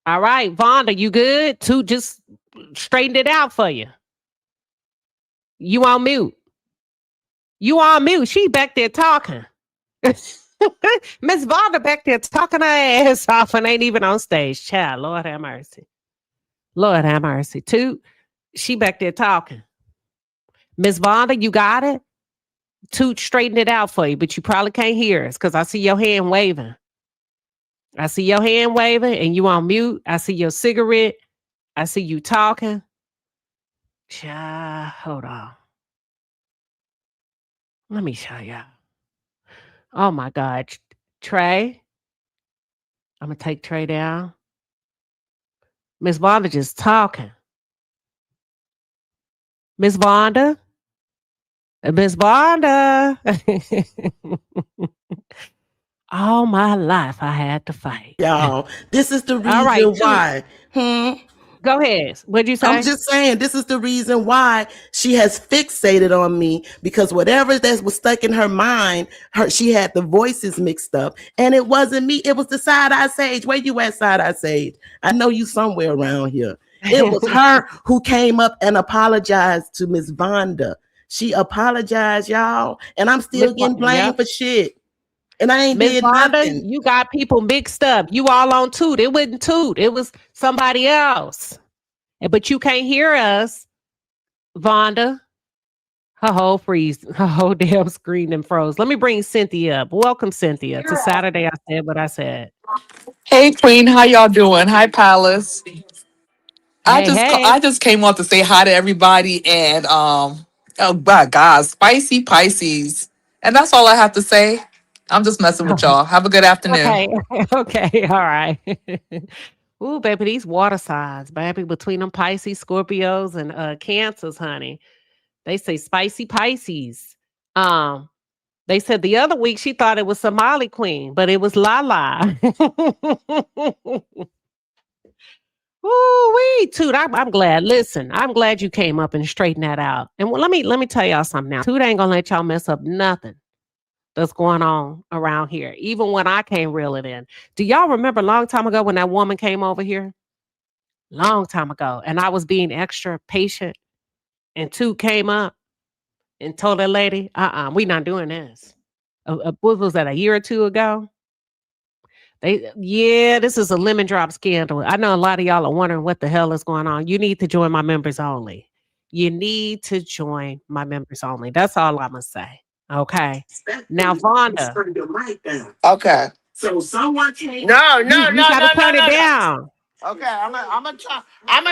All right, Vonda, you good? To just straightened it out for you. You on mute. You on mute. She back there talking. Miss Vonda back there talking her ass off and ain't even on stage. Child, Lord have mercy. Lord have mercy. Two, she back there talking. Miss Vonda, you got it? Toot straightened it out for you, but you probably can't hear us because I see your hand waving. I see your hand waving and you on mute. I see your cigarette. I see you talking. Child, hold on. Let me show y'all. Oh my God. Trey. I'm going to take Trey down. Miss Vonda just talking. Miss Vonda. Miss Vonda. All my life I had to fight. Y'all, this is the reason All right, why. Go ahead. What'd you say? I'm just saying, this is the reason why she has fixated on me, because whatever that was stuck in her mind, she had the voices mixed up, and it wasn't me. It was the Side Eye Sage. Where you at, Side Eye Sage? I know you somewhere around here. It was her who came up and apologized to Miss Vonda. She apologized, y'all, and I'm still getting blamed for shit. And I ain't did nothing. You got people mixed up. You all on Toot. It wasn't Toot. It was somebody else. But you can't hear us, Vonda. Her whole damn screen and froze. Let me bring Cynthia up. Welcome, Cynthia, to Saturday. I said what I said. Hey, Queen, how y'all doing? Hi, Palace. Hey. I just came on to say hi to everybody, and oh my God, spicy Pisces, and that's all I have to say. I'm just messing with y'all. Have a good afternoon. Okay, all right. Ooh, baby, these water signs, baby, between them Pisces, Scorpios, and Cancers, honey. They say spicy Pisces. They said the other week she thought it was Somali Queen, but it was Lala. Ooh-wee, Toot, I'm glad. Listen, I'm glad you came up and straightened that out. And let me tell y'all something now. Toot ain't gonna let y'all mess up nothing that's going on around here, even when I can't reel it in. Do y'all remember a long time ago when that woman came over here? Long time ago. And I was being extra patient. And Toot came up and told that lady, we not doing this. What was that, a year or two ago? This is a lemon drop scandal. I know a lot of y'all are wondering what the hell is going on. You need to join my members only. You need to join my members only. That's all I'm gonna say. Okay. Now, Vonda. Okay. So someone came. No. You gotta turn it down. Okay, I'm gonna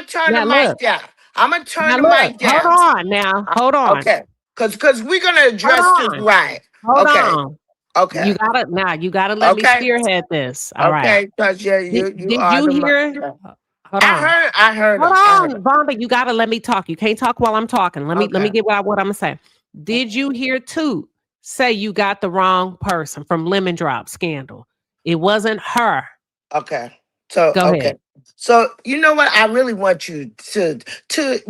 turn Now the look. mic down. I'm gonna turn Now the look. mic down. Hold on now. Hold on. Okay, because we're gonna address this right. Hold Okay. on. Okay. You gotta let me spearhead this. All right. Okay, because you Did are you the hear? Hold on. I heard Hold him. on, Vonda. You gotta let me talk. You can't talk while I'm talking. Let me get what I'm gonna say. Did you hear Toot say you got the wrong person from Lemon Drop scandal? It wasn't her. Okay. So Go ahead. So you know what? I really want you to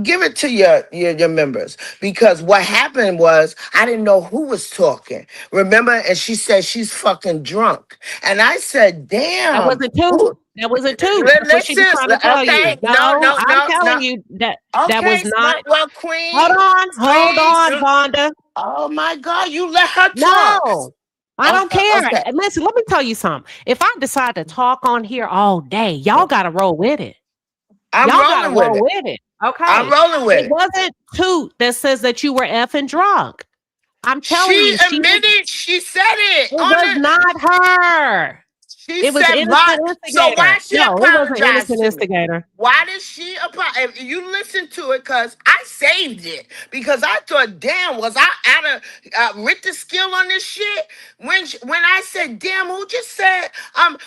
give it to your members, because what happened was I didn't know who was talking. Remember? And she said she's fucking drunk. And I said, damn. That wasn't Toot. That wasn't Toot. That's what she was trying to tell you. No, I'm telling you that was not. Well, Queen. Hold on, Vonda. Oh my God, you let her talk. No. I don't care. Okay. Listen, let me tell you something. If I decide to talk on here all day, y'all gotta roll with it. Y'all gotta roll with it. Okay. I'm rolling with it. It wasn't Toot that says that you were effing drunk. I'm telling you. She admitted, she said it. It was not her. It was innocent instigator. So why she apologize? It was an innocent instigator. Why did she apologize? You listen to it, because I saved it, because I thought, damn, was I out of Richter skill on this shit? When I said, damn, who just said,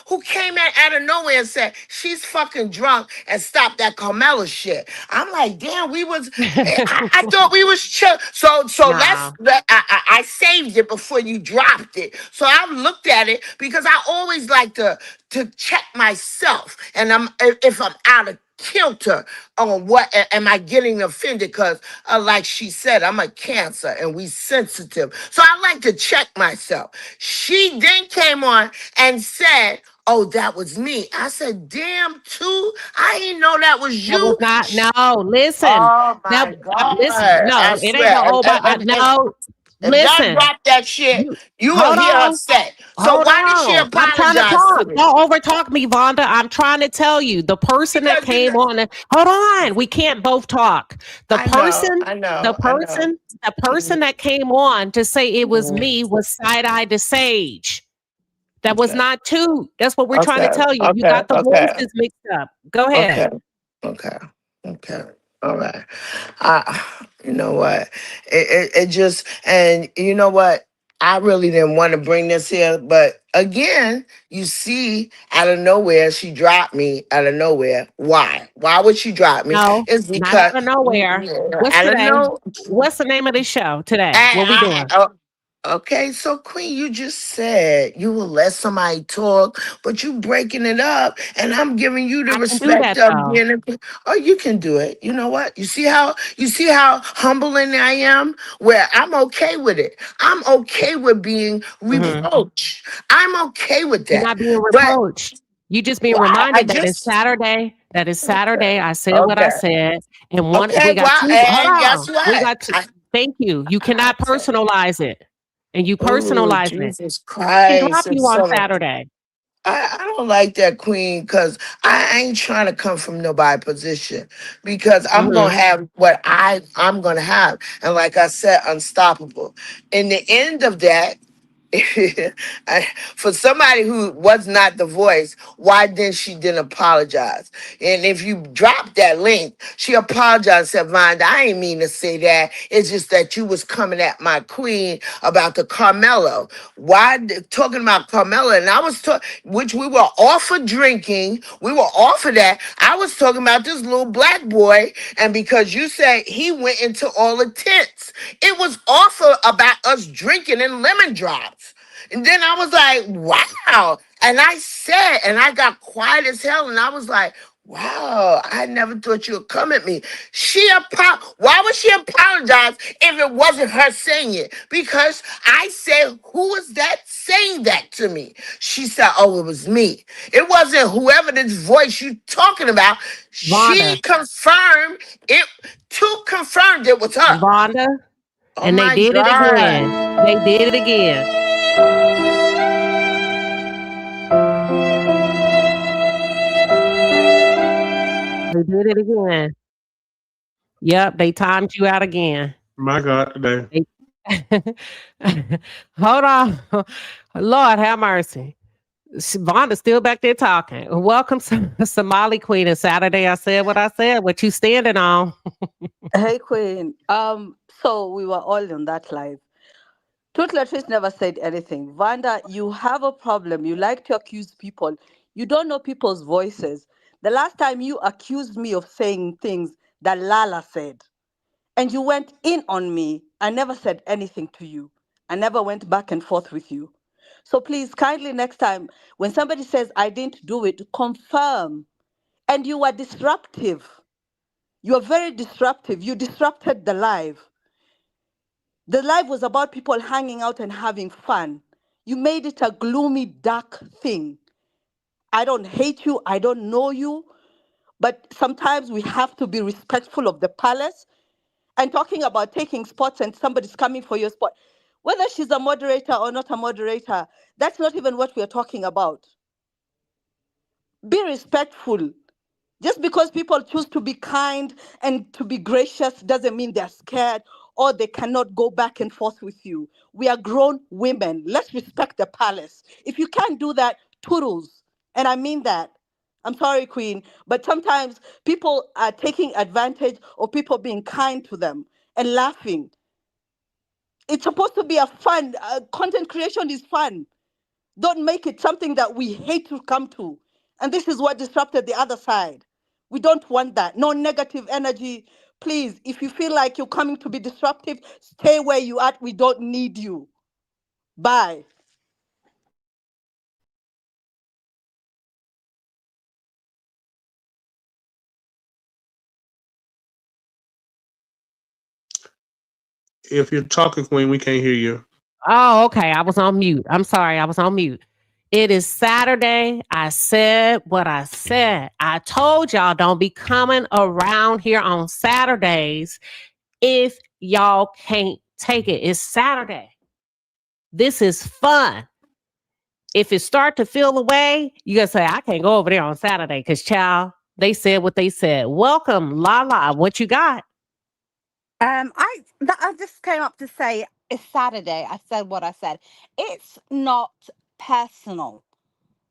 who came out of nowhere and said she's fucking drunk and stopped that Carmela shit? I'm like, damn, we was. I thought we was chill. So nah. I saved it before you dropped it. So I looked at it, because I always like to check myself, and if I'm out of kilter on what am I getting offended, because like she said, I'm a Cancer and we sensitive, so I like to check myself. She then came on and said, oh, that was me. I said, damn, Toot, I didn't know that was you. That was not. No, listen. Oh my God. Listen. No, it ain't no. No. Listen, God dropped that shit. You will hear her say. So why did she apologize? I'm trying to talk. Don't over talk me, Vonda. I'm trying to tell you. The person that came on. Hold on. We can't both talk. The person that came on to say it was me was side-eye to Sage. That was not Toot. That's what we're trying to tell you. You got the voices mixed up. Go ahead. Okay. All right. You know what? It just, and you know what? I really didn't want to bring this here, but again, you see, out of nowhere, she dropped me out of nowhere. Why? Why would she drop me? No, it's because, not out of nowhere. What's today? What's the name of this show today? What we doing? Okay, so Queen, you just said you will let somebody talk, but you breaking it up, and I'm giving you the respect of being. Oh, you can do it. You know what? You see how humbling I am. Where I'm okay with it. I'm okay with being reproached. I'm okay with that. You're not being reproached. You just being reminded that it's Saturday. That is Saturday. I said what I said, and we got two. Guess what? We got two. Thank you. You cannot personalize it. And you personalize it. Jesus Christ. She dropped you on Saturday. I don't like that, Queen, because I ain't trying to come from nobody's position, because I'm going to have what I'm going to have. And like I said, unstoppable. In the end of that, for somebody who was not the voice, why then she didn't apologize? And if you drop that link, she apologized, said, Vonda, I ain't mean to say that. It's just that you was coming at my queen about the Carmelo. Why talking about Carmelo? And I was which we were off of drinking. We were off of that. I was talking about this little black boy, and because you said he went into all the tents, it was off of about us drinking in lemon drops. And then I was like, wow. And I said, and I got quiet as hell. And I was like, wow, I never thought you would come at me. Why would she apologize if it wasn't her saying it? Because I said, who was that saying that to me? She said, oh, it was me. It wasn't whoever this voice you talking about. Vonda. She confirmed it. Toot confirmed it was her. Vonda. And they did it again. They did it again. They did it again. Yep, they timed you out again. My God, today. Hold on. Lord have mercy. Vonda's still back there talking. Welcome, Somali Queen. And Saturday, I said what I said. What you standing on? Hey, Queen. So we were all on that live. Truth Latrice never said anything. Vanda, you have a problem. You like to accuse people. You don't know people's voices. The last time you accused me of saying things that Lala said, and you went in on me, I never said anything to you. I never went back and forth with you. So please, kindly next time, when somebody says I didn't do it, confirm. And you were disruptive. You are very disruptive. You disrupted the live. The live was about people hanging out and having fun. You made it a gloomy, dark thing. I don't hate you. I don't know you. But sometimes we have to be respectful of the palace. And talking about taking spots and somebody's coming for your spot, whether she's a moderator or not a moderator, that's not even what we're talking about. Be respectful. Just because people choose to be kind and to be gracious doesn't mean they're scared or they cannot go back and forth with you. We are grown women. Let's respect the palace. If you can't do that, toodles. And I mean that. I'm sorry, Queen, but sometimes people are taking advantage of people being kind to them and laughing. It's supposed to be a fun. Content creation is fun. Don't make it something that we hate to come to. And this is what disrupted the other side. We don't want that. No negative energy. Please, if you feel like you're coming to be disruptive, stay where you are. We don't need you. Bye. If you're talking, Queen, we can't hear you. Oh, okay. I was on mute. I'm sorry. I was on mute. It is Saturday. I said what I said. I told y'all don't be coming around here on Saturdays if y'all can't take it. It's Saturday. This is fun. If it start to feel away, you gotta say, I can't go over there on Saturday because, child, they said what they said. Welcome, Lala. What you got? I just came up to say it's Saturday. I said what I said. It's not personal.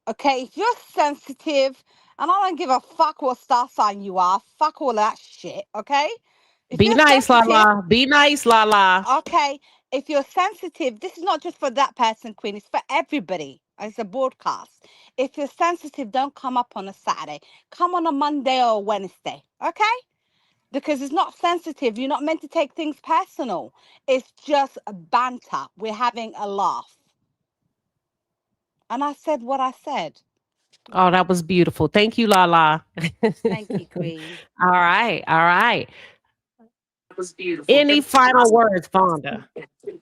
Okay, if you're sensitive, and I don't give a fuck what star sign you are, fuck all that shit, okay? If Be you're nice, sensitive, Lala. Be nice, Lala. okay, if you're sensitive, this is not just for that person, Queen, it's for everybody. It's a broadcast. If you're sensitive, don't come up on a Saturday. Come on a Monday or a Wednesday, okay? Because it's not sensitive. You're not meant to take things personal. It's just a banter. We're having a laugh. And I said what I said. Oh, that was beautiful. Thank you, Lala. Thank you, Queen. All right. All right. Any final words, Fonda?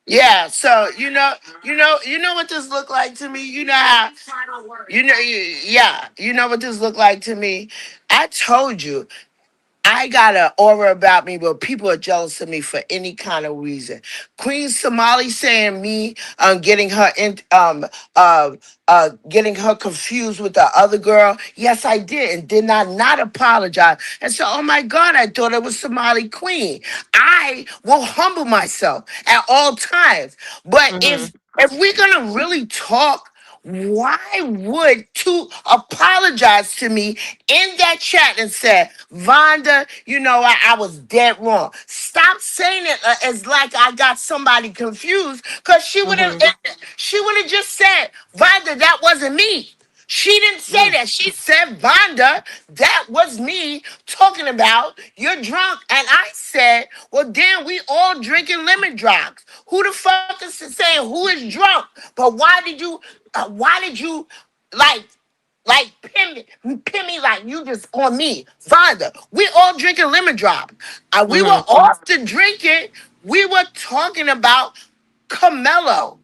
Yeah, so you know what this look like to me. You know how yeah, you know what this look like to me. I told you I got an aura about me, but people are jealous of me for any kind of reason. Queen Somali saying me getting her in getting her confused with the other girl. Yes, I did, and did not apologize. And so, oh my God, I thought it was Somali Queen. I will humble myself at all times. But if we're gonna really talk, why would to apologize to me in that chat and say, Vonda, you know, I was dead wrong. Stop saying it as like I got somebody confused, because she would have just said, Vonda, that wasn't me. She didn't say that. She said, Vonda, that was me talking about you're drunk. And I said, well, damn, we all drinking lemon drops. Who the fuck is saying who is drunk? But why did you pin me like you just on me? Vonda, we all drinking lemon drop. We were off to drink it. We were talking about Carmelo.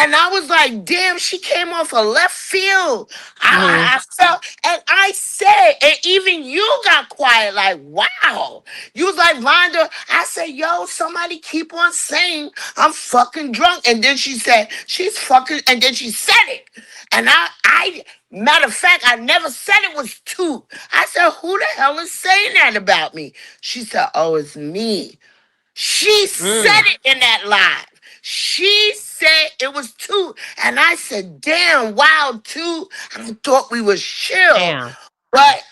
And I was like, damn, she came off a left field. I felt, and I said, and even you got quiet, like, wow. You was like, Vonda, I said, yo, somebody keep on saying I'm fucking drunk. And then she said, she's fucking, and then she said it. And I matter of fact, I never said it was two. I said, who the hell is saying that about me? She said, oh, it's me. She said it in that live. She said it was two. And I said, damn, wow, two. I thought we was chill. Damn. But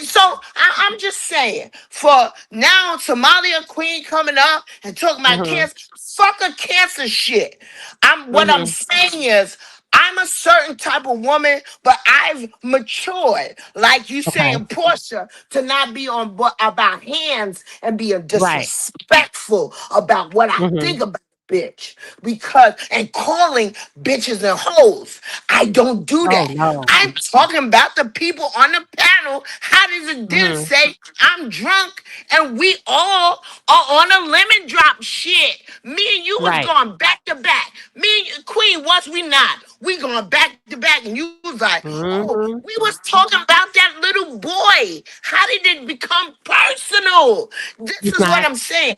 so I'm just saying, for now, Somalia Queen coming up and talking about cancer, fuck a cancer shit. What I'm saying is, I'm a certain type of woman, but I've matured, like you saying, Portia, to not be on about hands and being disrespectful about what I think about bitch, because and calling bitches and hoes. I don't do that. No. I'm talking about the people on the panel. How does it then say I'm drunk and we all are on a lemon drop shit? Me and you was going back to back. Me and Queen, was we not? We going back to back, and you was like, oh, we was talking about that little boy. How did it become personal? This is what I'm saying.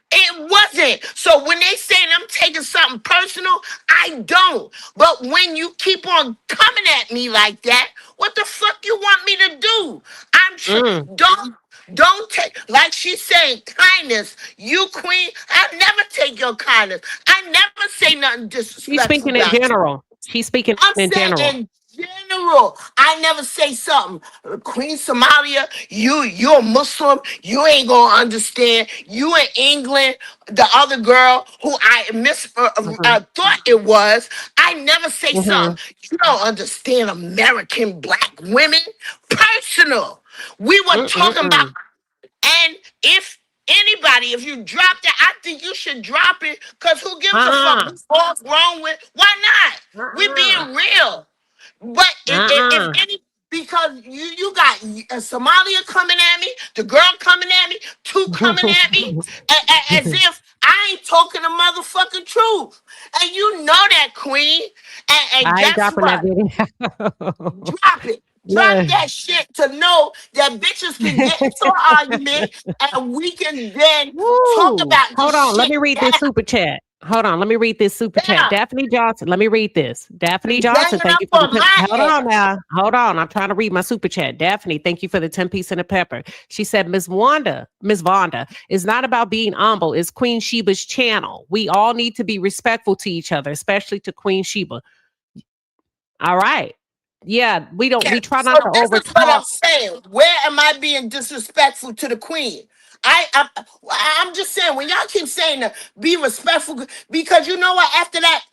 It wasn't. So when they saying I'm taking something personal, I don't. But when you keep on coming at me like that, what the fuck you want me to do? Don't take, like she's saying, kindness. You Queen, I never take your kindness. I never say nothing disrespectful. She's speaking in general. She's speaking in general. In general, I never say something. Queen Somalia, you're a Muslim. You ain't gonna understand. You in England, the other girl who I thought it was. I never say something. You don't understand American black women. Personal. We were talking about, and if anybody, if you drop that, I think you should drop it, because who gives a fuck? What's wrong with? Why not? We being real. But if any, because you got Somalia coming at me, the girl coming at me, two coming at me, as if I ain't talking the motherfucking truth. And you know that, Queen. And I ain't guess dropping what? that video. Drop it. Drop that shit to know that bitches can get into an argument and we can then talk about this. Hold on, shit. let me read this super chat. Hold on, let me read this super chat. Daphne Johnson, let me read this. Daphne Johnson, thank you for the hold on now. Hold on, I'm trying to read my super chat. Daphne, thank you for the 10 piece and a pepper. She said, Miss Vonda, it's not about being humble. It's Queen Shiba's channel. We all need to be respectful to each other, especially to Queen Shiba. All right. Yeah, we don't. We try not to over talk. What I'm saying. Where am I being disrespectful to the Queen? I'm just saying, when y'all keep saying to be respectful, because you know what? After that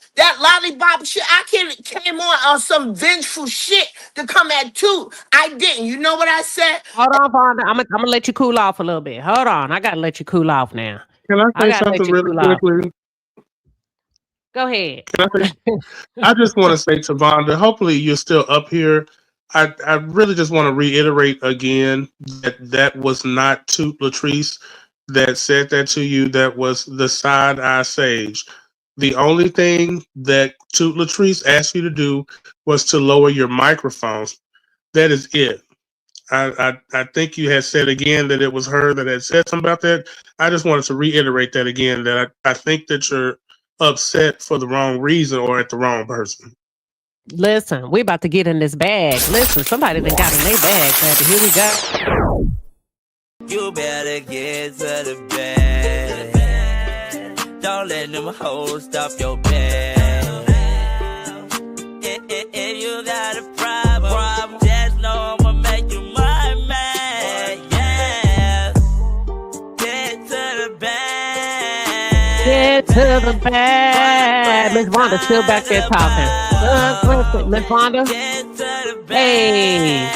lollipop shit, I came on some vengeful shit to come at too. I didn't. You know what I said? Hold on, Vonda. I'm gonna let you cool off a little bit. Hold on. I gotta let you cool off now. Can I say something really quickly? Go ahead. I just want to say to Vonda, hopefully you're still up here. I really just want to reiterate again that was not Toot Latrice that said that to you. That was the Side Eye Sage. The only thing that Toot Latrice asked you to do was to lower your microphones. That is it. I think you had said again that it was her that had said something about that. I just wanted to reiterate that again, that I think that you're upset for the wrong reason or at the wrong person. Listen, we about to get in this bag. Listen, somebody that got in their bag, baby. Here we go. You better get to the bag. Don't let them hoes stop your bag. If you got a problem, just know I'ma make you my man. Yeah. Get to the bag. Get to the bag. Miss Vonda still back there talking. Miss Vonda. Hey.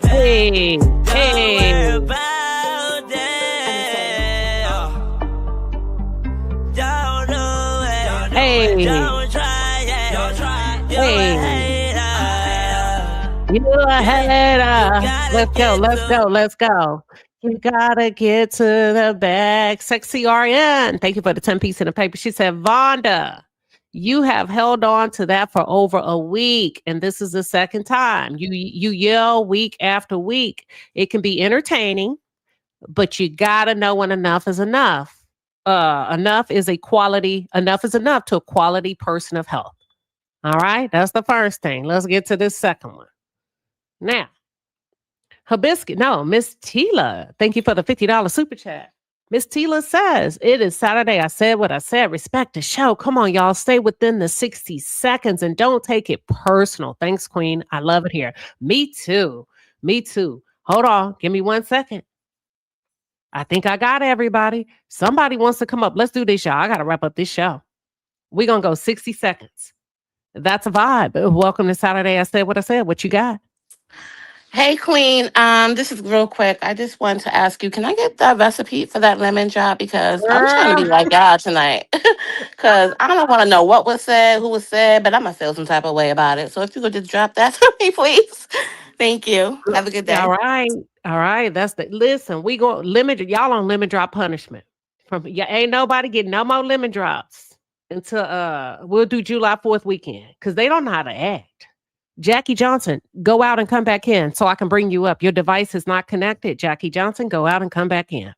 Hey. Hey. Hey. Hey. You a hater. Let's go. Let's go. Let's go. You gotta get to the bag. Sexy RN. Thank you for the 10 piece in the paper. She said, Vonda, you have held on to that for over a week, and this is the second time. You yell week after week. It can be entertaining, but you gotta know when enough is enough. Enough is enough to a quality person of health. All right, that's the first thing. Let's get to this second one. Now, Hibiscus, no, Miss Tila, thank you for the $50 super chat. Miss Tila says, it is Saturday. I said what I said. Respect the show. Come on, y'all. Stay within the 60 seconds and don't take it personal. Thanks, Queen. I love it here. Me too. Me too. Hold on. Give me 1 second. I think I got everybody. Somebody wants to come up. Let's do this, y'all. I got to wrap up this show. We're going to go 60 seconds. That's a vibe. Welcome to Saturday. I said what I said. What you got? Hey Queen, this is real quick. I just wanted to ask you, can I get that recipe for that lemon drop? Because I'm trying to be like y'all tonight. Because I don't want to know what was said, who was said, but I'm going to feel some type of way about it. So if you could just drop that for me, please. Thank you. Have a good day. All right. All right. That's the listen. We go lemon. Y'all on lemon drop punishment. From ain't nobody getting no more lemon drops until we'll do July 4th weekend. Because they don't know how to act. Jackie Johnson, go out and come back in so I can bring you up. Your device is not connected. Jackie Johnson, go out and come back in.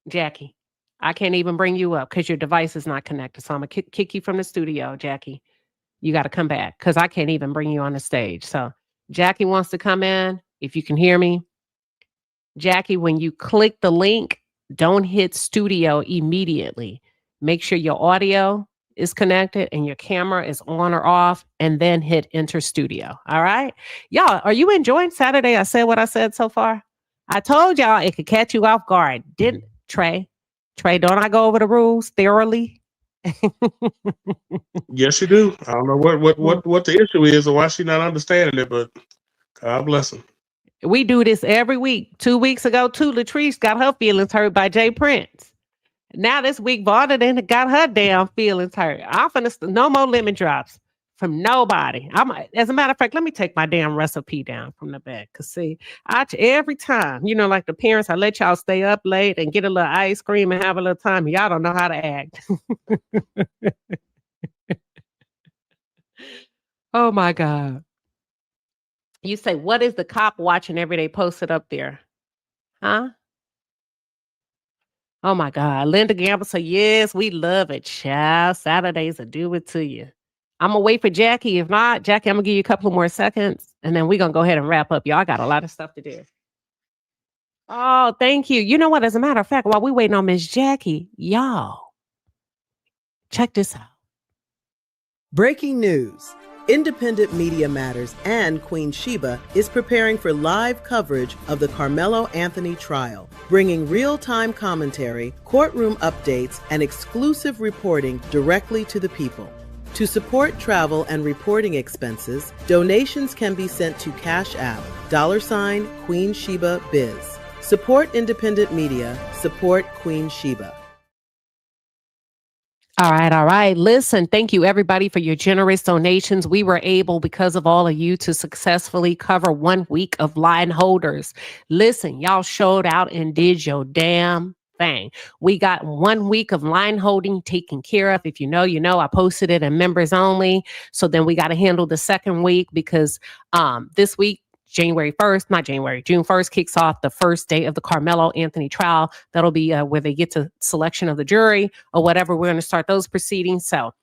Jackie, I can't even bring you up because your device is not connected. So I'm going to kick you from the studio, Jackie. You got to come back because I can't even bring you on the stage. So Jackie wants to come in. If you can hear me. Jackie, when you click the link, don't hit studio immediately. Make sure your audio is connected and your camera is on or off, and then hit enter studio. All right. Y'all, are you enjoying Saturday? I said what I said so far. I told y'all it could catch you off guard. Didn't Trey? Trey, don't I go over the rules thoroughly? Yes, you do. I don't know what the issue is or why she's not understanding it, but God bless him. We do this every week. 2 weeks ago, Latrice got her feelings hurt by Jay Prince. Now this week, Vonda then got her damn feelings hurt. I'm finna no more lemon drops from nobody. As a matter of fact, let me take my damn recipe down from the back. Cause see, every time, like the parents, I let y'all stay up late and get a little ice cream and have a little time. Y'all don't know how to act. Oh my God. You say, what is the cop watching every day posted up there? Huh? Oh my God. Linda Gamble said, yes, we love it, child. Saturdays will do it to you. I'm going to wait for Jackie. If not, Jackie, I'm going to give you a couple more seconds and then we're going to go ahead and wrap up. Y'all got a lot of stuff to do. Oh, thank you. You know what? As a matter of fact, while we waiting on Miss Jackie, y'all, check this out. Breaking news. Independent Media Matters and Queen Sheba is preparing for live coverage of the Carmelo Anthony trial, bringing real-time commentary, courtroom updates, and exclusive reporting directly to the people. To support travel and reporting expenses, donations can be sent to CashApp, $QueenShibaBiz. Support independent media, support Queen Sheba. All right. Listen, thank you everybody for your generous donations. We were able, because of all of you, to successfully cover 1 week of line holders. Listen, y'all showed out and did your damn thing. We got 1 week of line holding taken care of. If you know, I posted it in members only. So then we got to handle the second week because this week, June 1st kicks off the first day of the Carmelo Anthony trial. That'll be where they get to selection of the jury or whatever. We're going to start those proceedings. So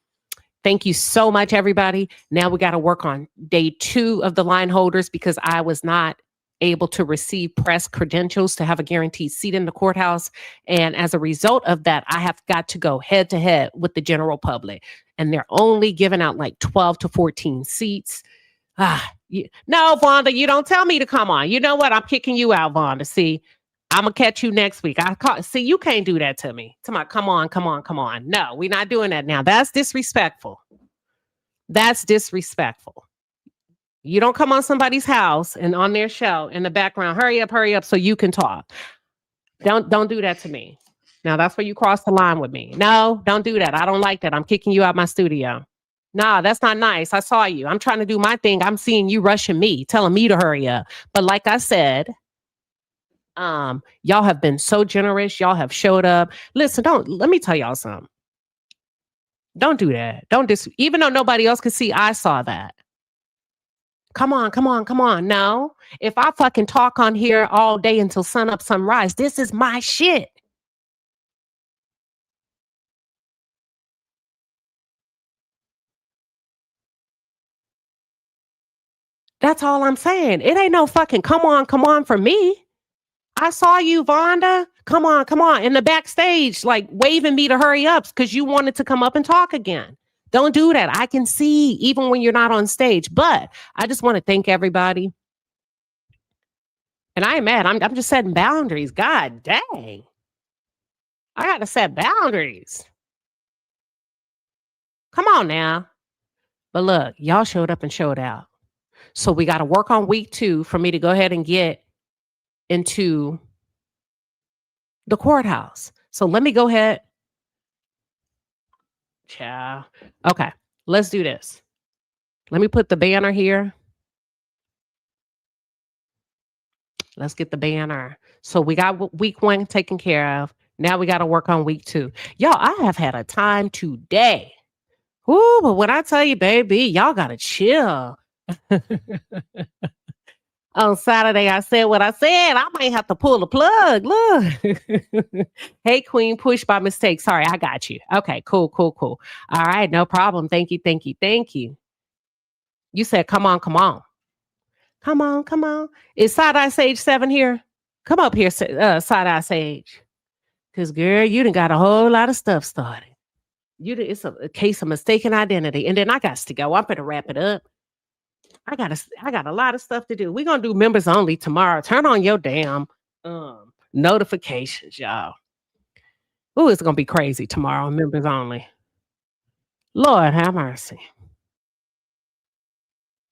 thank you so much, everybody. Now we got to work on day 2 of the line holders because I was not able to receive press credentials to have a guaranteed seat in the courthouse. And as a result of that, I have got to go head to head with the general public. And they're only giving out like 12 to 14 seats. No, Vonda, you don't tell me to come on. You know what? I'm kicking you out, Vonda. See, I'm going to catch you next week. See, you can't do that to me. Come on. No, we're not doing that now. That's disrespectful. You don't come on somebody's house and on their show in the background. Hurry up so you can talk. Don't do that to me. Now, that's where you cross the line with me. No, don't do that. I don't like that. I'm kicking you out my studio. Nah, that's not nice. I saw you. I'm trying to do my thing. I'm seeing you rushing me, telling me to hurry up. But like I said, y'all have been so generous. Y'all have showed up. Listen, let me tell y'all something. Don't do that. Even though nobody else could see, I saw that. Come on. No, if I fucking talk on here all day until sun up, sunrise, this is my shit. That's all I'm saying. It ain't no fucking come on for me. I saw you, Vonda. Come on. In the backstage, like waving me to hurry up because you wanted to come up and talk again. Don't do that. I can see even when you're not on stage. But I just want to thank everybody. And I ain't mad. I'm just setting boundaries. God dang. I got to set boundaries. Come on now. But look, y'all showed up and showed out. So we got to work on week 2 for me to go ahead and get into the courthouse. So let me go ahead. Ciao. Okay, let's do this. Let me put the banner here. Let's get the banner. So we got week 1 taken care of. Now we got to work on week 2. Y'all, I have had a time today. Ooh, but when I tell you, baby, y'all got to chill. On Saturday, I said what I said. I might have to pull the plug. Look. Hey, Queen, push by mistake. Sorry, I got you. Okay, cool. All right, no problem. Thank you. You said, come on. Come on. Is Side-Eye Sage 7 here? Come up here, Side-Eye Sage. Because, girl, you done got a whole lot of stuff started. It's a case of mistaken identity. And then I got to go. I'm going to wrap it up. I got a lot of stuff to do. We're going to do members only tomorrow. Turn on your damn notifications, y'all. Ooh, it's going to be crazy tomorrow. Members only. Lord have mercy.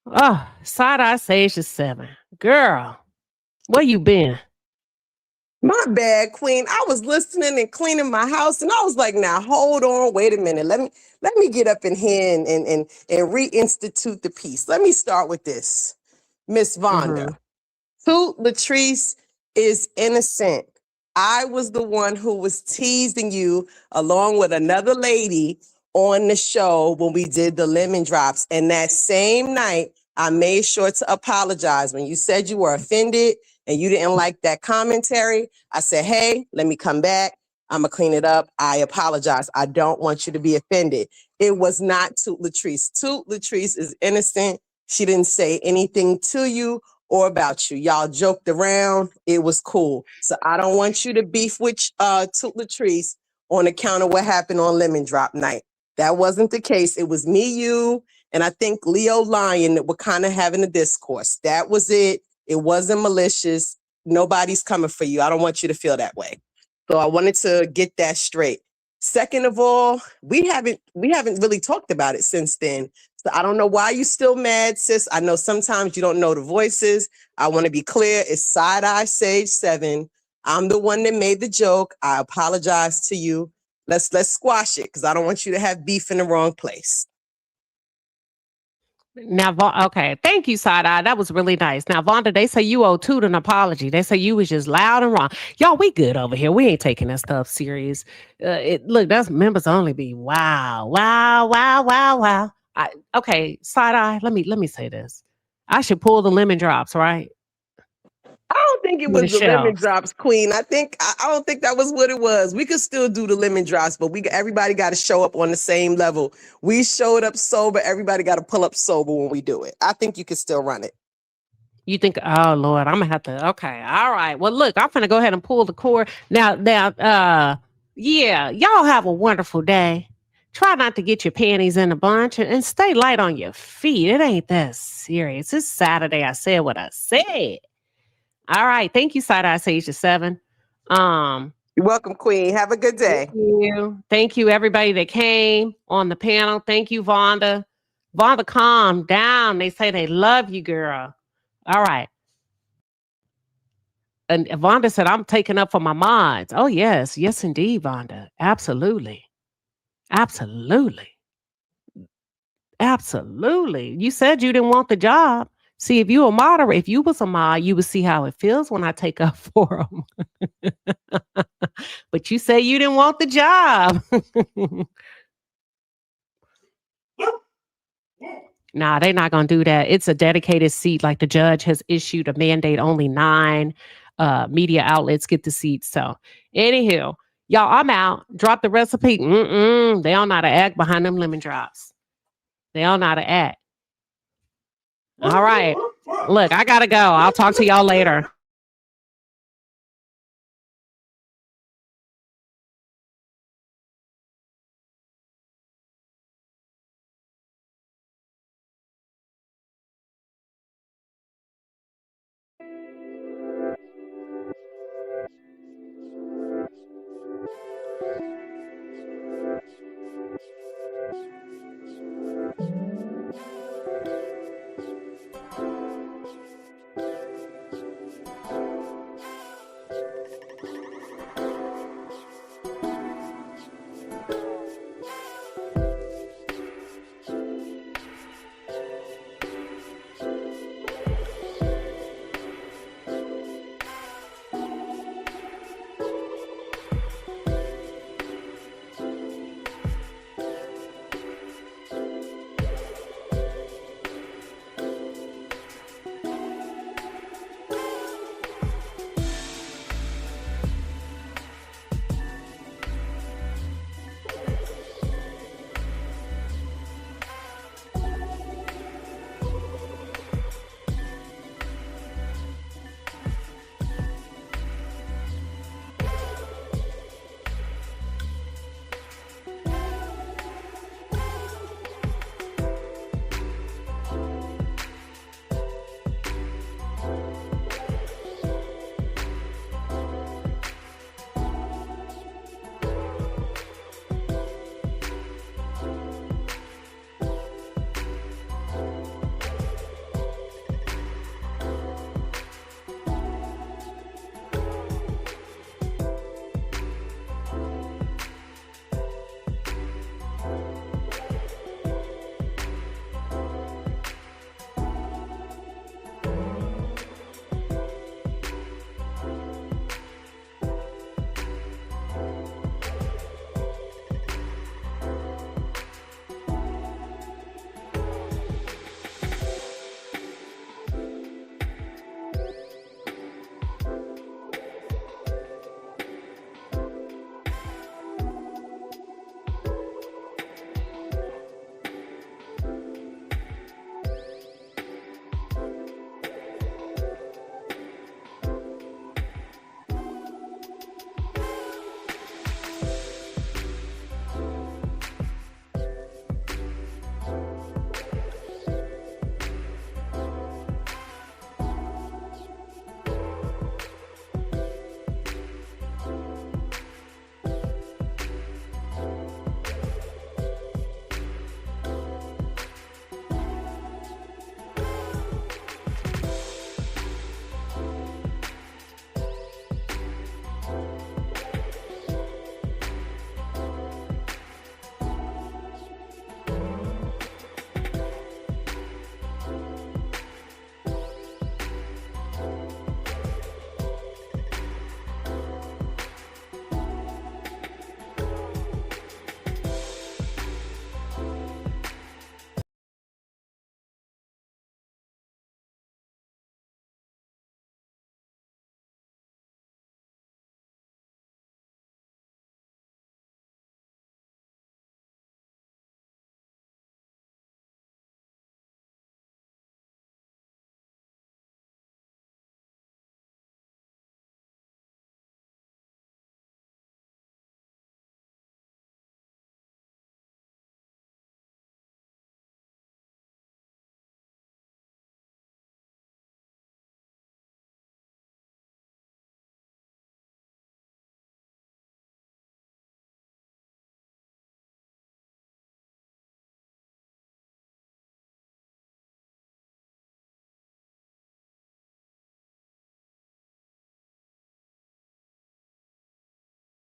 Oh, Side-Eye Sage is 7. Girl, where you been? My bad, Queen. I was listening and cleaning my house, and I was like, "Now hold on, wait a minute. Let me get up in here and reinstitute the piece. Let me start with this, Miss Vonda. Toot Latrice is innocent. I was the one who was teasing you along with another lady on the show when we did the lemon drops, and that same night, I made sure to apologize when you said you were offended and you didn't like that commentary. I said, hey, let me come back. I'm going to clean it up. I apologize. I don't want you to be offended. It was not Toot Latrice. Toot Latrice is innocent. She didn't say anything to you or about you. Y'all joked around. It was cool. So I don't want you to beef with Toot Latrice on account of what happened on Lemon Drop night. That wasn't the case. It was me, you, and I think Leo Lion that were kind of having a discourse. That was it. It wasn't malicious. Nobody's coming for you. I don't want you to feel that way. So I wanted to get that straight. Second of all, we haven't really talked about it since then. So I don't know why you still mad, sis. I know sometimes you don't know the voices. I want to be clear. It's Side-Eye Sage 7. I'm the one that made the joke. I apologize to you. Let's squash it because I don't want you to have beef in the wrong place. Now, okay, thank you, Side-Eye. That was really nice. Now, Vonda, they say you owe Toot an apology. They say you was just loud and wrong. Y'all, we good over here. We ain't taking that stuff serious. Look, that's members only. Be wow. Okay, Side-Eye. Let me say this. I should pull the lemon drops, right? I don't think it was the lemon drops, Queen. I don't think that was what it was. We could still do the lemon drops, but everybody got to show up on the same level. We showed up sober. Everybody got to pull up sober when we do it. I think you can still run it. You think? Oh Lord, I'm gonna have to. Okay, all right. Well, look, I'm gonna go ahead and pull the cord now. Yeah, y'all have a wonderful day. Try not to get your panties in a bunch and stay light on your feet. It ain't that serious. It's Saturday. I said what I said. All right. Thank you, Side-Eye Sage 7. You're welcome, Queen. Have a good day. Thank you, everybody that came on the panel. Thank you, Vonda. Vonda, calm down. They say they love you, girl. All right. And Vonda said, I'm taking up for my mods. Oh, yes. Yes, indeed, Vonda. Absolutely. You said you didn't want the job. See, if you a moderator, if you was a mod, you would see how it feels when I take up for them. But you say you didn't want the job. Nah, they're not going to do that. It's a dedicated seat. Like the judge has issued a mandate. Only 9 media outlets get the seats. So, anywho, y'all, I'm out. Drop the recipe. They don't know how to act behind them lemon drops. They don't know how to act. All right. Look, I gotta go. I'll talk to y'all later.